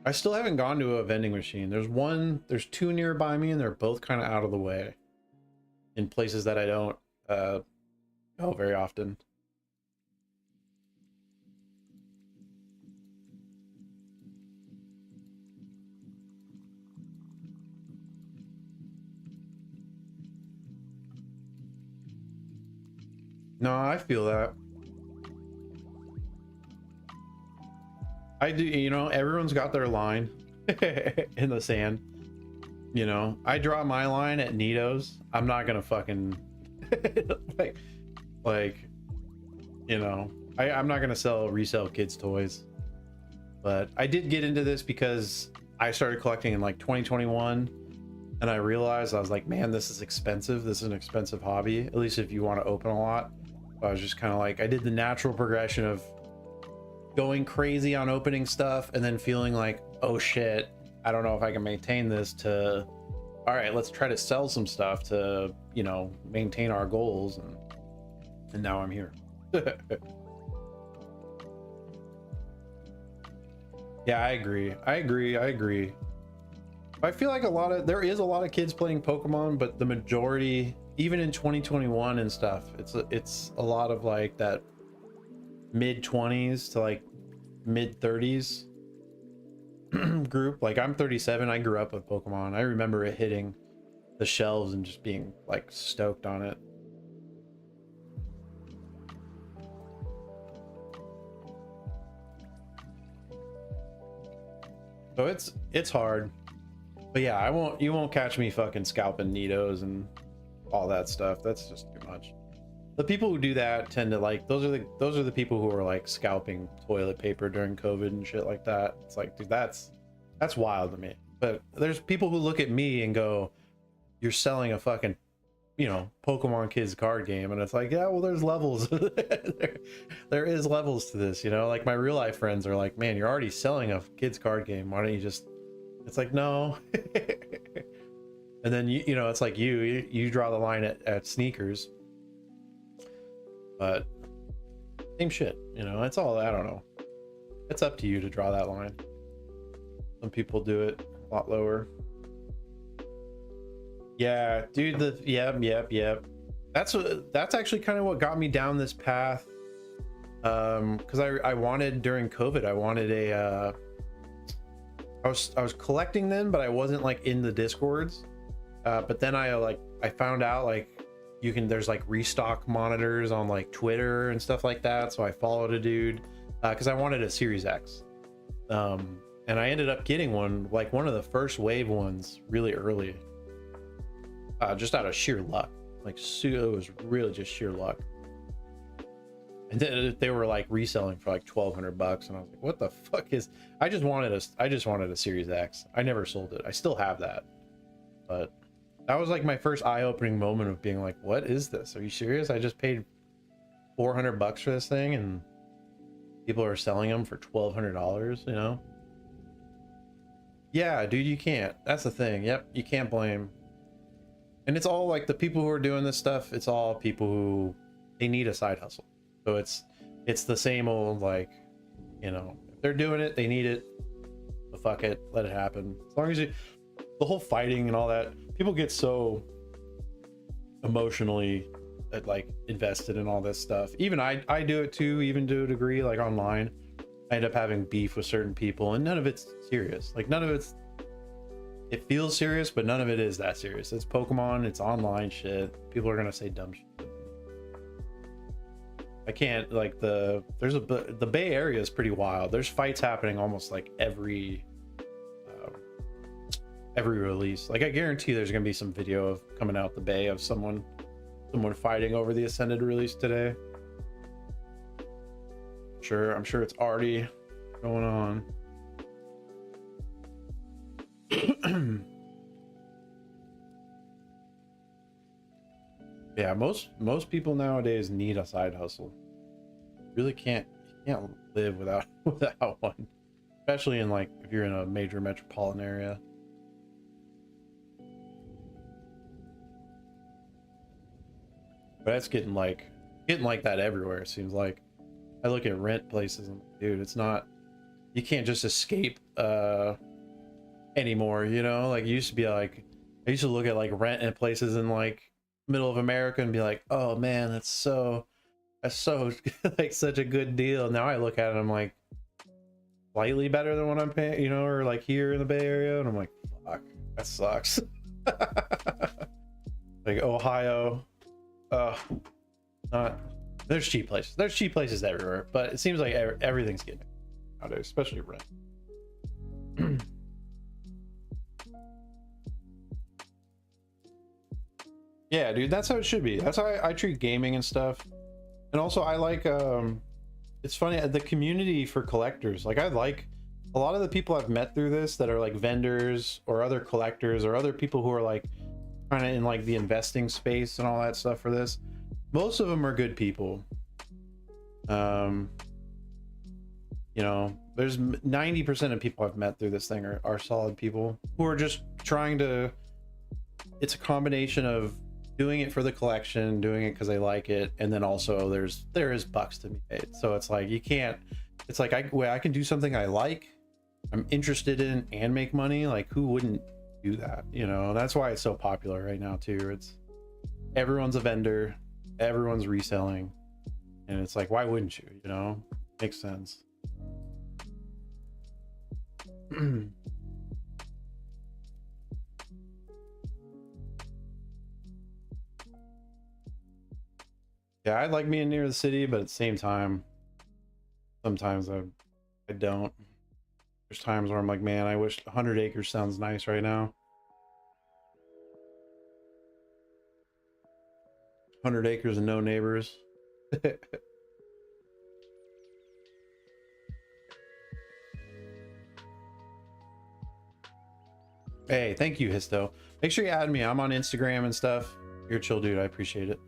I still haven't gone to a vending machine. There's 2 nearby me, and they're both kind of out of the way in places that I don't go very often. No, I feel that. I do, you know, everyone's got their line in the sand. You know, I draw my line at Nito's. I'm not gonna fucking like, you know, I'm not gonna resell kids' toys. But I did get into this because I started collecting in like 2021, and I realized, I was like, man, this is expensive. This is an expensive hobby, at least if you want to open a lot. So I was just kind of like, I did the natural progression of going crazy on opening stuff and then feeling like, oh shit, I don't know if I can maintain this, to, all right, let's try to sell some stuff to, you know, maintain our goals. And now I'm here. Yeah, I agree. I feel like there is a lot of kids playing Pokemon, but the majority, even in 2021 and stuff, it's a lot of like that mid 20s to like mid 30s group. Like I'm 37, I grew up with Pokemon. I remember it hitting the shelves and just being like stoked on it. So it's hard. But yeah, you won't catch me fucking scalping Nidos and all that stuff. That's just too much. The people who do that tend to like, those are the people who are like scalping toilet paper during COVID and shit like that. It's like, dude, that's wild to me. But there's people who look at me and go, you're selling a fucking, you know, Pokemon kids card game. And it's like, yeah, well, there's levels. there is levels to this, you know? Like my real life friends are like, man, you're already selling a kids card game. Why don't you just, it's like, no. And then you know, it's like you draw the line at sneakers. But same shit, you know, it's all, I don't know. It's up to you to draw that line. Some people do it a lot lower. Yeah, dude, yep. That's actually kind of what got me down this path. Because I wanted, during COVID, I wanted a I was collecting them, but I wasn't like in the Discords. But then I found out like there's like restock monitors on like Twitter and stuff like that. So I followed a dude because I wanted a Series X. And I ended up getting one, like one of the first wave ones, really early. Just out of sheer luck. Like it was really just sheer luck. And then they were like reselling for like $1,200, and I was like, what the fuck is, I just wanted a Series X. I never sold it. I still have that. But that was like my first eye-opening moment of being like, what is this? Are you serious? I just paid $400 for this thing and people are selling them for $1,200, you know? Yeah, dude, you can't. That's the thing. Yep, you can't blame. And it's all like the people who are doing this stuff, it's all people who, they need a side hustle. So it's the same old, like, you know, if they're doing it, they need it. So fuck it, let it happen. As long as the whole fighting and all that, people get so emotionally like invested in all this stuff. Even I do it too, even to a degree, like online. I end up having beef with certain people, and none of it's serious. Like none of it's, it feels serious, but none of it is that serious. It's Pokemon, it's online shit. People are gonna say dumb shit. I can't, like, the Bay Area is pretty wild. There's fights happening almost like every release. Like I guarantee there's gonna be some video of coming out the Bay of someone fighting over the Ascended release today. I'm sure it's already going on. Yeah, most people nowadays need a side hustle. Really can't live without one, especially in like if you're in a major metropolitan area. But that's getting like that everywhere, it seems like. I look at rent places and dude, it's not, you can't just escape anymore, you know? Like you used to be like, I used to look at like rent in places in like middle of America and be like, oh man, that's so like such a good deal. Now I look at it, I'm like, slightly better than what I'm paying, you know, or like here in the Bay Area, and I'm like, fuck, that sucks. Like Ohio, not, there's cheap places everywhere, but it seems like everything's getting nowadays, especially rent. Yeah, dude, that's how it should be. That's how I treat gaming and stuff. And also I like it's funny, the community for collectors, like I like a lot of the people I've met through this that are like vendors or other collectors or other people who are like kind of in like the investing space and all that stuff for this. Most of them are good people. You know, there's 90% of people I've met through this thing are solid people who are just trying to, it's a combination of doing it for the collection, doing it because they like it, and then also there is bucks to be made. So it's like you can't, it's like I can do something I like I'm interested in and make money, like who wouldn't do that? You know, that's why it's so popular right now too. It's everyone's a vendor, everyone's reselling, and it's like, why wouldn't you? You know, makes sense. Yeah, I like being near the city, but at the same time, sometimes I don't. There's times where I'm like, man, I wish 100 acres sounds nice right now. 100 acres and no neighbors. Hey, thank you, Histo. Make sure you add me. I'm on Instagram and stuff. You're a chill dude. I appreciate it.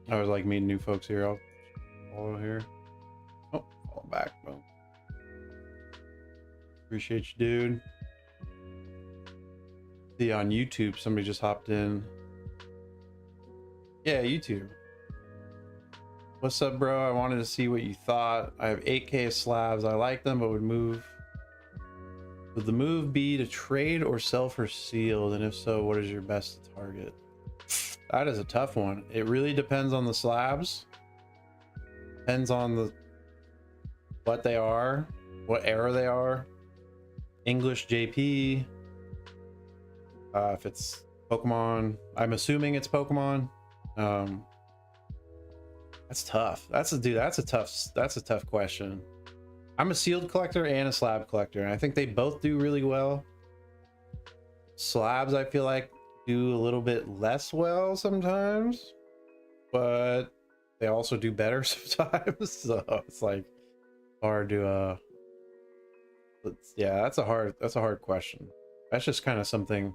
I always like meeting new folks here. I'll follow here. Oh, fall back. Boom. Appreciate you, dude. See, on YouTube, somebody just hopped in. Yeah, YouTube. What's up, bro? I wanted to see what you thought. I have 8K slabs. I like them, but would the move be to trade or sell for sealed? And if so, what is your best target? That is a tough one. It really depends on the slabs. Depends on what they are, what era they are. English JP. If it's Pokemon, I'm assuming it's Pokemon. That's tough. That's a tough question. I'm a sealed collector and a slab collector, and I think they both do really well. Slabs, I feel like, do a little bit less well sometimes, but they also do better sometimes. So it's like hard to yeah, that's a hard question. That's just kind of something,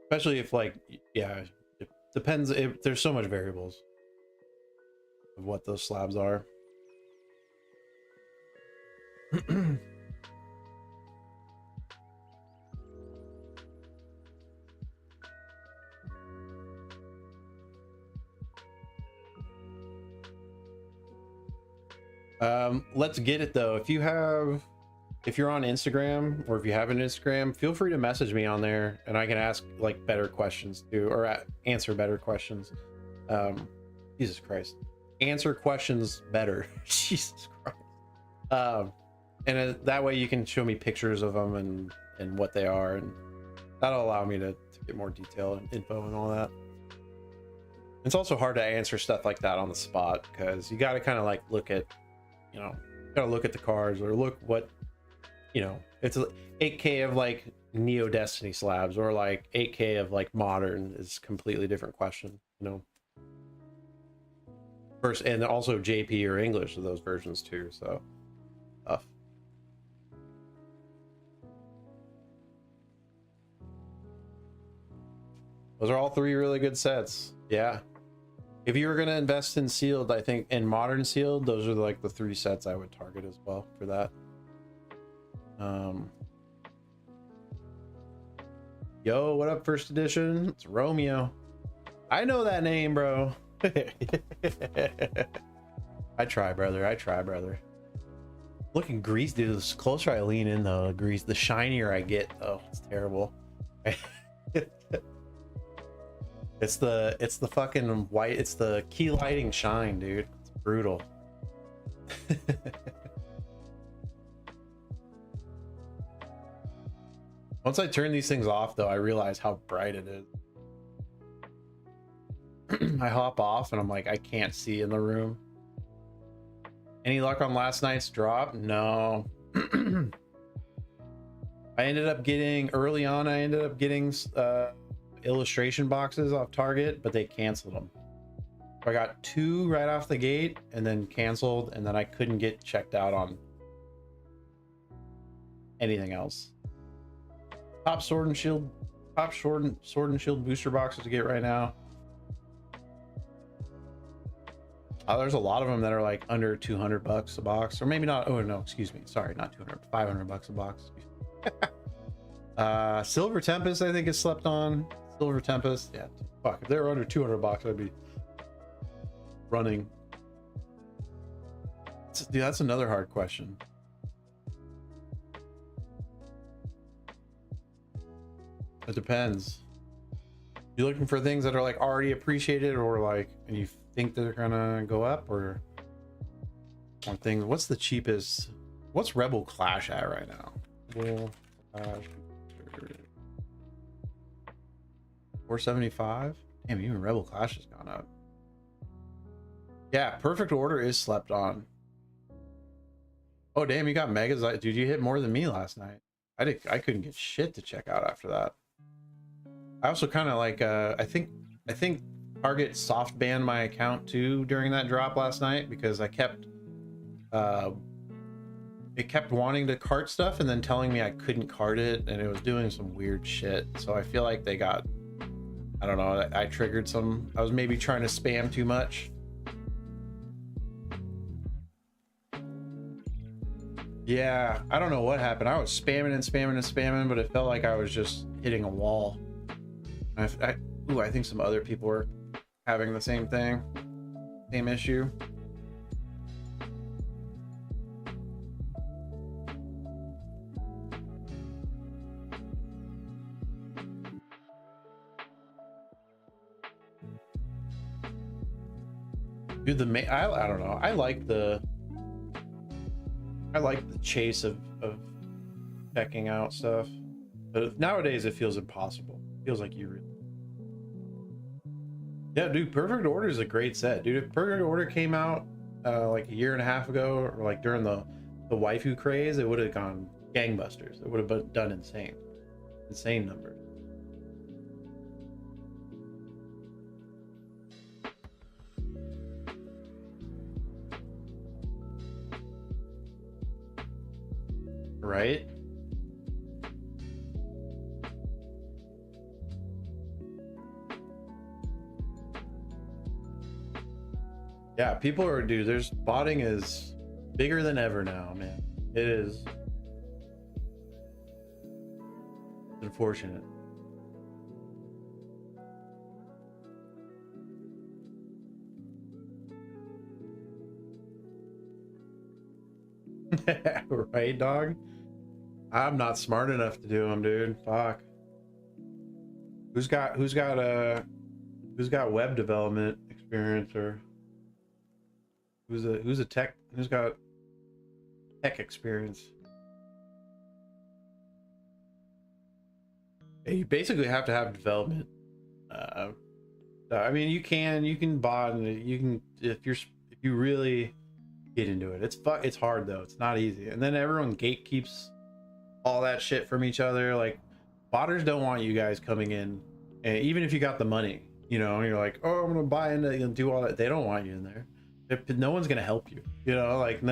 especially if, like, yeah, it depends. There's so much variables of what those slabs are. Let's get it though. If you're on Instagram, or if you have an Instagram, feel free to message me on there and I can ask like better questions too, or answer better questions. Jesus Christ, answer questions better. Jesus Christ. And that way you can show me pictures of them and what they are, and that'll allow me to get more detail and info and all that. It's also hard to answer stuff like that on the spot, because you got to kind of like look at, you know, gotta look at the cards, or look what, you know, it's 8K of like Neo Destiny slabs or like 8K of like modern is completely different question, you know. First, and also JP or English of those versions too, so tough. Those are all three really good sets. Yeah. If you were going to invest in sealed, I think in modern sealed, those are like the three sets I would target as well for that. Yo, what up, first edition? It's Romeo. I know that name, bro. I try, brother. I try, brother. Looking grease, dude. The closer I lean in, though, grease, the shinier I get. Oh, it's terrible. It's the fucking white. It's the key lighting shine, dude. It's brutal. Once I turn these things off, though, I realize how bright it is. I hop off and I'm like, I can't see in the room. Any luck on last night's drop? No. I ended up getting early on. I ended up getting illustration boxes off Target, but they canceled them. So I got 2 right off the gate and then canceled, and then I couldn't get checked out on anything else. Top sword and shield booster boxes to get right now. There's a lot of them that are like under 200 bucks a box, or maybe not. Oh no, excuse me, sorry, not 200, 500 bucks a box. Silver Tempest, I think, is slept on. Silver Tempest, yeah, fuck, if they were under 200 bucks, I'd be running. Dude, that's another hard question. It depends. You looking for things that are like already appreciated, or like, and you think they're gonna go up, or things? What's the cheapest? What's Rebel Clash at right now? Rebel Clash 475. Damn, even Rebel Clash has gone up. Yeah, Perfect Order is slept on. Oh damn, you got Megas. Dude, you hit more than me last night. I couldn't get shit to check out after that. I also kind of like I think Target soft banned my account too during that drop last night, because I kept it kept wanting to cart stuff and then telling me I couldn't cart it, and it was doing some weird shit. So I feel like they got, I don't know, I triggered some, I was maybe trying to spam too much. Yeah, I don't know what happened. I was spamming and spamming and spamming, but it felt like I was just hitting a wall. I think some other people were having the same thing, same issue. Dude, I don't know. I like the chase of checking out stuff, but nowadays it feels impossible. It feels like you really... Yeah, dude, Perfect Order is a great set, dude. If Perfect Order came out like a year and a half ago, or like during the waifu craze, it would have gone gangbusters. It would have done insane numbers. Right? Yeah, people are, dude, there's botting is bigger than ever now, man. It is. It's unfortunate. Right, dog? I'm not smart enough to do them, dude. Fuck. Who's got web development experience, or who's got tech experience? You basically have to have development. I mean, you can bot, and you can, if you really get into it. It's hard though. It's not easy. And then everyone gatekeeps all that shit from each other. Like, botters don't want you guys coming in, and even if you got the money, you know, and you're like, oh, I'm gonna buy into and do all that, they don't want you in there. No one's gonna help you, you know, like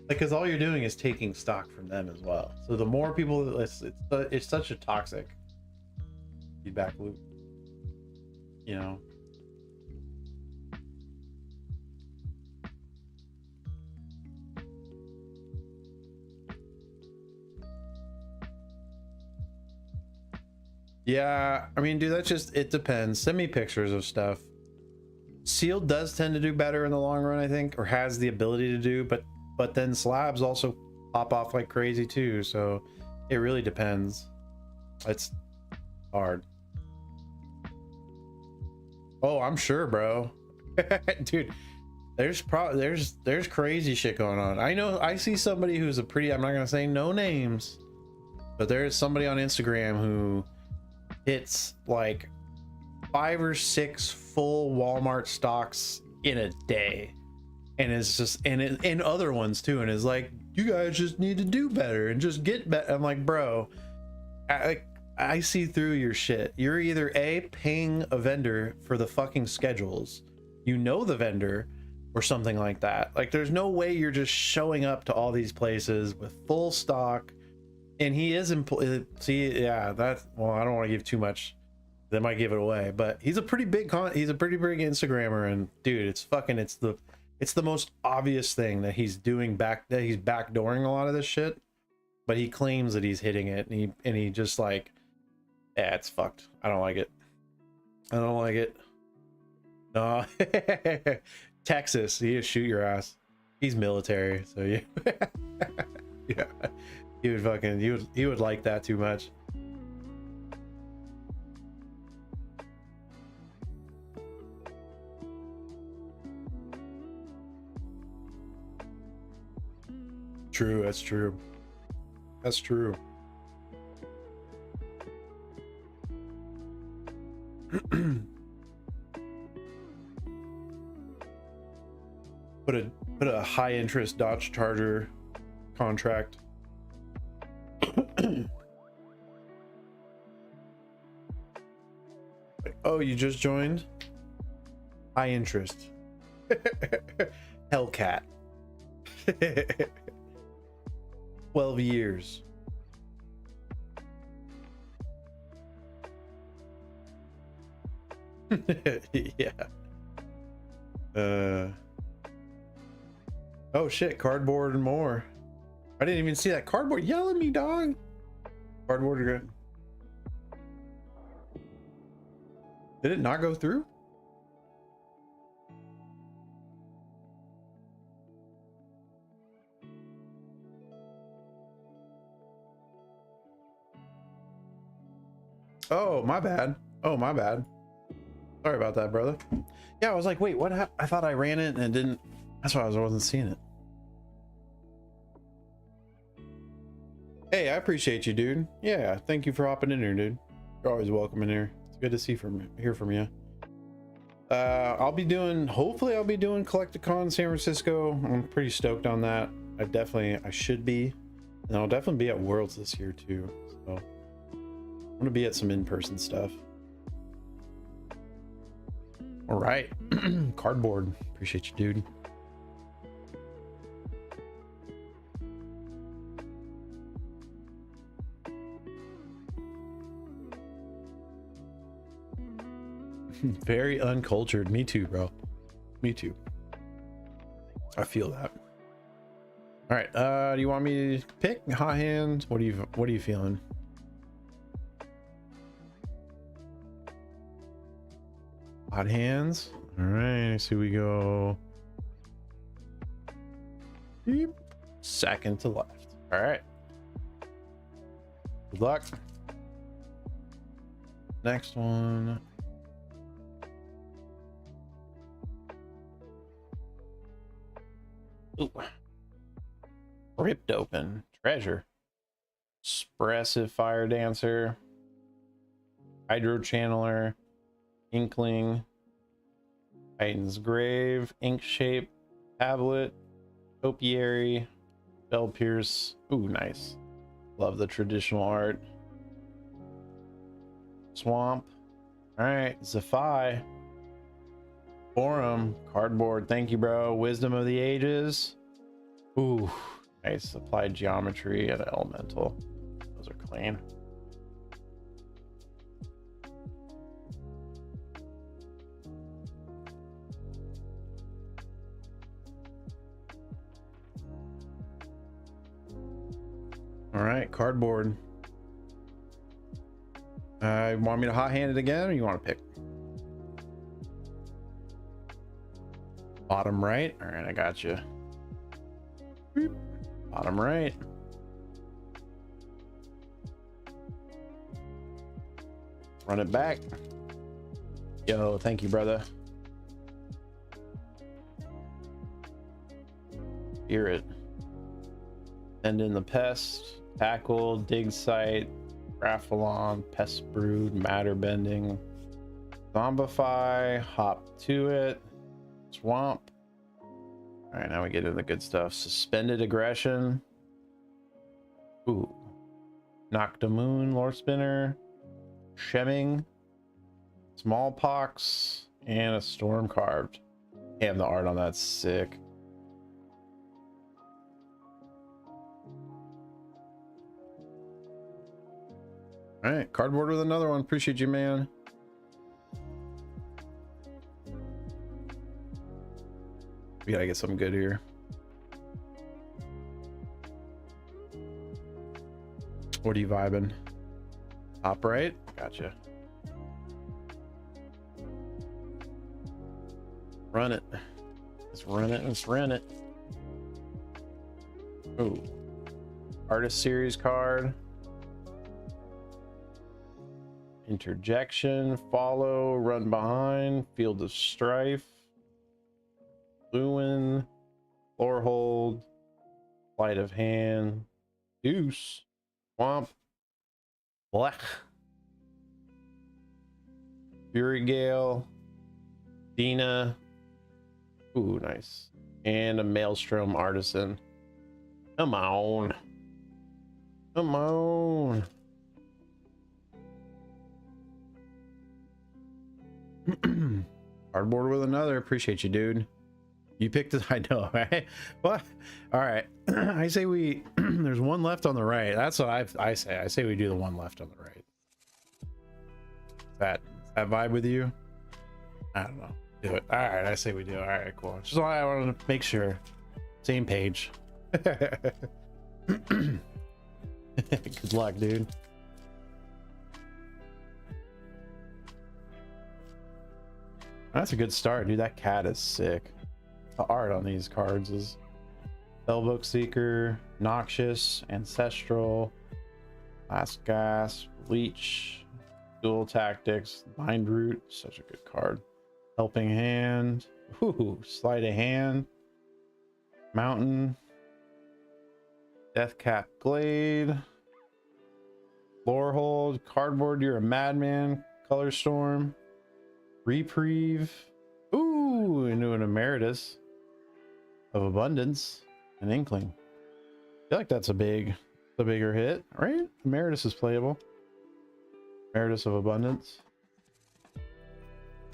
because all you're doing is taking stock from them as well. So the more people, it's such a toxic feedback loop, you know. Yeah, I mean, dude, that's just, it depends. Send me pictures of stuff. Sealed does tend to do better in the long run, I think, or has the ability to do, but then slabs also pop off like crazy too, so it really depends. It's hard. Oh, I'm sure, bro. Dude, there's crazy shit going on. I know, I see somebody who's a pretty, I'm not gonna say no names, but there is somebody on Instagram who hits like 5 or 6 full Walmart stocks in a day, and it's just, and other ones too, and is like, you guys just need to do better and just get better. I'm like, bro, I see through your shit. You're either paying a vendor for the fucking schedules, you know, the vendor, or something like that. Like, there's no way you're just showing up to all these places with full stock. And he is see, yeah, that's, well, I don't want to give too much, that might give it away, but he's a pretty big Instagrammer, and dude, it's the most obvious thing that he's doing, that he's backdooring a lot of this shit, but he claims that he's hitting it, and he just like, yeah, it's fucked. I don't like it. I don't like it. No. Texas, he just shoot your ass. He's military, so yeah. Yeah. He would fucking he would like that too much. True, that's true. That's true. Put a high interest Dodge Charger contract. Oh, you just joined? High interest. Hellcat. 12 years. Yeah. Oh shit, cardboard and more. I didn't even see that cardboard. Yell at me, dog. Cardboard again. Did it not go through? Oh, my bad. Oh, my bad. Sorry about that, brother. Yeah, I was like, wait, what happened? I thought I ran it and it didn't. That's why I wasn't seeing it. Hey, I appreciate you, dude. Yeah, thank you for hopping in here, dude. You're always welcome in here. It's good to hear from you. Hopefully I'll be doing Collecticon San Francisco. I'm pretty stoked on that. I should be. And I'll definitely be at Worlds this year too. So I'm gonna be at some in-person stuff. All right. Cardboard. Appreciate you, dude. Very uncultured. Me too, bro. Me too. I feel that. All right. Do you want me to pick hot hands? What are you feeling? Hot hands. All right. So we go. Beep. Second to left. All right. Good luck. Next one. Ooh. Ripped open treasure. Expressive fire dancer. Hydro channeler. Inkling. Titan's grave. Ink shape. Tablet. Topiary. Bell pierce. Ooh, nice. Love the traditional art. Swamp. All right, Zephi. Forum. Cardboard. Thank you, bro. Wisdom of the Ages. Ooh, nice. Applied geometry and elemental. Those are clean. All right, cardboard. Want me to hot hand it again, or you want to pick? Bottom right. All right, I got you. Bottom right. Run it back. Yo, thank you, brother. Hear it. Send in the pest. Tackle. Dig site. Graphalon. Pest brood. Matter bending. Zombify. Hop to it. Swamp. All right, now we get into the good stuff. Suspended aggression. Ooh. Noctamoon, Lore Spinner. Shemming. Smallpox. And a Storm Carved. Damn, the art on that's sick. All right, cardboard with another one. Appreciate you, man. We gotta get something good here. What are you vibing? Top right? Gotcha. Run it. Let's run it. Let's run it. Oh, artist series card. Interjection, follow, run behind, field of strife, Lewin, floor hold, sleight of hand, deuce, swamp, blech, fury gale, Dina, ooh, nice, and a maelstrom artisan. Come on, come on. Cardboard with another. Appreciate you, dude. You picked it. I know, right? What? All right. I say we there's one left on the right. That's what I say. I say we do the one left on the right. That vibe with you? I don't know. Do it. All right. I say we do. All right, cool. Just why I wanted to make sure. Same page. Good luck, dude. That's a good start, dude. That cat is sick. The art on these cards is Spellbook Seeker, Noxious, Ancestral, Last Gasp, Leech, Dual Tactics, Mind Root. Such a good card. Helping Hand. Ooh, Sleight of Hand. Mountain. Deathcap Glade. Floorhold. Cardboard, You're a Madman. Color Storm. Reprieve. Ooh, into an Emeritus of Abundance. An Inkling. I feel like that's a bigger hit, right? Emeritus is playable. Emeritus of Abundance.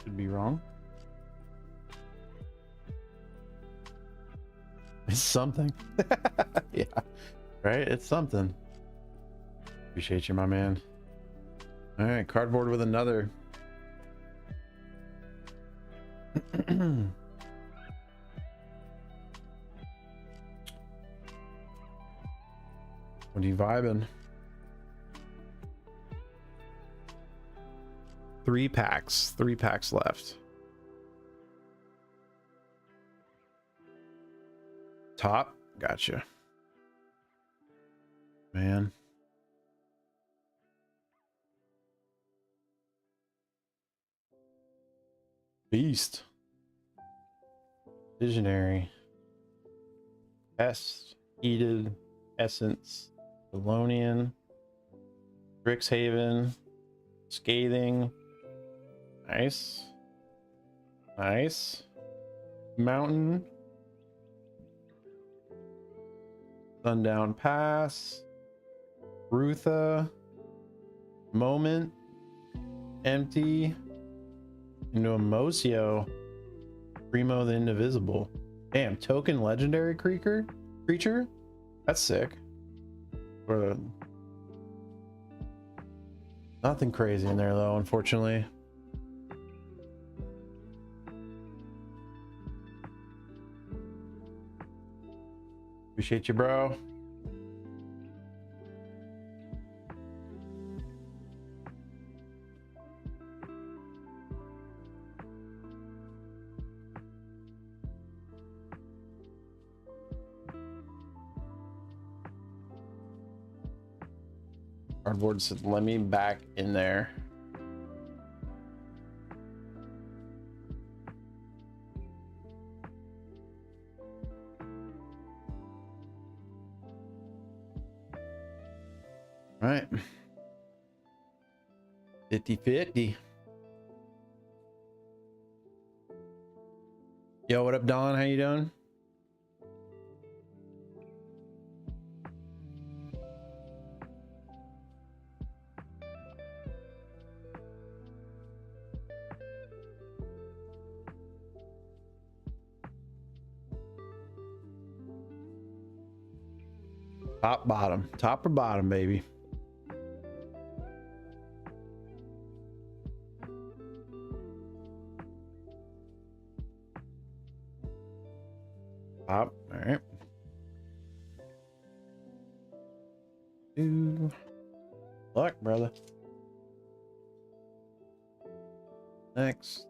Could be wrong. It's something. Yeah, right? It's something. Appreciate you, my man. All right, cardboard with another. What are you vibing? 3 packs. 3 packs left. Top. Gotcha. Man. Beast. Visionary. Pest. Heated. Essence. Thelonian. Strixhaven. Scathing. Nice. Nice. Mountain. Sundown Pass. Rutha. Moment. Empty. Into a Mosio. Primo the Indivisible. Damn, token legendary creature? That's sick. Or nothing crazy in there though, unfortunately. Appreciate you, bro. Cardboard said, let me back in there. All right. 50-50. Yo, what up, Don? How you doing? Top, bottom. Top or bottom, baby. Top. All right. Good luck, brother. Next.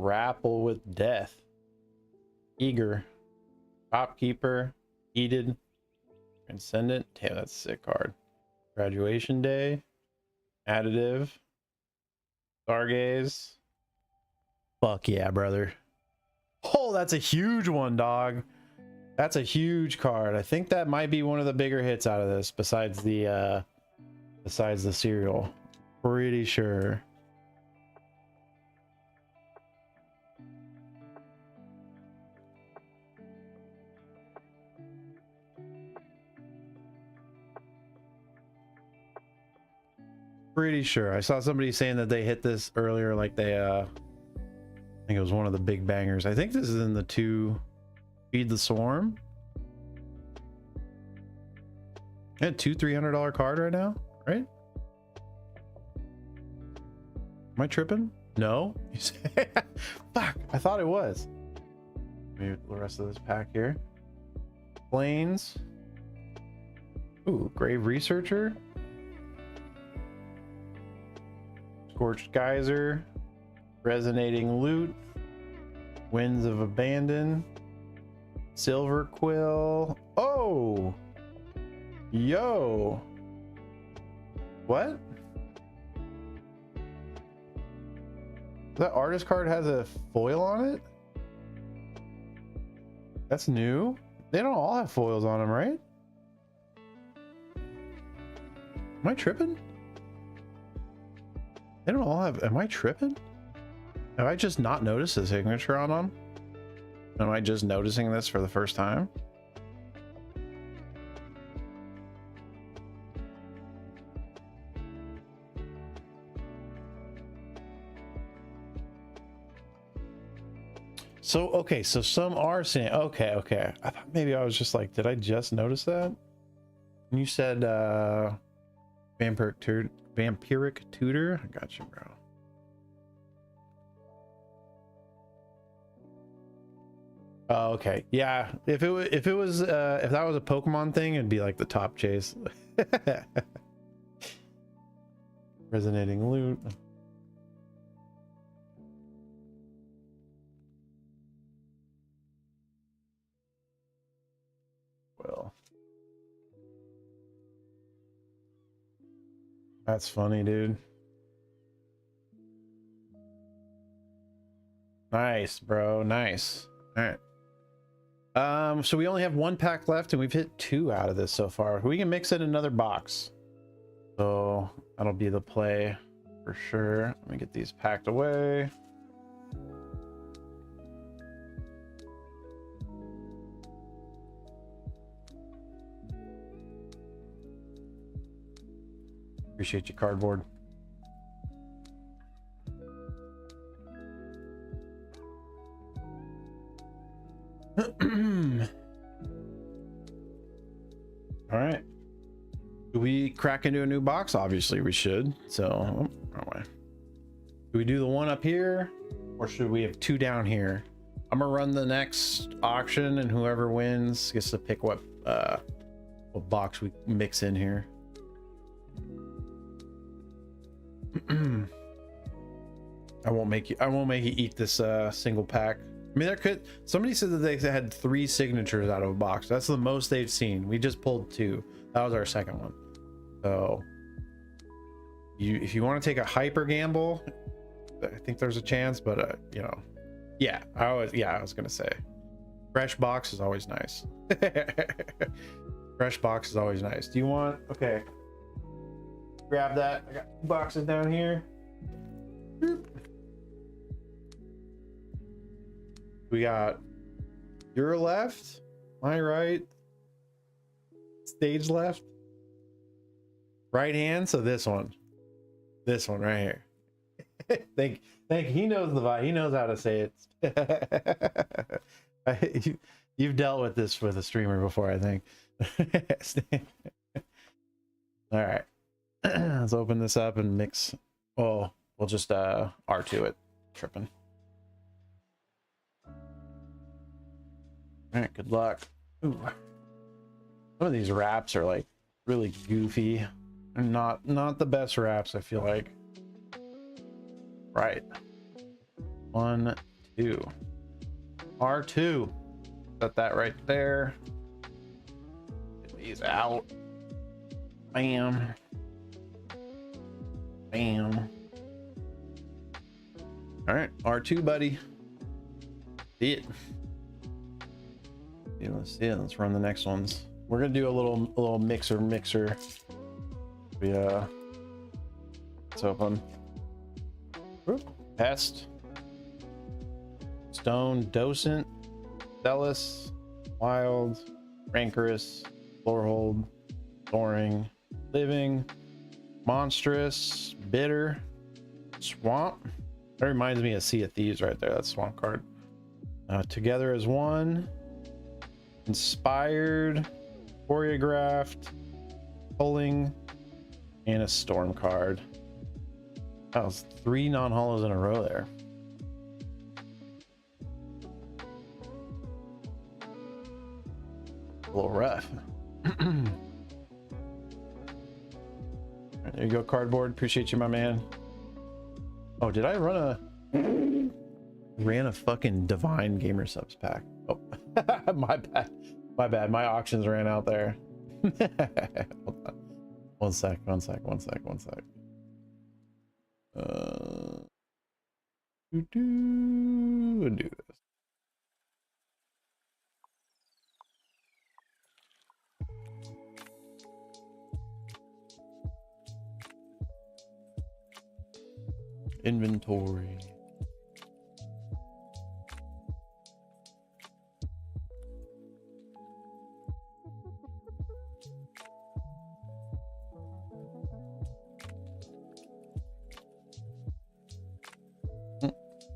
grapple with death. Eager. Shopkeeper. Heated. Transcendent. Damn, that's a sick card. Graduation Day. Additive. Stargaze. Fuck yeah, brother. Oh, that's a huge one, dog. That's a huge card. I think that might be one of the bigger hits out of this, besides the cereal. Pretty sure. Pretty sure. I saw somebody saying that they hit this earlier, like they I think it was one of the big bangers. I think this is in the 2 Feed the Swarm. Yeah, $200, $300 card right now, right? Am I tripping? No. Fuck, I thought it was. Maybe the rest of this pack here. Planes. Ooh, Grave Researcher. Scorched Geyser. Resonating Loot. Winds of Abandon. Silver Quill. Oh! Yo! What? That artist card has a foil on it? That's new? They don't all have foils on them, right? Am I tripping? They don't all have... Am I tripping? Have I just not noticed the signature on them? Am I just noticing this for the first time? So, okay, so some are saying, okay. I thought maybe I was just like, did I just notice that? And you said, Vampiric Tutor? I got you, bro. Oh, okay. Yeah, if that was a Pokemon thing, it'd be like the top chase. Resonating Loot. Well, that's funny, dude. Nice, bro. Nice. All right. So we only have 1 pack left, and we've hit 2 out of this so far. We can mix in another box, so that'll be the play for sure. Let me get these packed away. Appreciate you, cardboard. All right. Do we crack into a new box? Obviously we should. So, oh, wrong way. Do we do the one up here, or should we have 2 down here? I'm gonna run the next auction, and whoever wins gets to pick what box we mix in here. I won't make you eat this single pack. I mean, somebody said that they had 3 signatures out of a box. That's the most they've seen. We just pulled 2. That was our second one. So if you want to take a hyper gamble, I think there's a chance, but you know, yeah, I was gonna say fresh box is always nice. Fresh box is always nice. Do you want... Okay, grab that. I got 2 boxes down here. We got your left, my right, stage left, right hand. So this one right here. Thank you. He knows the vibe. He knows how to say it. You've dealt with this with a streamer before, I think. All right, let's open this up and mix. Oh, we'll just R2 it. Tripping. All right, good luck. Ooh. Some of these wraps are like really goofy. They're not the best wraps, I feel like. Right. 1, 2. R2. Set that right there. Get these out. Bam. Bam. All right, R2, buddy. See it. Yeah, let's see it. Let's run the next ones. We're gonna do a little mixer. Yeah. Let's open. Whoop. Pest. Stone. Docent. Zealous. Wild. Rancorous. Floorhold. Soaring. Living. Monstrous. Bitter. Swamp. That reminds me of Sea of Thieves right there. That's Swamp card. Together as one. Inspired. Choreographed. Pulling. And a Storm card. That was 3 non-hollows in a row there. A little rough. There you go, cardboard. Appreciate you, my man. Oh, did I ran a fucking Divine Gamer Subs pack? Oh, my bad. My bad. My auctions ran out there. Hold on. One sec. Do this. Inventory.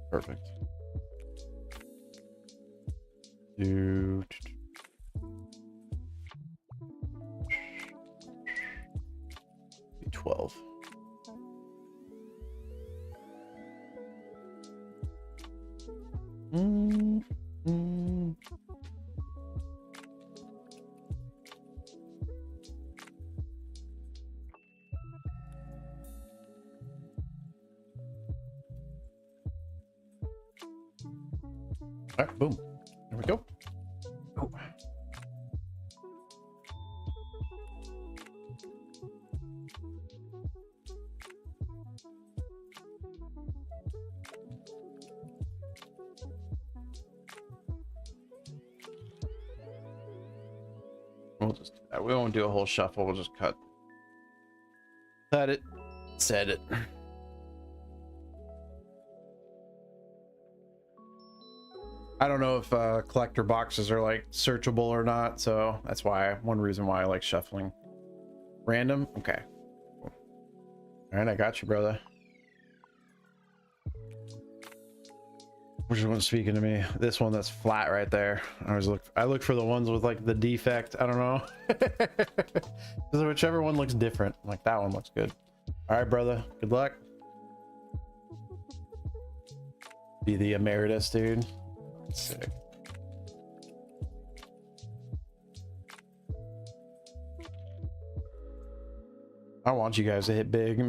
Perfect. Do 12. All right, boom. There we go. Oh. We'll just do that. We won't do a whole shuffle. We'll just cut it, set it. I don't know if collector boxes are like searchable or not, so that's one reason why I like shuffling. Random? Okay. Cool. All right, I got you, brother. Which one's speaking to me? This one that's flat right there. I look for the ones with like the defect. I don't know. Because whichever one looks different. Like that one looks good. All right, brother. Good luck. Be the emeritus, dude. Sick. I want you guys to hit big. It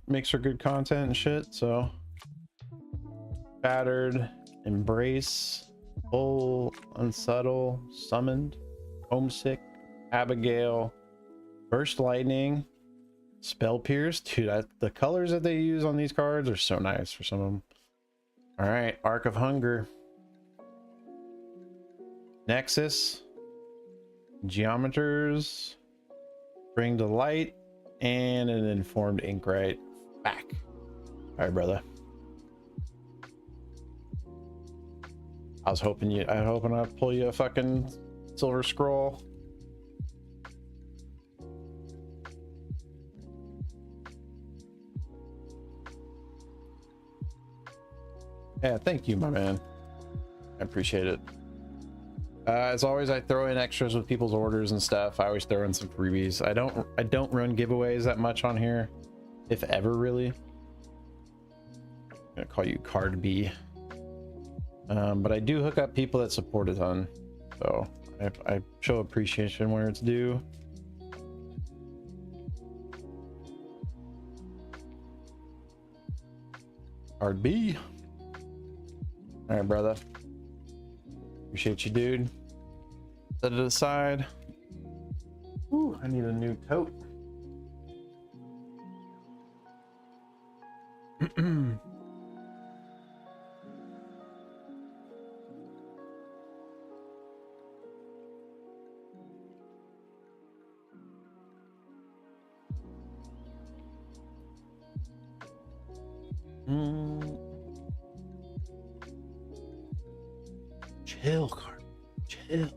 makes for good content and shit. So battered, embrace, full, unsubtle, summoned, homesick, Abigail, burst lightning, spell pierce. Dude, the colors that they use on these cards are so nice for some of them. All right, Arc of Hunger, Nexus, Geometers, Bring to Light, and an Informed Inkwright back. All right, brother. I was hoping I'd pull you a fucking Silver Scroll. Yeah, thank you, my man. I appreciate it. As always, I throw in extras with people's orders and stuff. I always throw in some freebies. I don't run giveaways that much on here, if ever, really. I'm gonna call you Card B. But I do hook up people that support a ton, so I show appreciation where it's due. Card B. All right, brother. Appreciate you, dude. Set it aside. Ooh, I need a new tote. Chill, Card. Chill.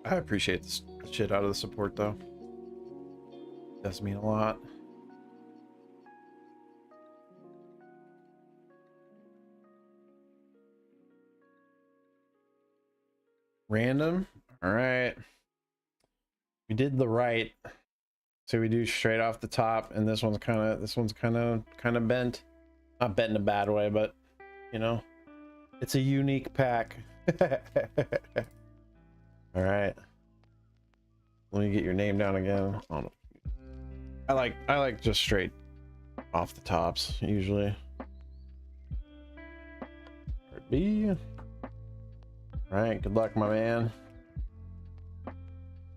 I appreciate this shit out of the support, though. Does mean a lot. Random. All right. We did the right. So we do straight off the top, and this one's kind of bent. Not bent in a bad way, but you know, it's a unique pack. All right. Let me get your name down again. Oh, no. I like just straight off the tops usually. Part B. All right, good luck, my man.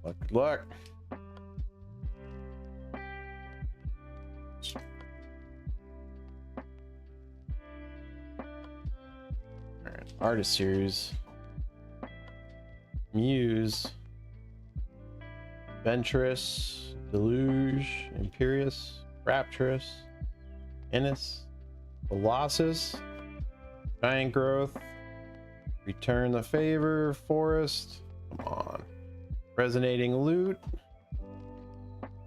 Good luck. All right, artist series. Muse. Venturous. Deluge. Imperious. Rapturous. Innis. Colossus. Giant Growth. Return the Favor. Forest. Come on. Resonating Loot.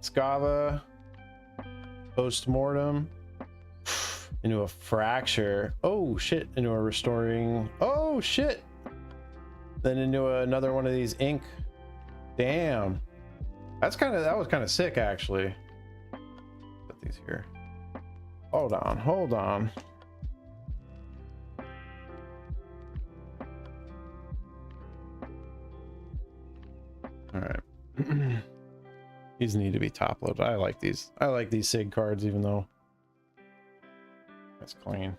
Scava. Postmortem. Into a Fracture. Oh shit. Into a Restoring. Oh shit. Then into another one of these ink. Damn. That was kind of sick, actually. Put these here. Hold on. All right. These need to be top loaded. I like these SIG cards, even though that's clean.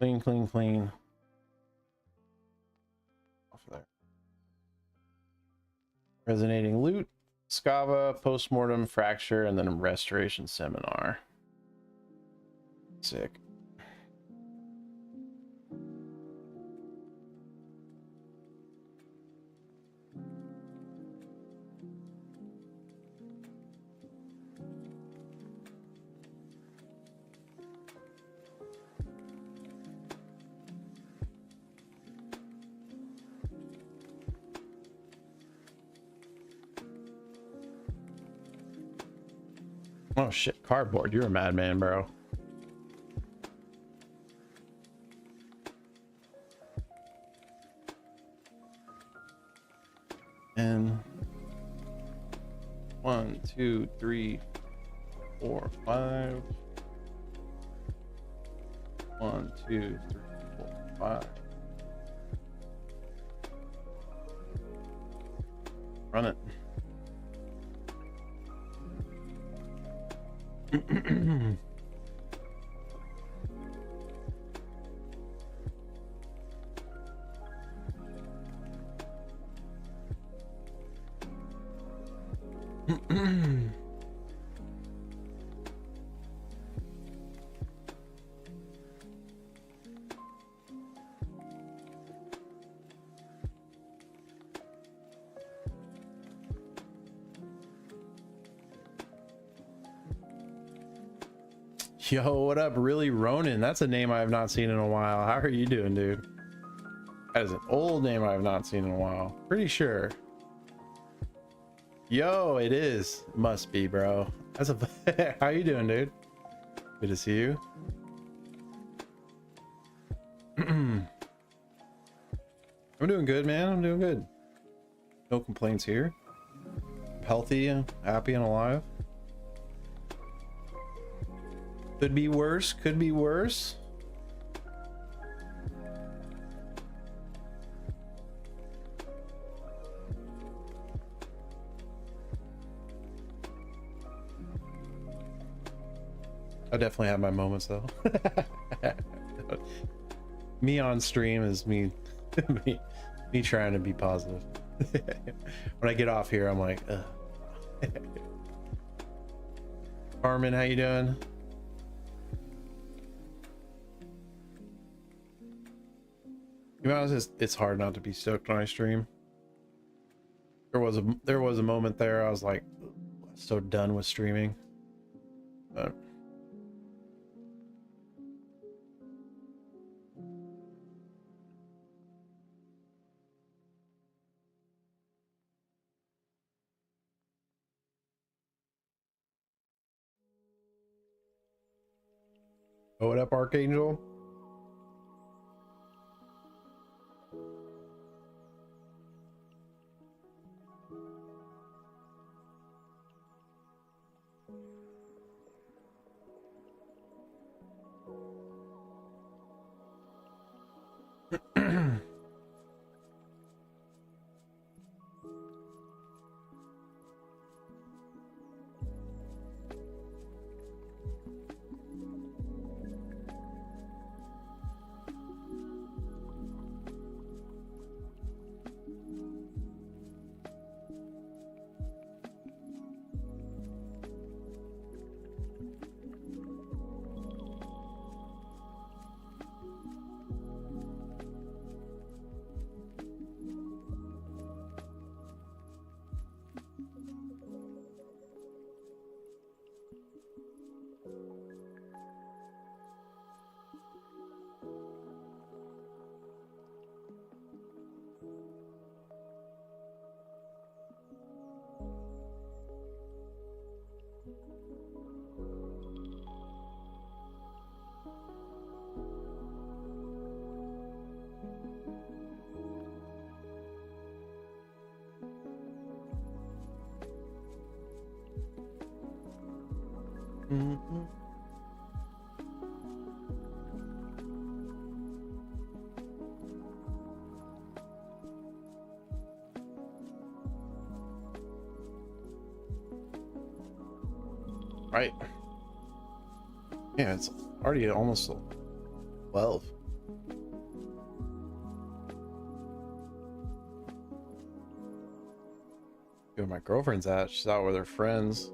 Clean. Off of there. Resonating Loot, Scava, Postmortem, Fracture, and then Restoration Seminar. Sick. Oh shit, cardboard. You're a madman, bro. And 1, 2, 3, 4, 5. 1, 2, 3, 4, 5. Run it. Yo, what up, Really Ronin? That's a name I have not seen in a while. How are you doing, dude? That is an old name I have not seen in a while. Pretty sure. Yo, it is. Must be, bro. That's a. How you doing, dude? Good to see you. I'm doing good, man. I'm doing good. No complaints here. Healthy, happy, and alive. Could be worse. Could be worse. I definitely have my moments though. Me on stream is me, me trying to be positive. When I get off here, I'm like, ugh. Carmen, how you doing? To be honest, it's hard not to be stoked when I stream. There was a moment there I was like so done with streaming. But oh, what up, Archangel? Mm-hmm. Right. Yeah, it's already almost 12. Where my girlfriend's at? She's out with her friends.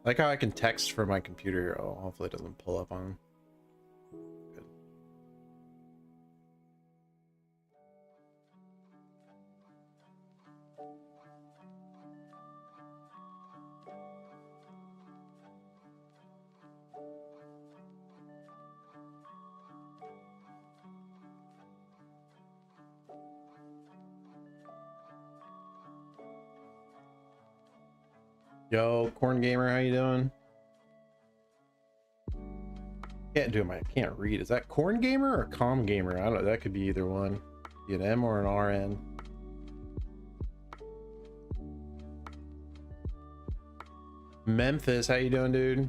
Like how I can text from my computer. Oh, hopefully it doesn't pull up on. Good. Yo, Corn Gamer, how you doing? Can't do my. Can't read. Is that Corn Gamer or Com Gamer? I don't know. That could be either one. Be an M or an RN. Memphis, how you doing, dude?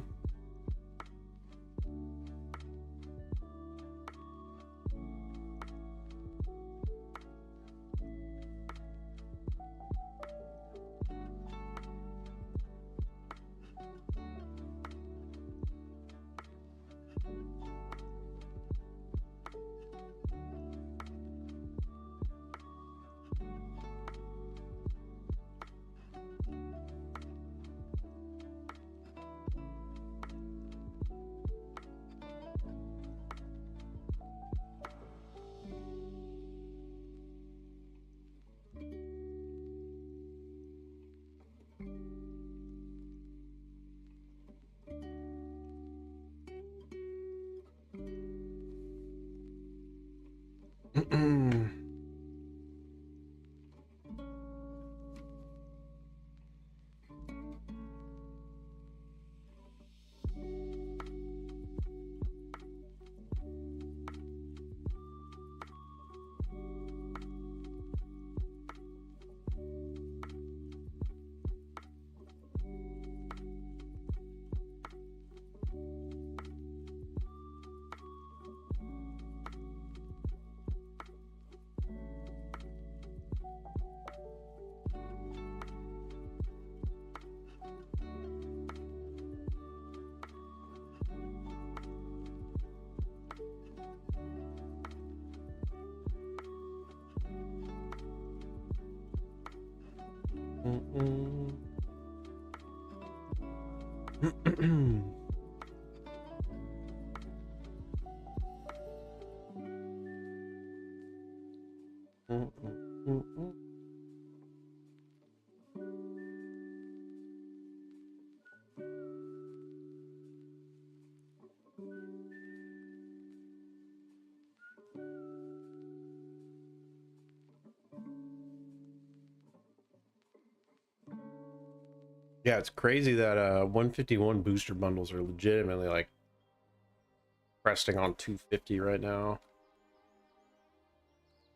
Yeah, it's crazy that 151 booster bundles are legitimately like resting on 250 right now.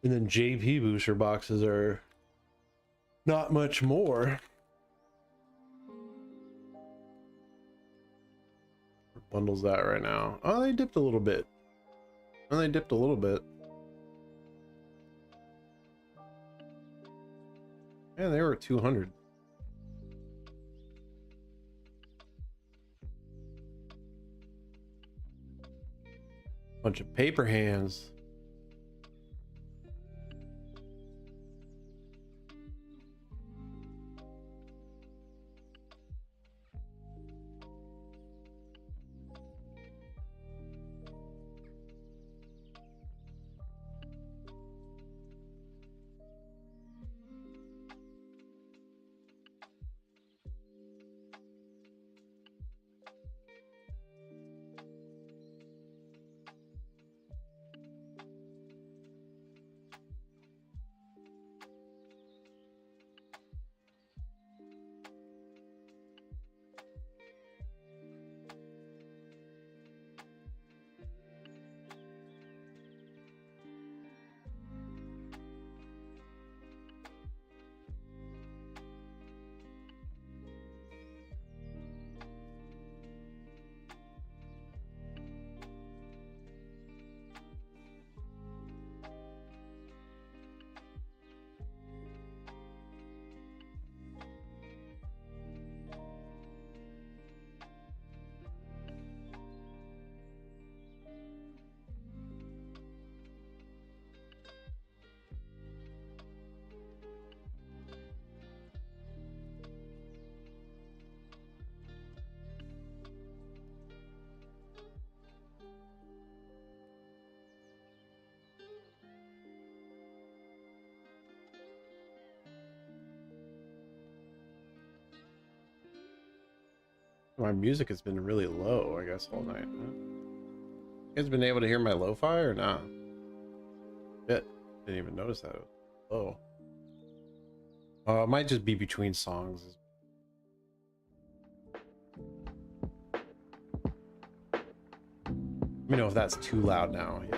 And then JP booster boxes are not much more. What bundles that right now? Oh, they dipped a little bit. Oh, they dipped a little bit. Yeah, they were 200. Bunch of paper hands. My music has been really low, I guess, all night. Huh? You guys been able to hear my lo-fi or not? Bit. Didn't even notice that it was low. It might just be between songs. Let me know if that's too loud now. Yeah.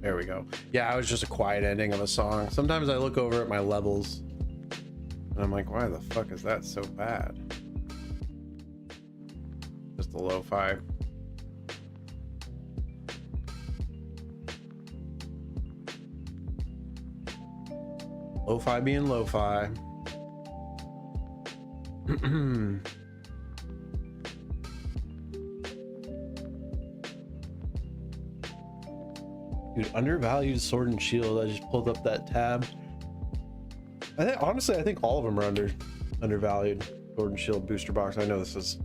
There we go. Yeah, it was just a quiet ending of a song. Sometimes I look over at my levels and I'm like, why the fuck is that so bad? Just the lo-fi. Lo-fi being lo-fi. Dude, undervalued Sword and Shield. I just pulled up that tab. I think honestly, I think all of them are undervalued. Sword and Shield booster box. I know this is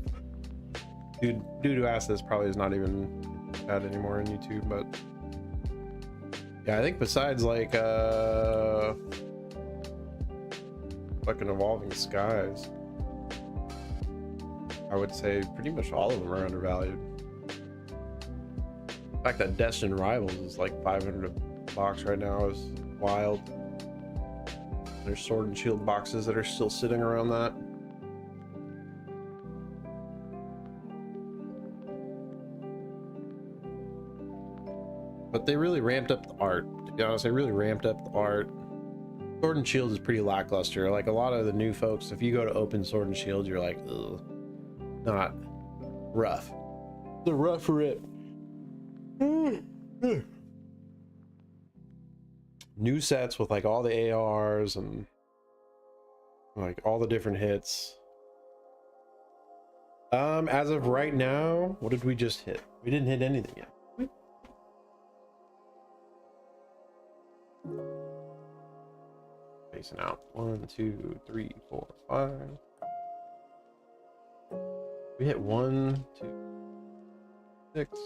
dude who asked this probably is not even that anymore on YouTube, but yeah, I think besides like fucking Evolving Skies, I would say pretty much all of them are undervalued. The fact that Destined Rivals is like 500 a box right now is wild. There's Sword and Shield boxes that are still sitting around that. But they really ramped up the art. To be honest, they really ramped up the art. Sword and Shield is pretty lackluster. Like a lot of the new folks, if you go to open Sword and Shield, you're like, ugh, not rough. The rough rip. New sets with like all the ARs and like all the different hits. As of right now, what did we just hit? We didn't hit anything yet. Facing out. 1, 2, 3, 4, 5. We hit 1, 2, 6.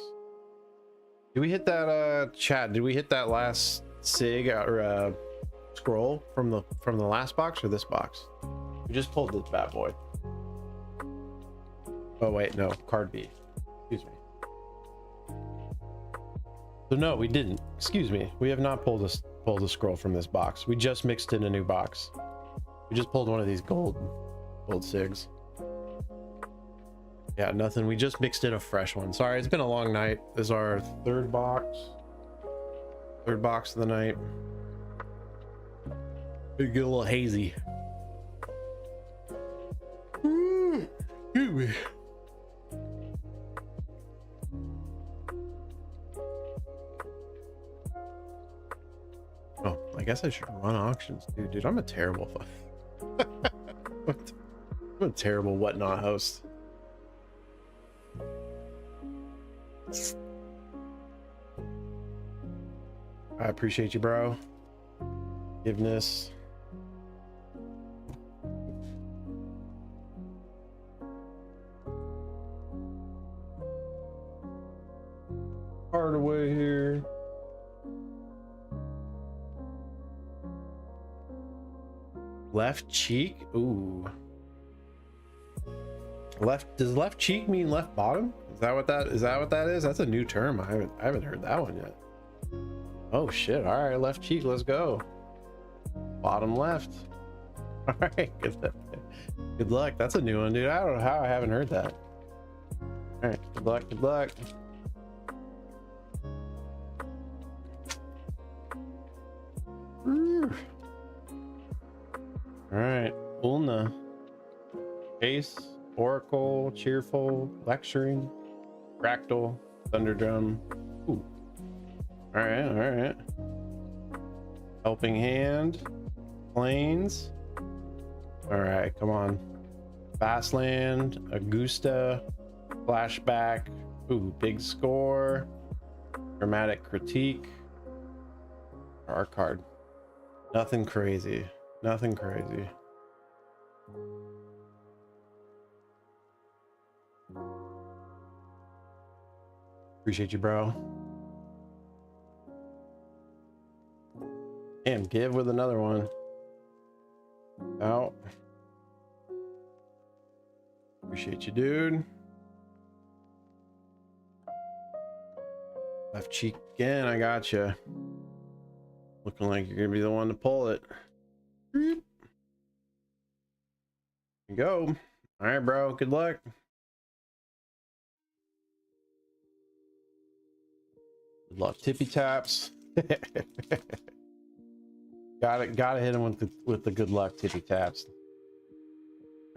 Did we hit that chat? Did we hit that last sig or scroll from the last box or this box? We just pulled this bad boy. Oh wait, no, card B. Excuse me. So no, we didn't. Excuse me. We have not pulled a scroll from this box. We just mixed in a new box. We just pulled one of these gold sigs. Yeah, nothing. We just mixed in a fresh one. Sorry, it's been a long night. This is our third box of the night. We get a little hazy. Excuse me. Oh, I guess I should run auctions, dude. I'm a terrible I'm a terrible whatnot host. I appreciate you, bro. Forgiveness. Hard away here. Left cheek? Ooh. Does left cheek mean left bottom? Is that what that is? That's a new term. I haven't heard that one yet. Oh shit. All right, left cheek, let's go. Bottom left. All right, good luck. That's a new one, dude. I don't know how I haven't heard that. All right, good luck, good luck. All right, Ulna, Ace, Oracle, Cheerful, Lecturing, Fractal, Thunderdrum. Ooh. All right. Helping Hand, Plains. All right, come on. Fastland, Augusta, Flashback. Ooh, Big Score, Dramatic Critique. Our card. Nothing crazy. Nothing crazy. Appreciate you, bro. And give with another one. Out. Appreciate you, dude. Left cheek again. I got you. Looking like you're gonna be the one to pull it. There you go. All right, bro. Good luck. Good luck. Tippy taps. Gotta hit him with the good luck tippy taps.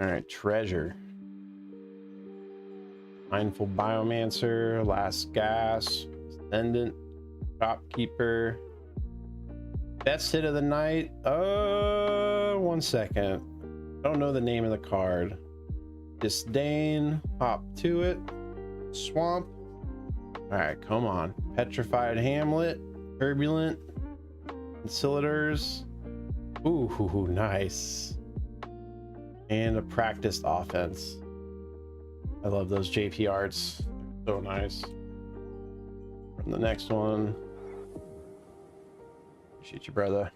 All right, treasure. Mindful Biomancer, Last Gas, Ascendant, Shopkeeper. Best hit of the night. 1 second. Don't know the name of the card. Disdain. Hop to it. Swamp. All right, come on. Petrified Hamlet. Turbulent. Incilators. Ooh, nice. And a practiced offense. I love those JP arts. So nice. From the next one. Appreciate you, brother.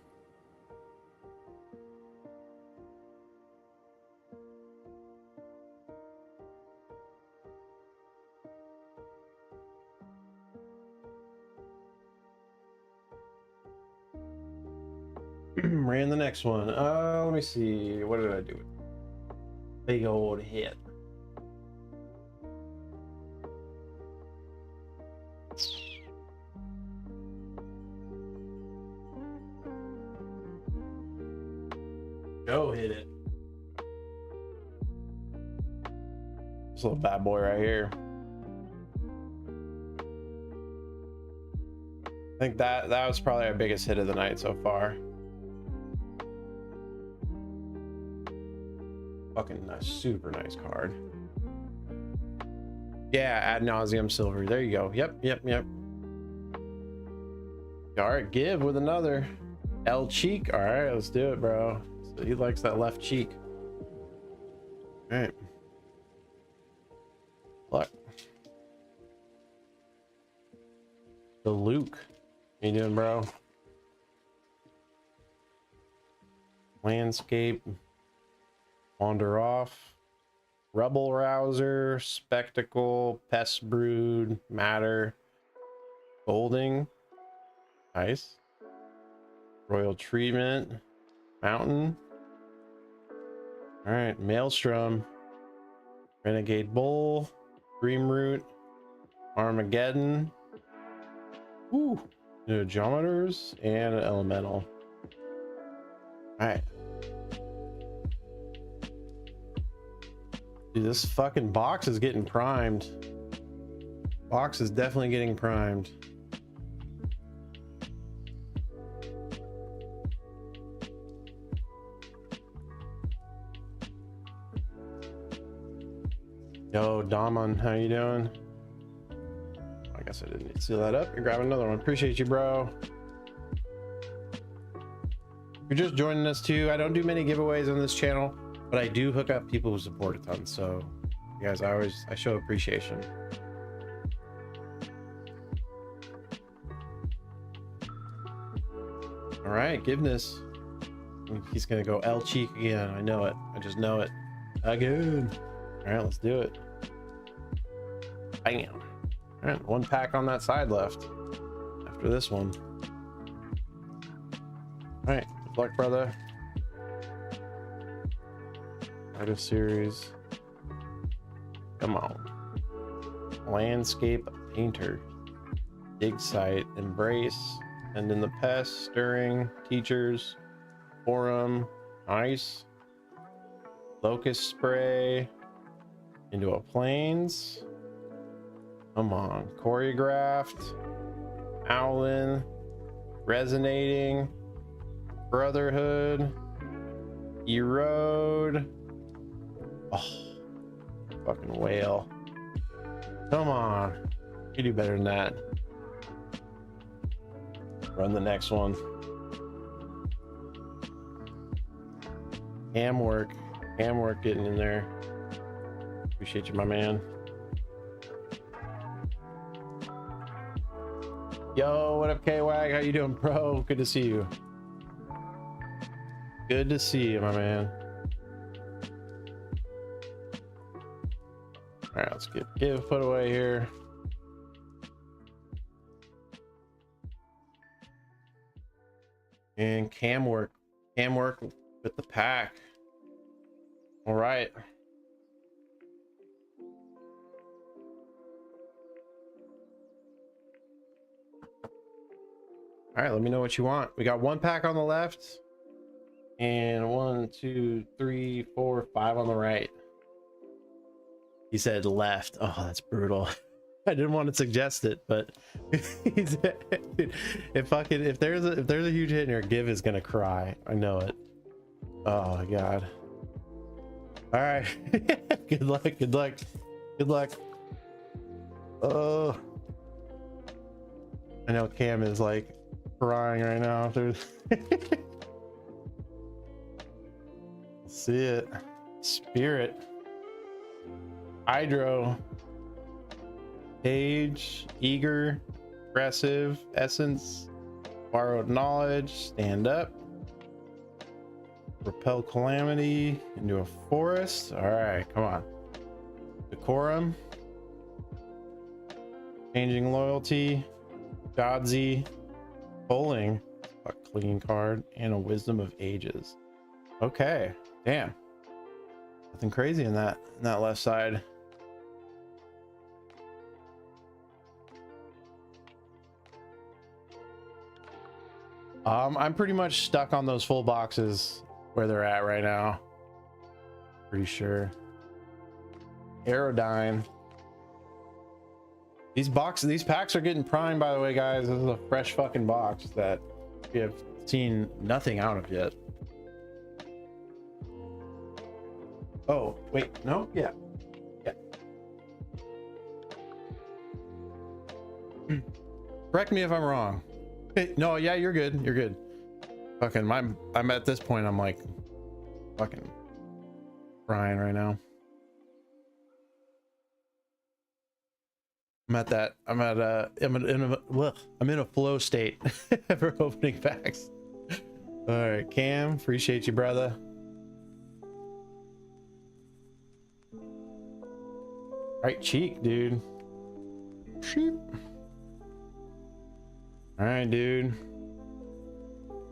Ran the next one. Let me see. What did I do? Big old hit. Go hit it. This little bad boy right here. I think that was probably our biggest hit of the night so far. Fucking nice, super nice card. Yeah, ad nauseum silver. There you go. Yep. All right, give with another. L cheek. All right, let's do it, bro. So he likes that left cheek. All right. Look. The Luke. How you doing, bro? Landscape. Wander off. Rebel Rouser. Spectacle. Pest Brood. Matter. Golding. Nice. Royal Treatment. Mountain. All right. Maelstrom. Renegade Bull. Dreamroot. Armageddon. Ooh. New geometers and an elemental. All right. Dude, this fucking box is getting primed. Box is definitely getting primed. Yo, Damon, how you doing? I guess I didn't need to seal that up. You're grabbing another one. Appreciate you, bro. If you're just joining us too, I don't do many giveaways on this channel, but I do hook up people who support a ton. So, you guys, I show appreciation. All right, Giveness. He's gonna go L cheek again. I know it. I just know it. Again. All right, let's do it. Bam. All right, one pack on that side left after this one. All right, good luck, brother. Artist series. Come on. Landscape painter. Dig site. Embrace. And in the pest. Stirring. Teachers. Forum. Ice. Locust spray. Into a plains. Come on. Choreographed. Owlin. Resonating. Brotherhood. Erode. Oh, fucking whale. Come on. You do better than that. Run the next one. Ham work. Ham work getting in there. Appreciate you, my man. Yo, what up, K-Wag? How you doing, bro? Good to see you. Good to see you, my man. All right, let's give a put away here. And cam work with the pack. All right. All right, let me know what you want. We got one pack on the left and 1, 2, 3, 4, 5 on the right. He said left. Oh, that's brutal. I didn't want to suggest it, but if there's a huge hit in here, Give is gonna cry. I know it. Oh my god. All right. Good luck. Good luck. Good luck. Oh, I know Cam is like crying right now. See it. Spirit. Hydro. Page. Eager. Aggressive. Essence. Borrowed knowledge. Stand up. Repel calamity into a forest. All right, come on. Decorum. Changing loyalty. Godsy. Bowling. A clean card and a wisdom of ages. Okay, damn. Nothing crazy in that left side. I'm pretty much stuck on those full boxes where they're at right now. Pretty sure. Aerodyne. These packs are getting primed, by the way, guys. This is a fresh fucking box that we have seen nothing out of yet. Oh, wait, no? Yeah. Correct me if I'm wrong. Okay, no, yeah, you're good. You're good. Fucking, I'm at this point, I'm like fucking crying right now. I'm in a flow state for opening packs. All right, Cam, appreciate you, brother. Right cheek, dude. Sheep. All right, dude.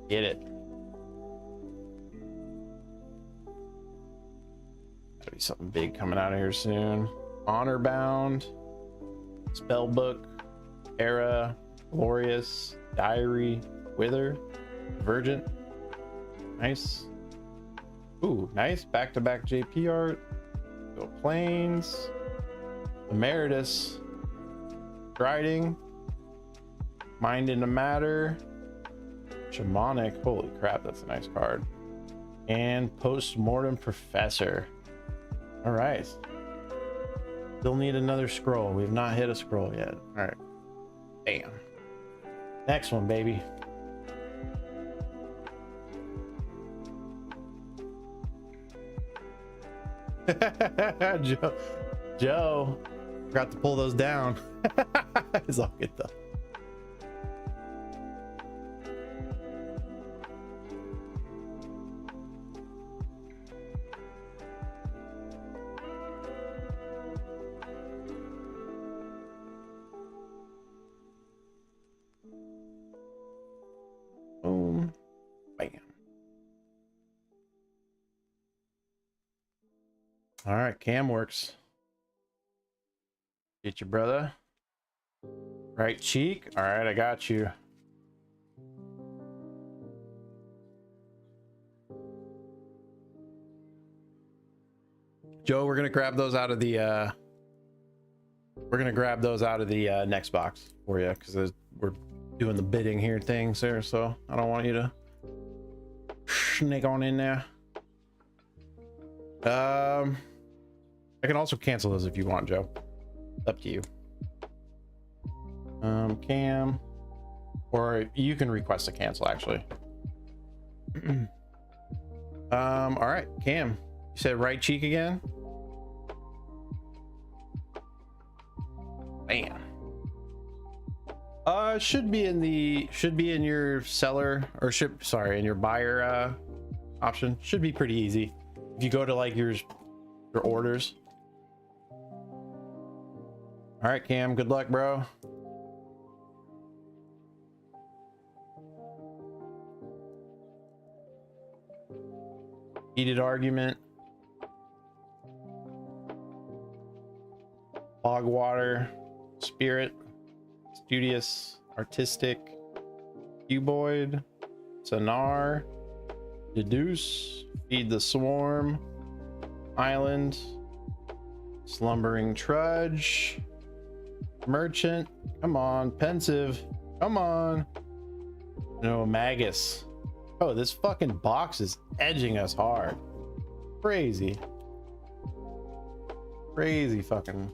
Get it. Gotta be something big coming out of here soon. Honor Bound, Spellbook, Era, Glorious, Diary, Wither, Divergent. Nice. Ooh, nice. Back-to-back JP art. Go Plains. Emeritus. Striding. Mind in the Matter. Shamanic. Holy crap, that's a nice card. And Postmortem Professor. All right. Still need another scroll. We've not hit a scroll yet. All right. Bam. Next one, baby. Joe forgot to pull those down. It's all good though. Boom. Bam. All right, Cam works. Get your brother. Right cheek. All right, I got you. Joe, we're gonna grab those out of the next box for you because we're doing the bidding here things there, so I don't want you to sneak on in there. I can also cancel those if you want, Joe. Up to you. Cam, or you can request a cancel actually. All right, Cam, you said right cheek again. Bam. Should be in your seller or in your buyer option. Should be pretty easy if you go to like your orders. All right, Cam, good luck, bro. Heated Argument. Bogwater. Spirit. Studious. Artistic. Cuboid. Sonar. Deduce. Feed the Swarm. Island. Slumbering Trudge. Merchant. Come on. Pensive. Come on. No, Magus. Oh, this fucking box is edging us hard. Crazy. Crazy fucking.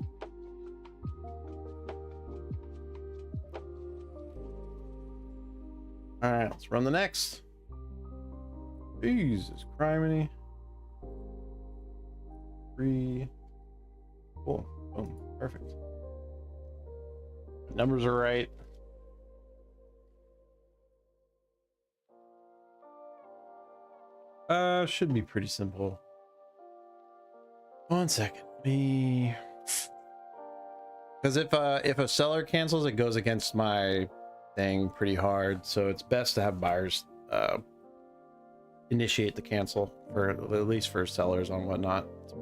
All right, let's run the next. Jesus, criminy. 3. Cool. Boom. Perfect. Numbers are right. Should be pretty simple. 1 second. Me. Because if a seller cancels, it goes against my thing pretty hard. So it's best to have buyers initiate the cancel for at least for sellers on whatnot. It's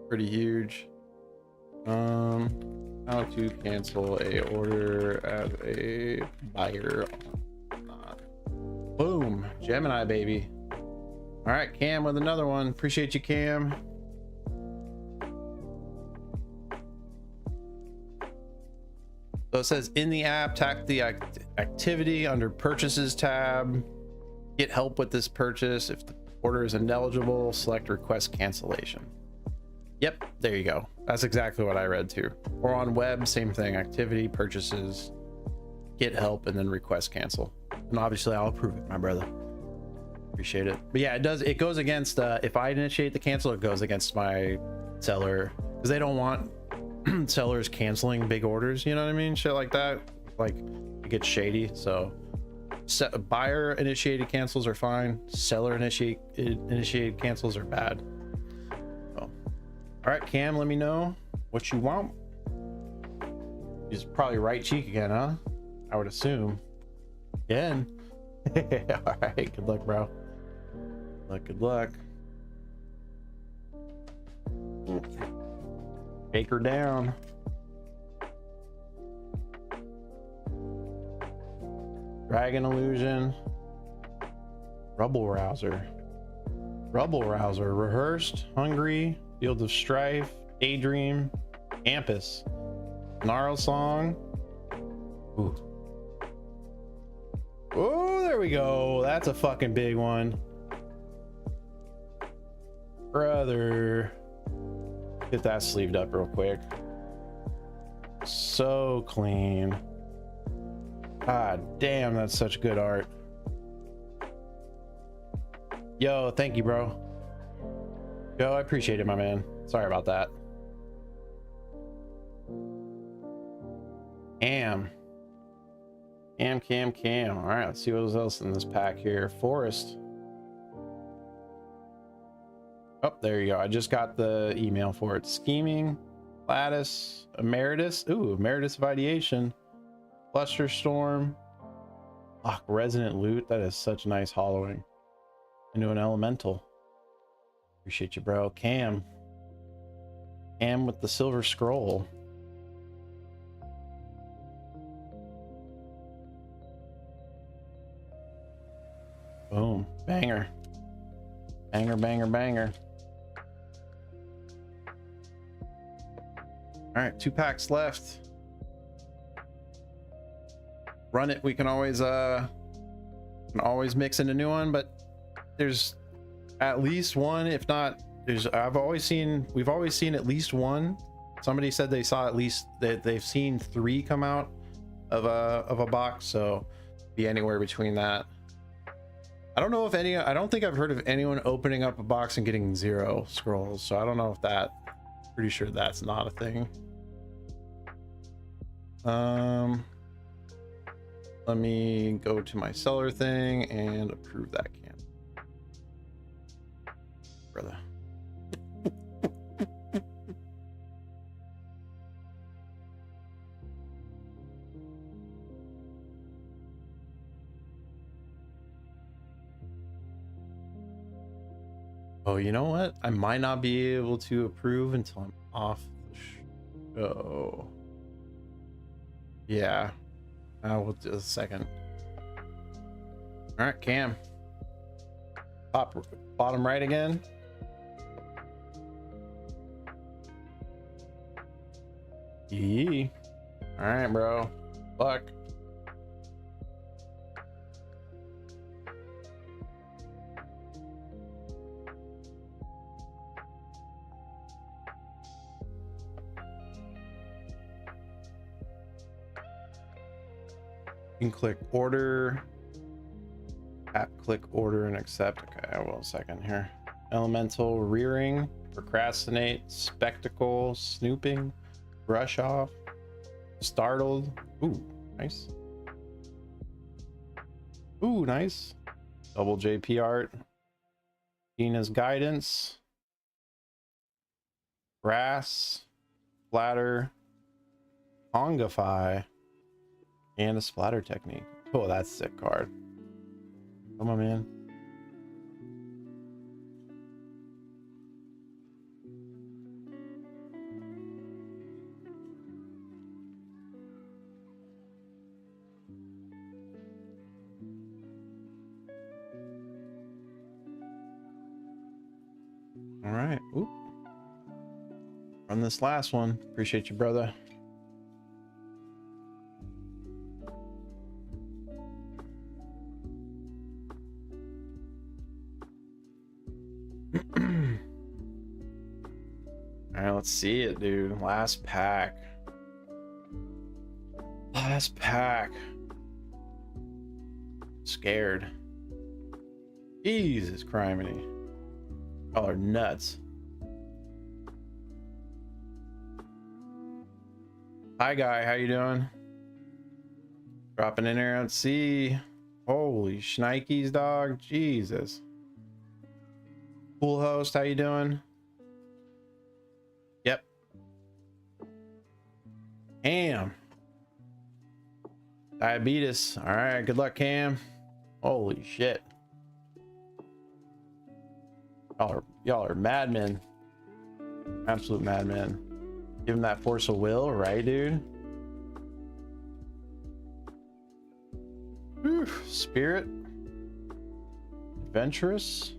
pretty huge. How to cancel a order as a buyer. Boom, Gemini baby. All right, Cam with another one. Appreciate you, Cam. So it says in the app, tap the activity under purchases tab. Get help with this purchase. If the order is ineligible, select request cancellation. Yep, there you go. That's exactly what I read too. Or on web, same thing. Activity, purchases, get help, and then request cancel. and obviously I'll approve it, my brother. Appreciate it. But yeah, it goes against if I initiate the cancel, it goes against my seller, because they don't want sellers canceling big orders, you know what I mean? Shit like that, like it gets shady. So buyer initiated cancels are fine, seller initiated cancels are bad. So, all right, Cam, let me know what you want. He's probably right cheek again, huh? I would assume. Again. All right, good luck, bro. Good luck. Take her down. Dragon Illusion. Rubble Rouser. Rehearsed. Hungry. Field of Strife. Daydream. Campus. Gnarl Song. Ooh. Oh, there we go. That's a fucking big one. Brother. Get that sleeved up real quick. So clean. God damn, that's such good art. Yo, thank you, bro. Yo, I appreciate it, my man. Sorry about that. Cam. All right, let's see what else in this pack here. Forest. Oh, there you go. I just got the email for it. Scheming. Lattice. Emeritus. Ooh, Emeritus of Ideation. Cluster Storm. Fuck, Resonant Loot. That is such nice hollowing into an elemental. Appreciate you, bro. Cam with the Silver Scroll. Boom. Banger. Banger. All right, 2 packs left. Run it. We can always mix in a new one, but there's at least one, if not, we've always seen at least one. Somebody said they saw at least that they've seen 3 come out of a box, so be anywhere between that. I don't know if I don't think I've heard of anyone opening up a box and getting 0 scrolls, so I don't know if pretty sure that's not a thing. Let me go to my seller thing and approve that can. Brother. Oh, you know what? I might not be able to approve until I'm off the show. Yeah. We'll do a second. All right, Cam. Bottom right again. Yee. All right, bro. Luck. You can click order, click order and accept. Okay, I will a second here. Elemental, rearing, procrastinate, spectacle, snooping, brush off, startled. Ooh, nice. Ooh, nice. Double JP art. Gina's guidance. Grass, splatter, Hongify. And a splatter technique. Oh, that's a sick card. Come on, man. All right. Oop. Run this last one. Appreciate you, brother. All right, let's see it, dude. Last pack. Scared. Jesus criminy. Y'all are nuts. Hi guy, how you doing? Dropping in here. Let's see. Holy shnikes, dog. Jesus. Cool host, how you doing? Yep. Cam. Diabetes. All right, good luck, Cam. Holy shit. Y'all are madmen. Absolute madmen. Give him that force of will, right, dude? Whew. Spirit. Adventurous.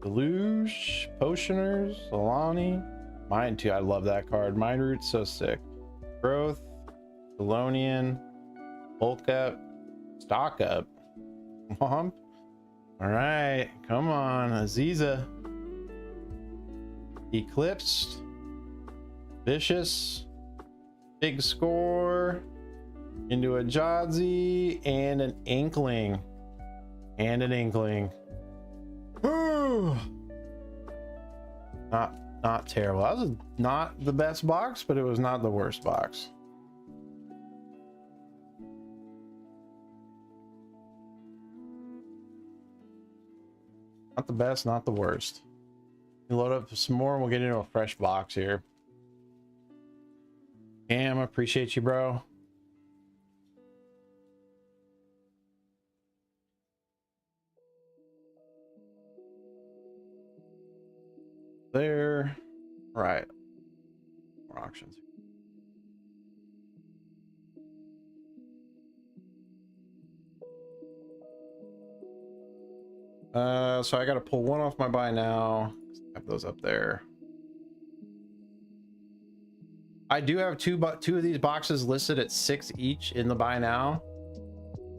Deluge. Potioners. Alani. Mind too. I love that card. Mind Root's so sick. Growth. Thelonian. Bulk up. Stock up. Womp. All right. Come on. Aziza. Eclipsed. Vicious. Big score. Into a Jadzi and an Inkling. And an Inkling. Not terrible. That was not the best box, but it was not the worst box. Not the best, not the worst. You load up some more and we'll get into a fresh box here. Cam, I appreciate you, bro. There. All right. More auctions. So I got to pull one off my buy now. Have those up there. I do have two of these boxes listed at 6 each in the buy now.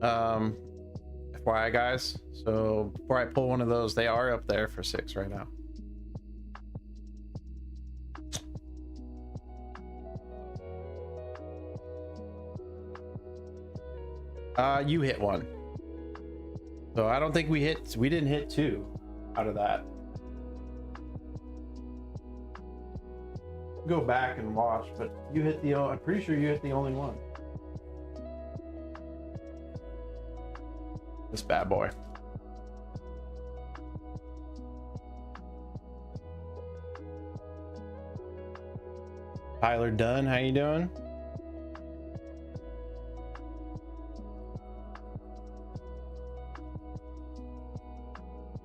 FYI, guys. So before I pull one of those, they are up there for 6 right now. You hit one. So I don't think we didn't hit 2 out of that. Go back and watch, but you hit the, I'm pretty sure you hit the only one. This bad boy. Tyler Dunn, how you doing?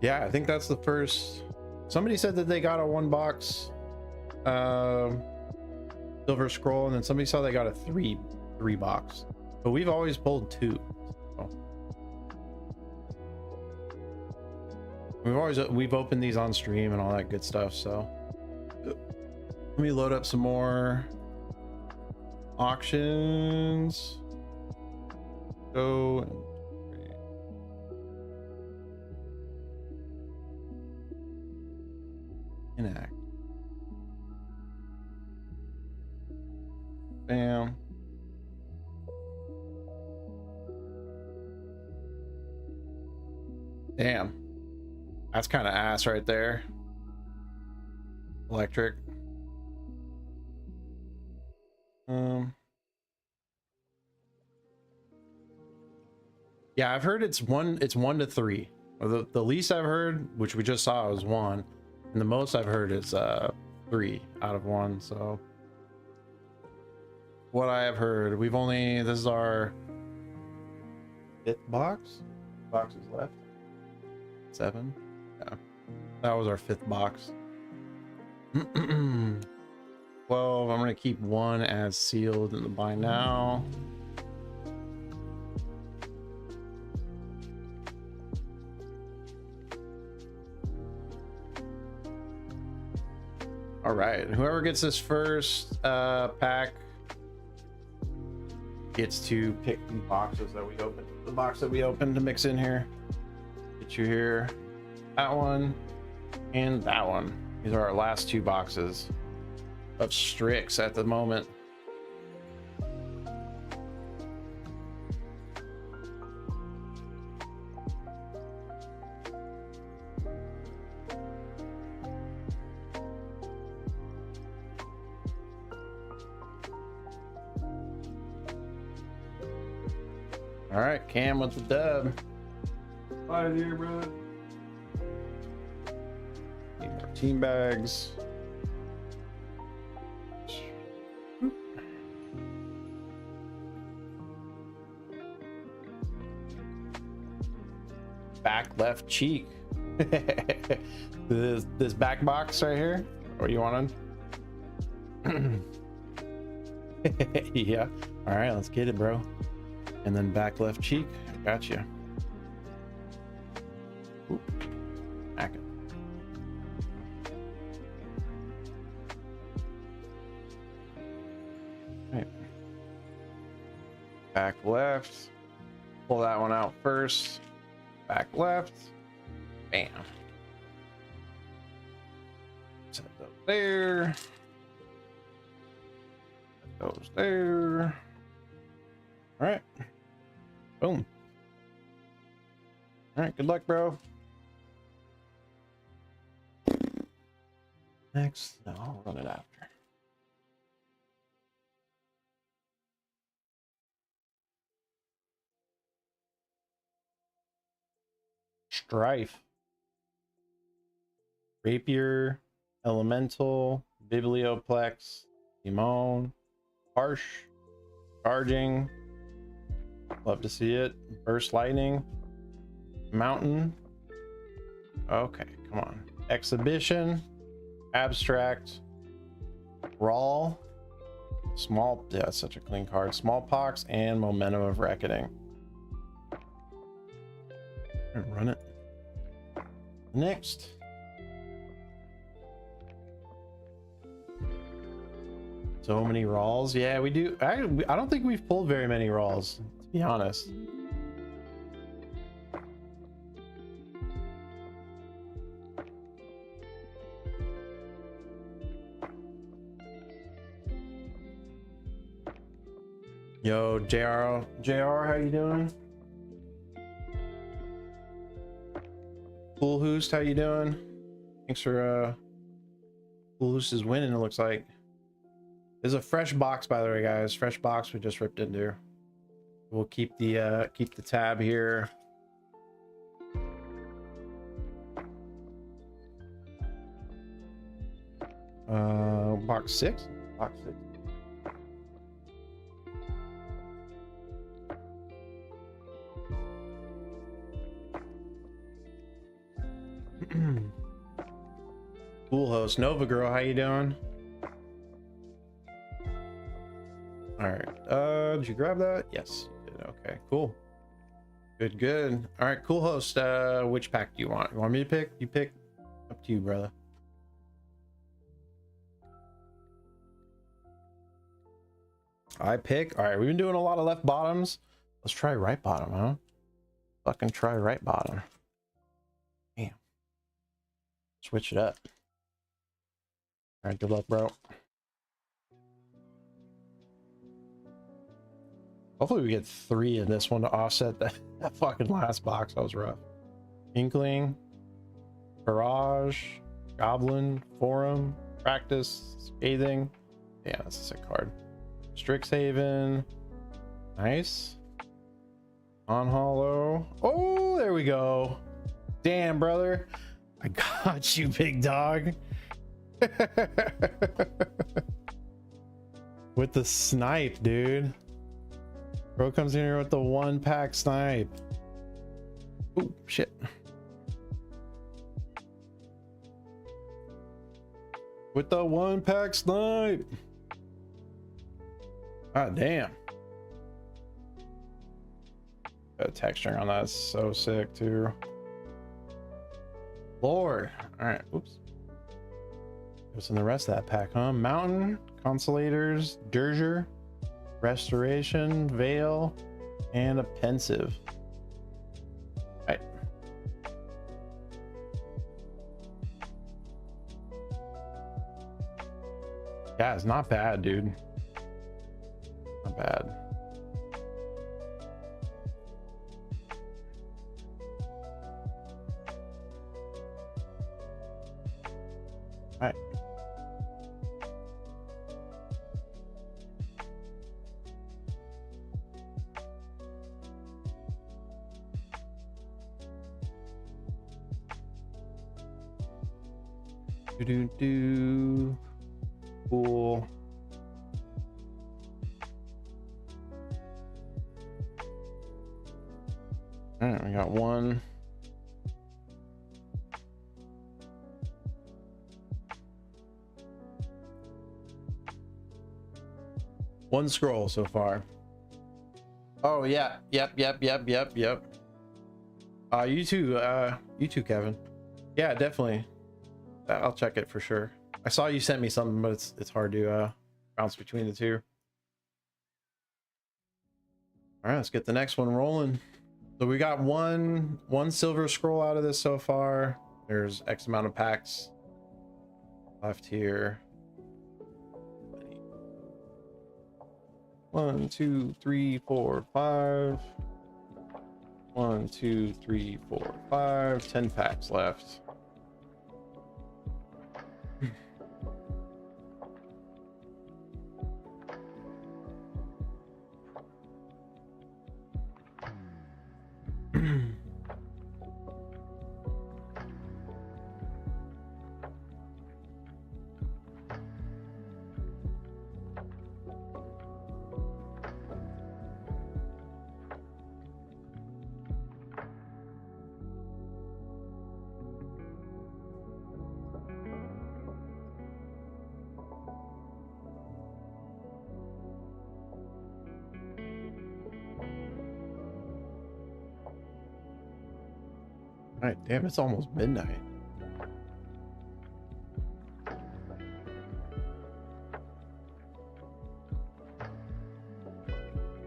Yeah, I think that's the first. Somebody said that they got a 1 box silver scroll, and then somebody saw they got a 3 box, but we've always pulled 2. So we've opened these on stream and all that good stuff. So let me load up some more auctions. Go. Enact. Bam. Damn. That's kind of ass right there. Electric. Yeah, I've heard it's 1 to 3. Or the least I've heard, which we just saw, was 1. And the most I've heard is 3 out of 1. So what I have heard, this is our 5th box. Boxes left. 7. Yeah, that was our 5th box. 12. I'm gonna keep 1 as sealed in the buy now. All right, whoever gets this first pack gets to pick the boxes that we opened. The box that we opened to mix in here. Get you here. That one and that one. These are our last 2 boxes of Strix at the moment. All right, Cam with the dub. Bye, dear brother. Need more team bags. Back left cheek. this back box right here. What you wanted? Yeah. All right, let's get it, bro. And then back left cheek. Gotcha. Ooh. Back it. Right. Back left. Pull that one out first. Back left. Bam. Set those there. Set those there. All right. Boom. All right. Good luck, bro. Next. No, I'll run it after. Strife. Rapier. Elemental. Biblioplex. Simone. Harsh. Charging. Love to see it. Burst lightning. Mountain. Okay, come on. Exhibition. Abstract. Raw. Small. Yeah, that's such a clean card. Smallpox and Momentum of Reckoning. Run it. Next. So many Rawls. Yeah, we do. I don't think we've pulled very many Rawls, to be honest. Yo, JR, how you doing? Cool Hoost, how you doing? Thanks for Cool Hoost is winning, it looks like. There's a fresh box, by the way, guys. Fresh box we just ripped into. We'll keep the tab here. Box 6? Box 6. Cool Host. Nova Girl, how you doing? All right. Did you grab that? Yes, you did. Okay, cool. Good. All right, Cool Host. Which pack do you want? You want me to pick? You pick. Up to you, brother. I pick. All right, we've been doing a lot of left bottoms. Let's try right bottom, huh? Fucking try right bottom. Damn. Switch it up. All right, good luck, bro. Hopefully we get 3 in this one to offset that fucking last box. That was rough. Inkling, Barrage, Goblin, Forum, Practice, Scathing. Yeah, that's a sick card. Strixhaven. Nice. On Hollow. Oh, there we go. Damn, brother. I got you, big dog. With the snipe, dude. Bro comes in here with the 1-pack snipe. Oh, shit. With the 1-pack snipe. Ah, damn. That texturing on that is so sick, too. Lord. All right. Oops. What's in the rest of that pack, huh? Mountain, Consolators, Dirger, Restoration, Veil, and a Pensive. All right. Yeah, it's not bad, dude. Not bad. All right. Do do do. Cool. All right, we got one. One scroll so far. Oh yeah, yep. You too, Kevin. Yeah, definitely. I'll check it for sure. I saw you sent me something, but it's hard to bounce between the two. All right, let's get the next one rolling. So we got one silver scroll out of this so far. There's X amount of packs left here. 1, 2, 3, 4, 5. 1, 2, 3, 4, 5. 10 packs left. All right, damn, it's almost midnight.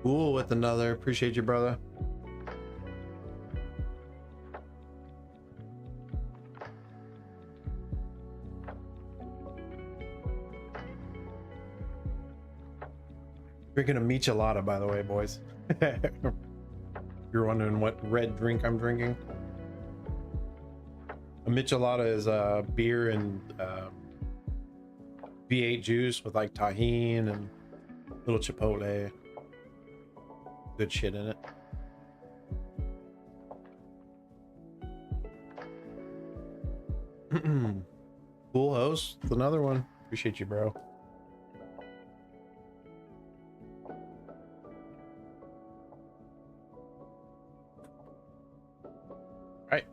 Cool with another. Appreciate you, brother. Drinking a michelada, by the way, boys. You're wondering what red drink I'm drinking. A michelada is beer and V8 juice with like tahini and little chipotle. Good shit in it. Cool host. Another one. Appreciate you, bro. Right.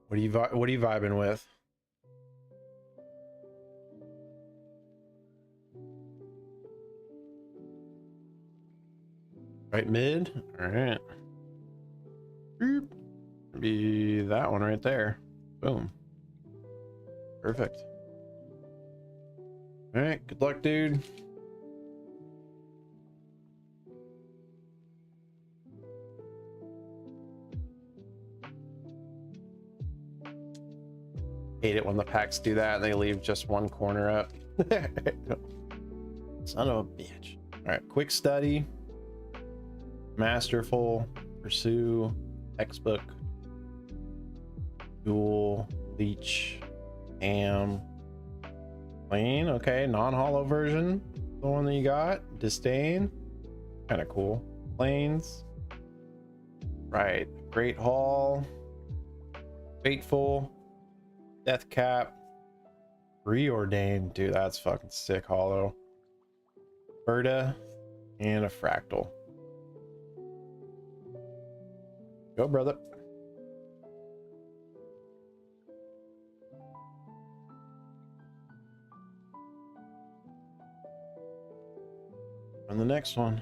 What are you vibing with? Right mid? All right. Boop. Be that one right there. Boom. Perfect. All right. Good luck, dude. Hate it when the packs do that and they leave just one corner up. Son of a bitch. All right. Quick study. Masterful. Pursue. Textbook. Dual. Leech. Am. Plain. Okay. Non-hollow version. The one that you got. Disdain. Kind of cool. Plains. Right. Great Hall. Fateful. Death Cap. Preordained. Dude, that's fucking sick. Hollow. Berta. And a fractal. Go, brother. On the next one.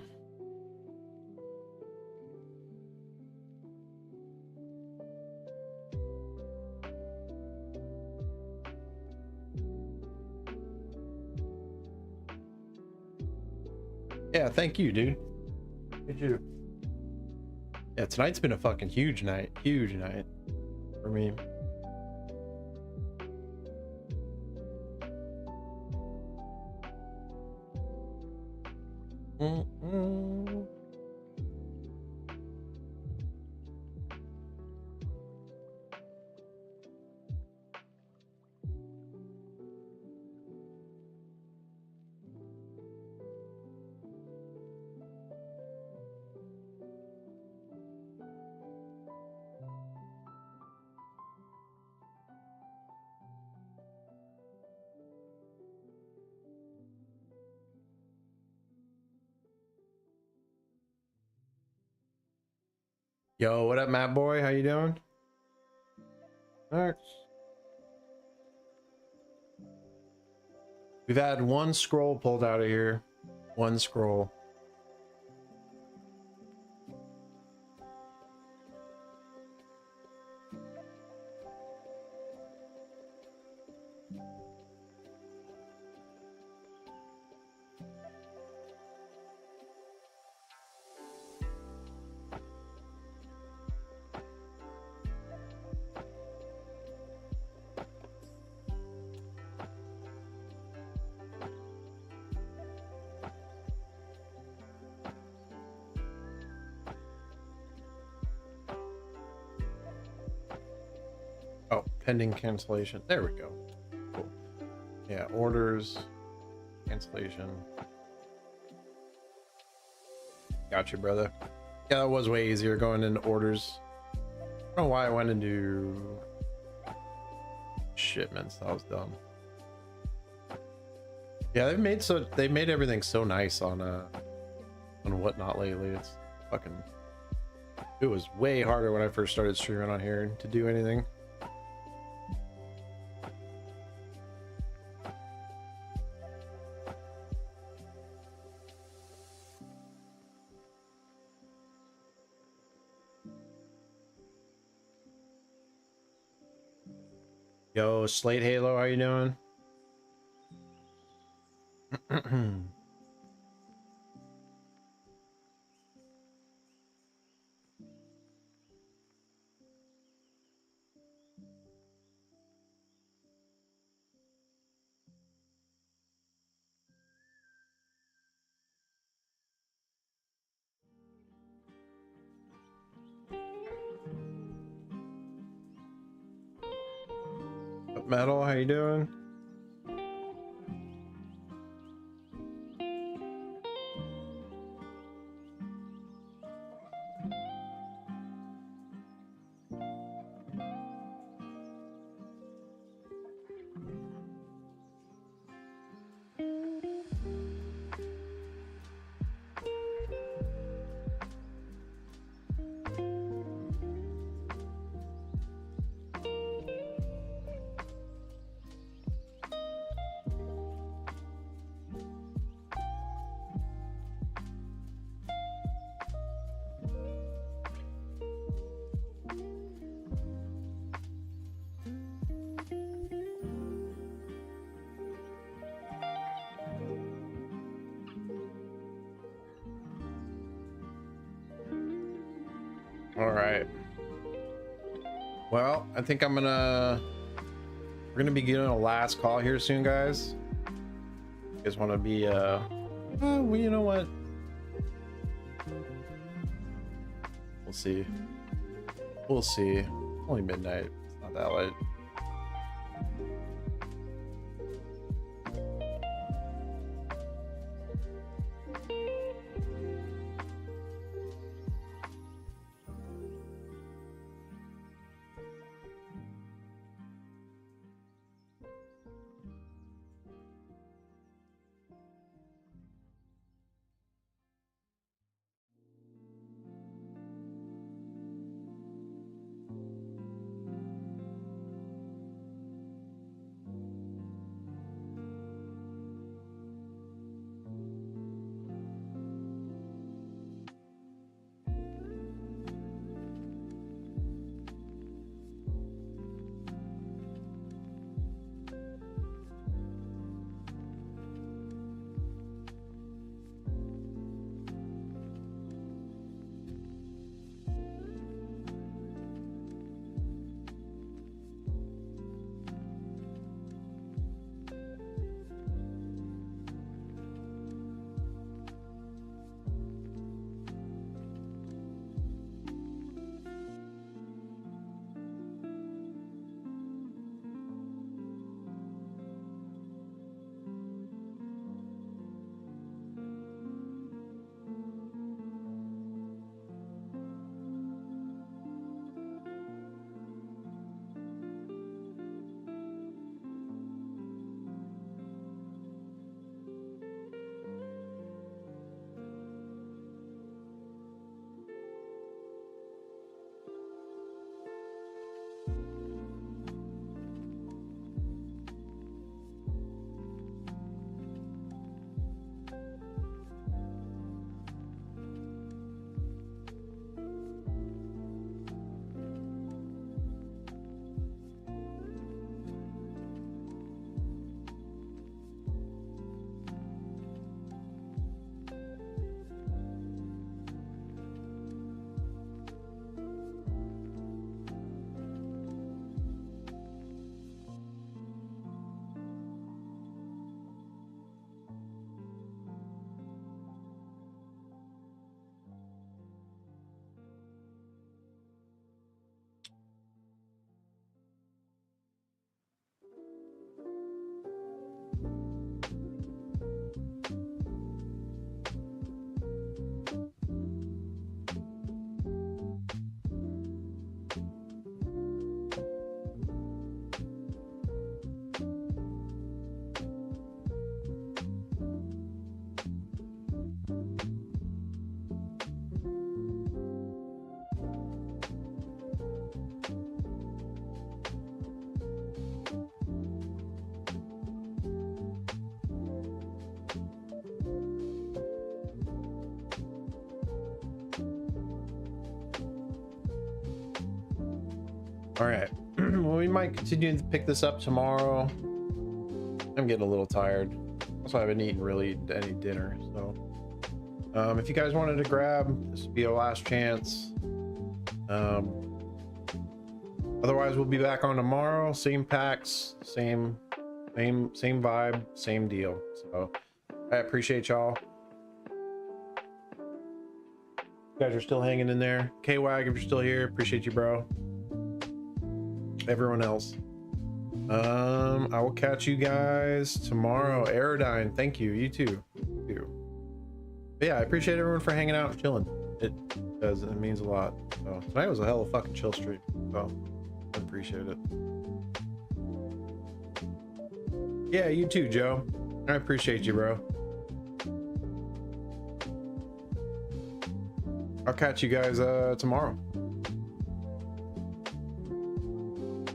Yeah, thank you, dude. Did you? Yeah, tonight's been a fucking huge night. Huge night for me. Yo, what up, Matt boy? How you doing? All right. We've had one scroll pulled out of here. One scroll. Oh, pending cancellation. There we go. Cool. Yeah, orders, cancellation. Gotcha, brother. Yeah, that was way easier going into orders. I don't know why I went into shipments. That was dumb. Yeah, they've made everything so nice on whatnot lately. It's fucking. It was way harder when I first started streaming on here to do anything. Yo, Slate Halo, how you doing? Metal, how you doing? All right. Well, I think we're gonna be getting a last call here soon, guys. You guys want to be well, you know what? We'll see. We'll see. It's only midnight. It's not that late. All right. Well, we might continue to pick this up tomorrow. I'm getting a little tired. Also, I haven't eaten really any dinner. So, if you guys wanted to grab, this would be a last chance. Otherwise, we'll be back on tomorrow. Same packs, same vibe, same deal. So, I appreciate y'all. You guys are still hanging in there. K-Wag, if you're still here, appreciate you, bro. Everyone else. I will catch you guys tomorrow. Aerodyne, thank you. You too. But yeah, I appreciate everyone for hanging out and chilling. It means a lot. So tonight was a hell of a fucking chill stream. So I appreciate it. Yeah, you too, Joe. I appreciate you, bro. I'll catch you guys tomorrow.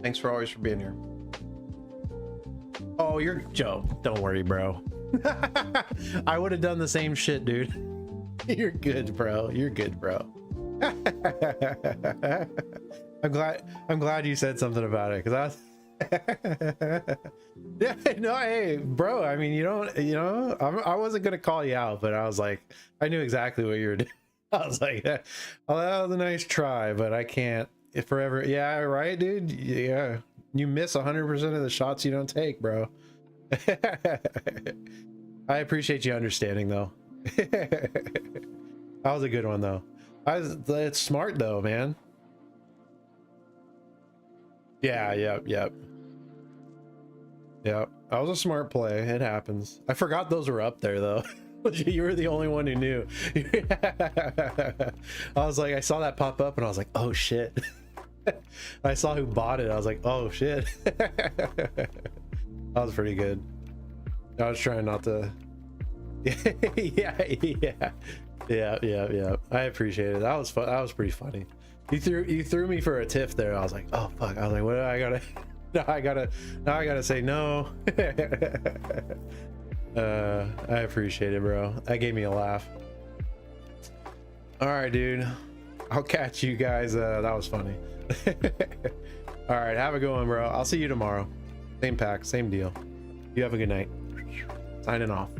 Thanks for always for being here. Oh, you're Joe. Don't worry, bro. I would have done the same shit, dude. You're good, bro. You're good, bro. I'm glad you said something about it, because I was yeah, no, hey, bro. I mean, I wasn't gonna call you out, but I was like, I knew exactly what you were doing. I was like, oh, that was a nice try, but I can't forever. Yeah, right, dude. Yeah, you miss 100% of the shots you don't take, bro. I appreciate you understanding, though. That was a good one, though. It's smart, though, man. Yeah, yep. That was a smart play. It happens. I forgot those were up there, though. You were the only one who knew. I was like, I saw that pop up and I was like, oh shit. I saw who bought it. I was like, oh shit. That was pretty good. I was trying not to. Yeah. I appreciate it. That was fun. That was pretty funny. You threw me for a tiff there. I was like, oh fuck. I was like, what do I gotta? Now I gotta say no. I appreciate it, bro. That gave me a laugh. All right, dude. I'll catch you guys. That was funny. All right, have a good one, bro. I'll see you tomorrow. Same pack, same deal. You have a good night. Signing off.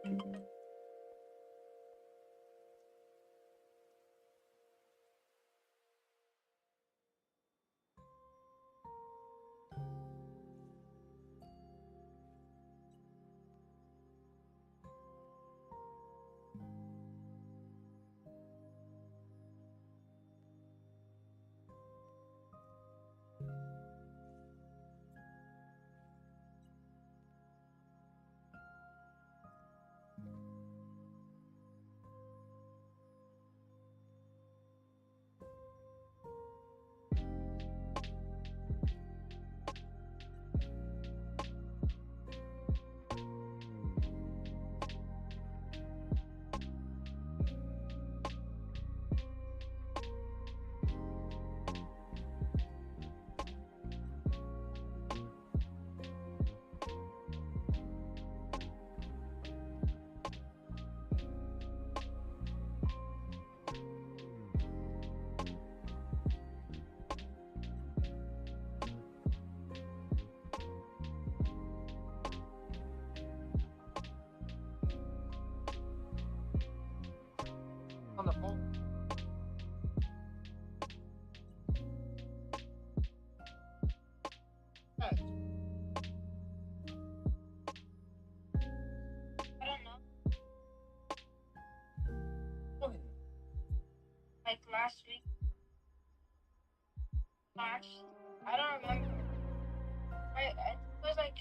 On the phone. Hey. I don't know. Okay. Like last week. Actually, I don't remember. It was like.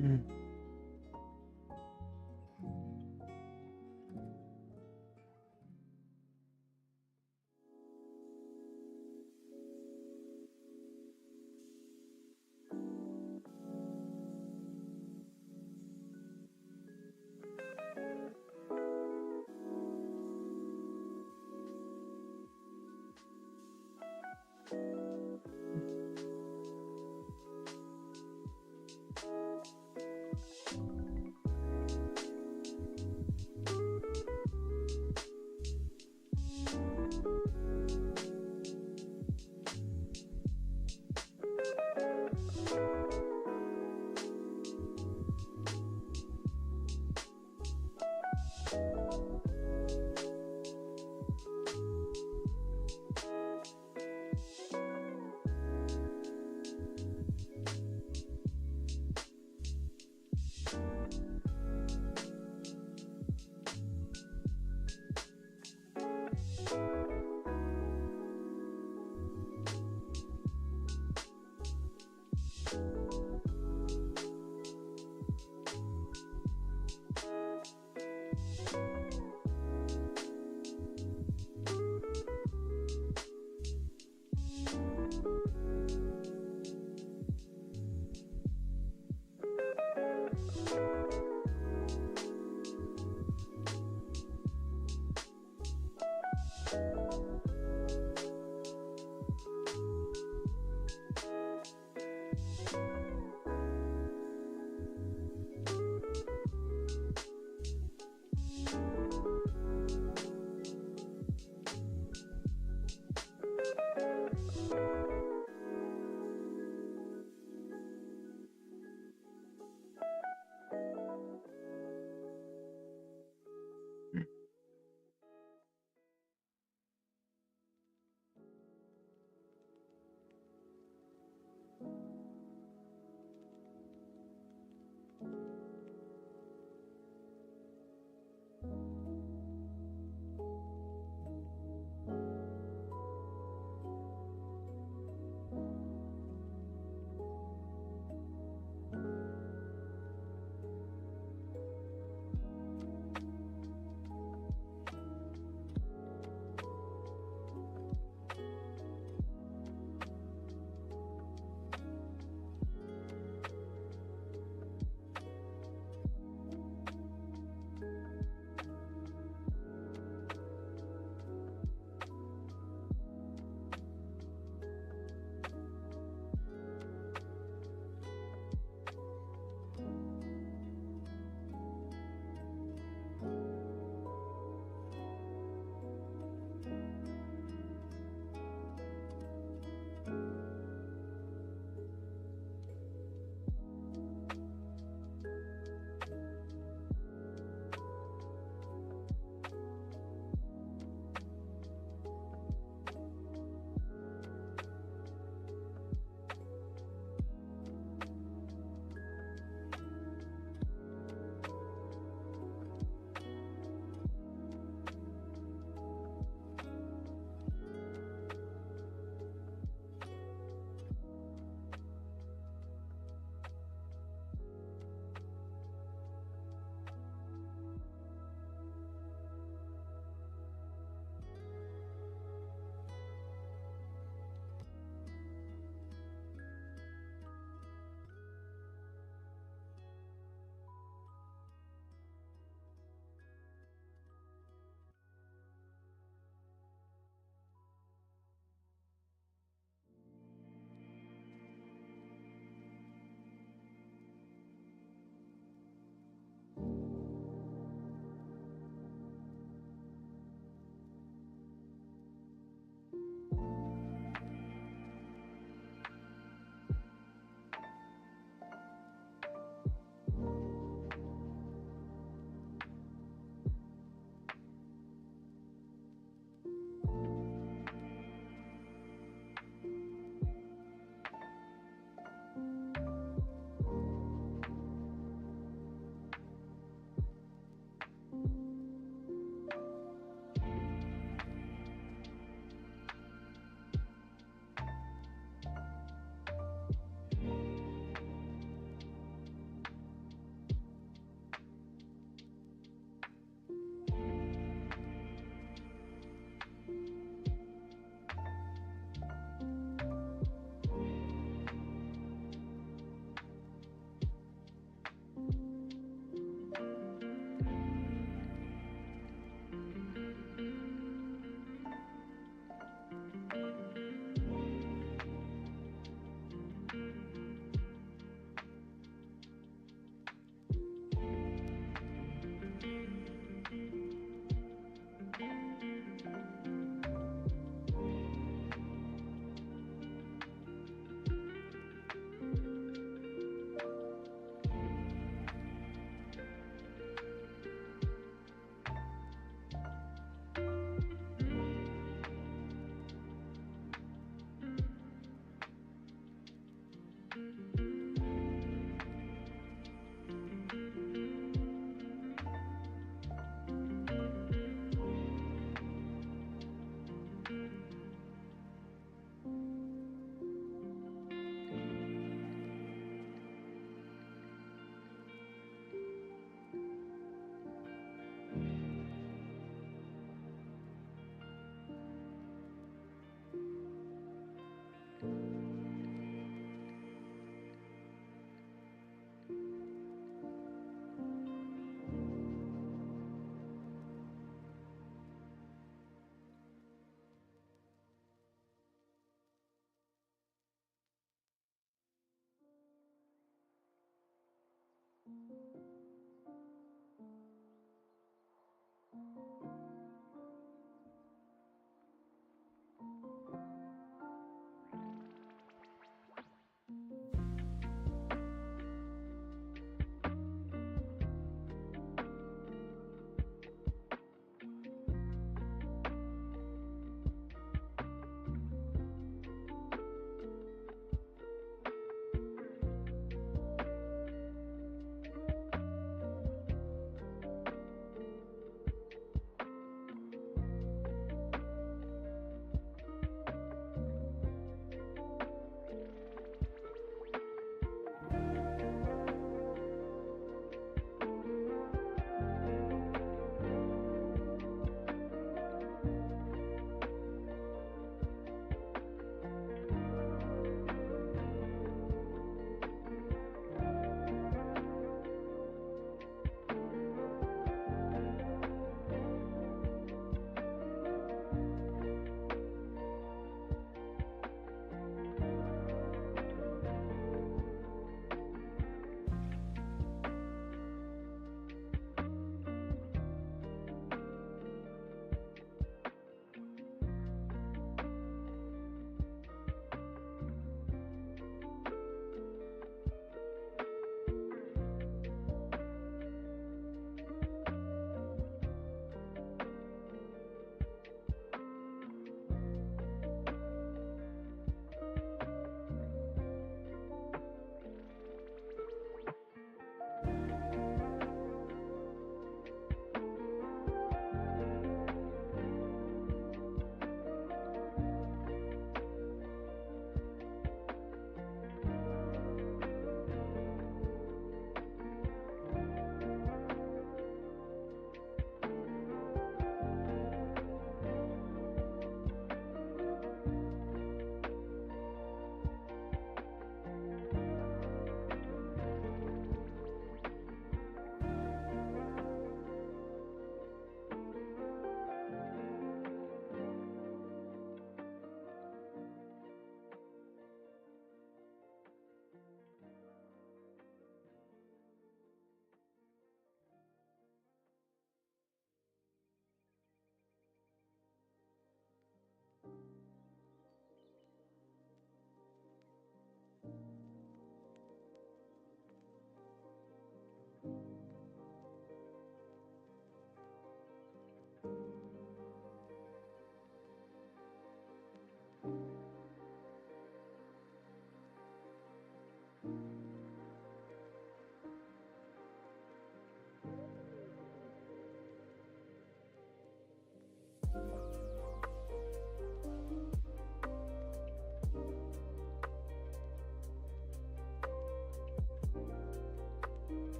you.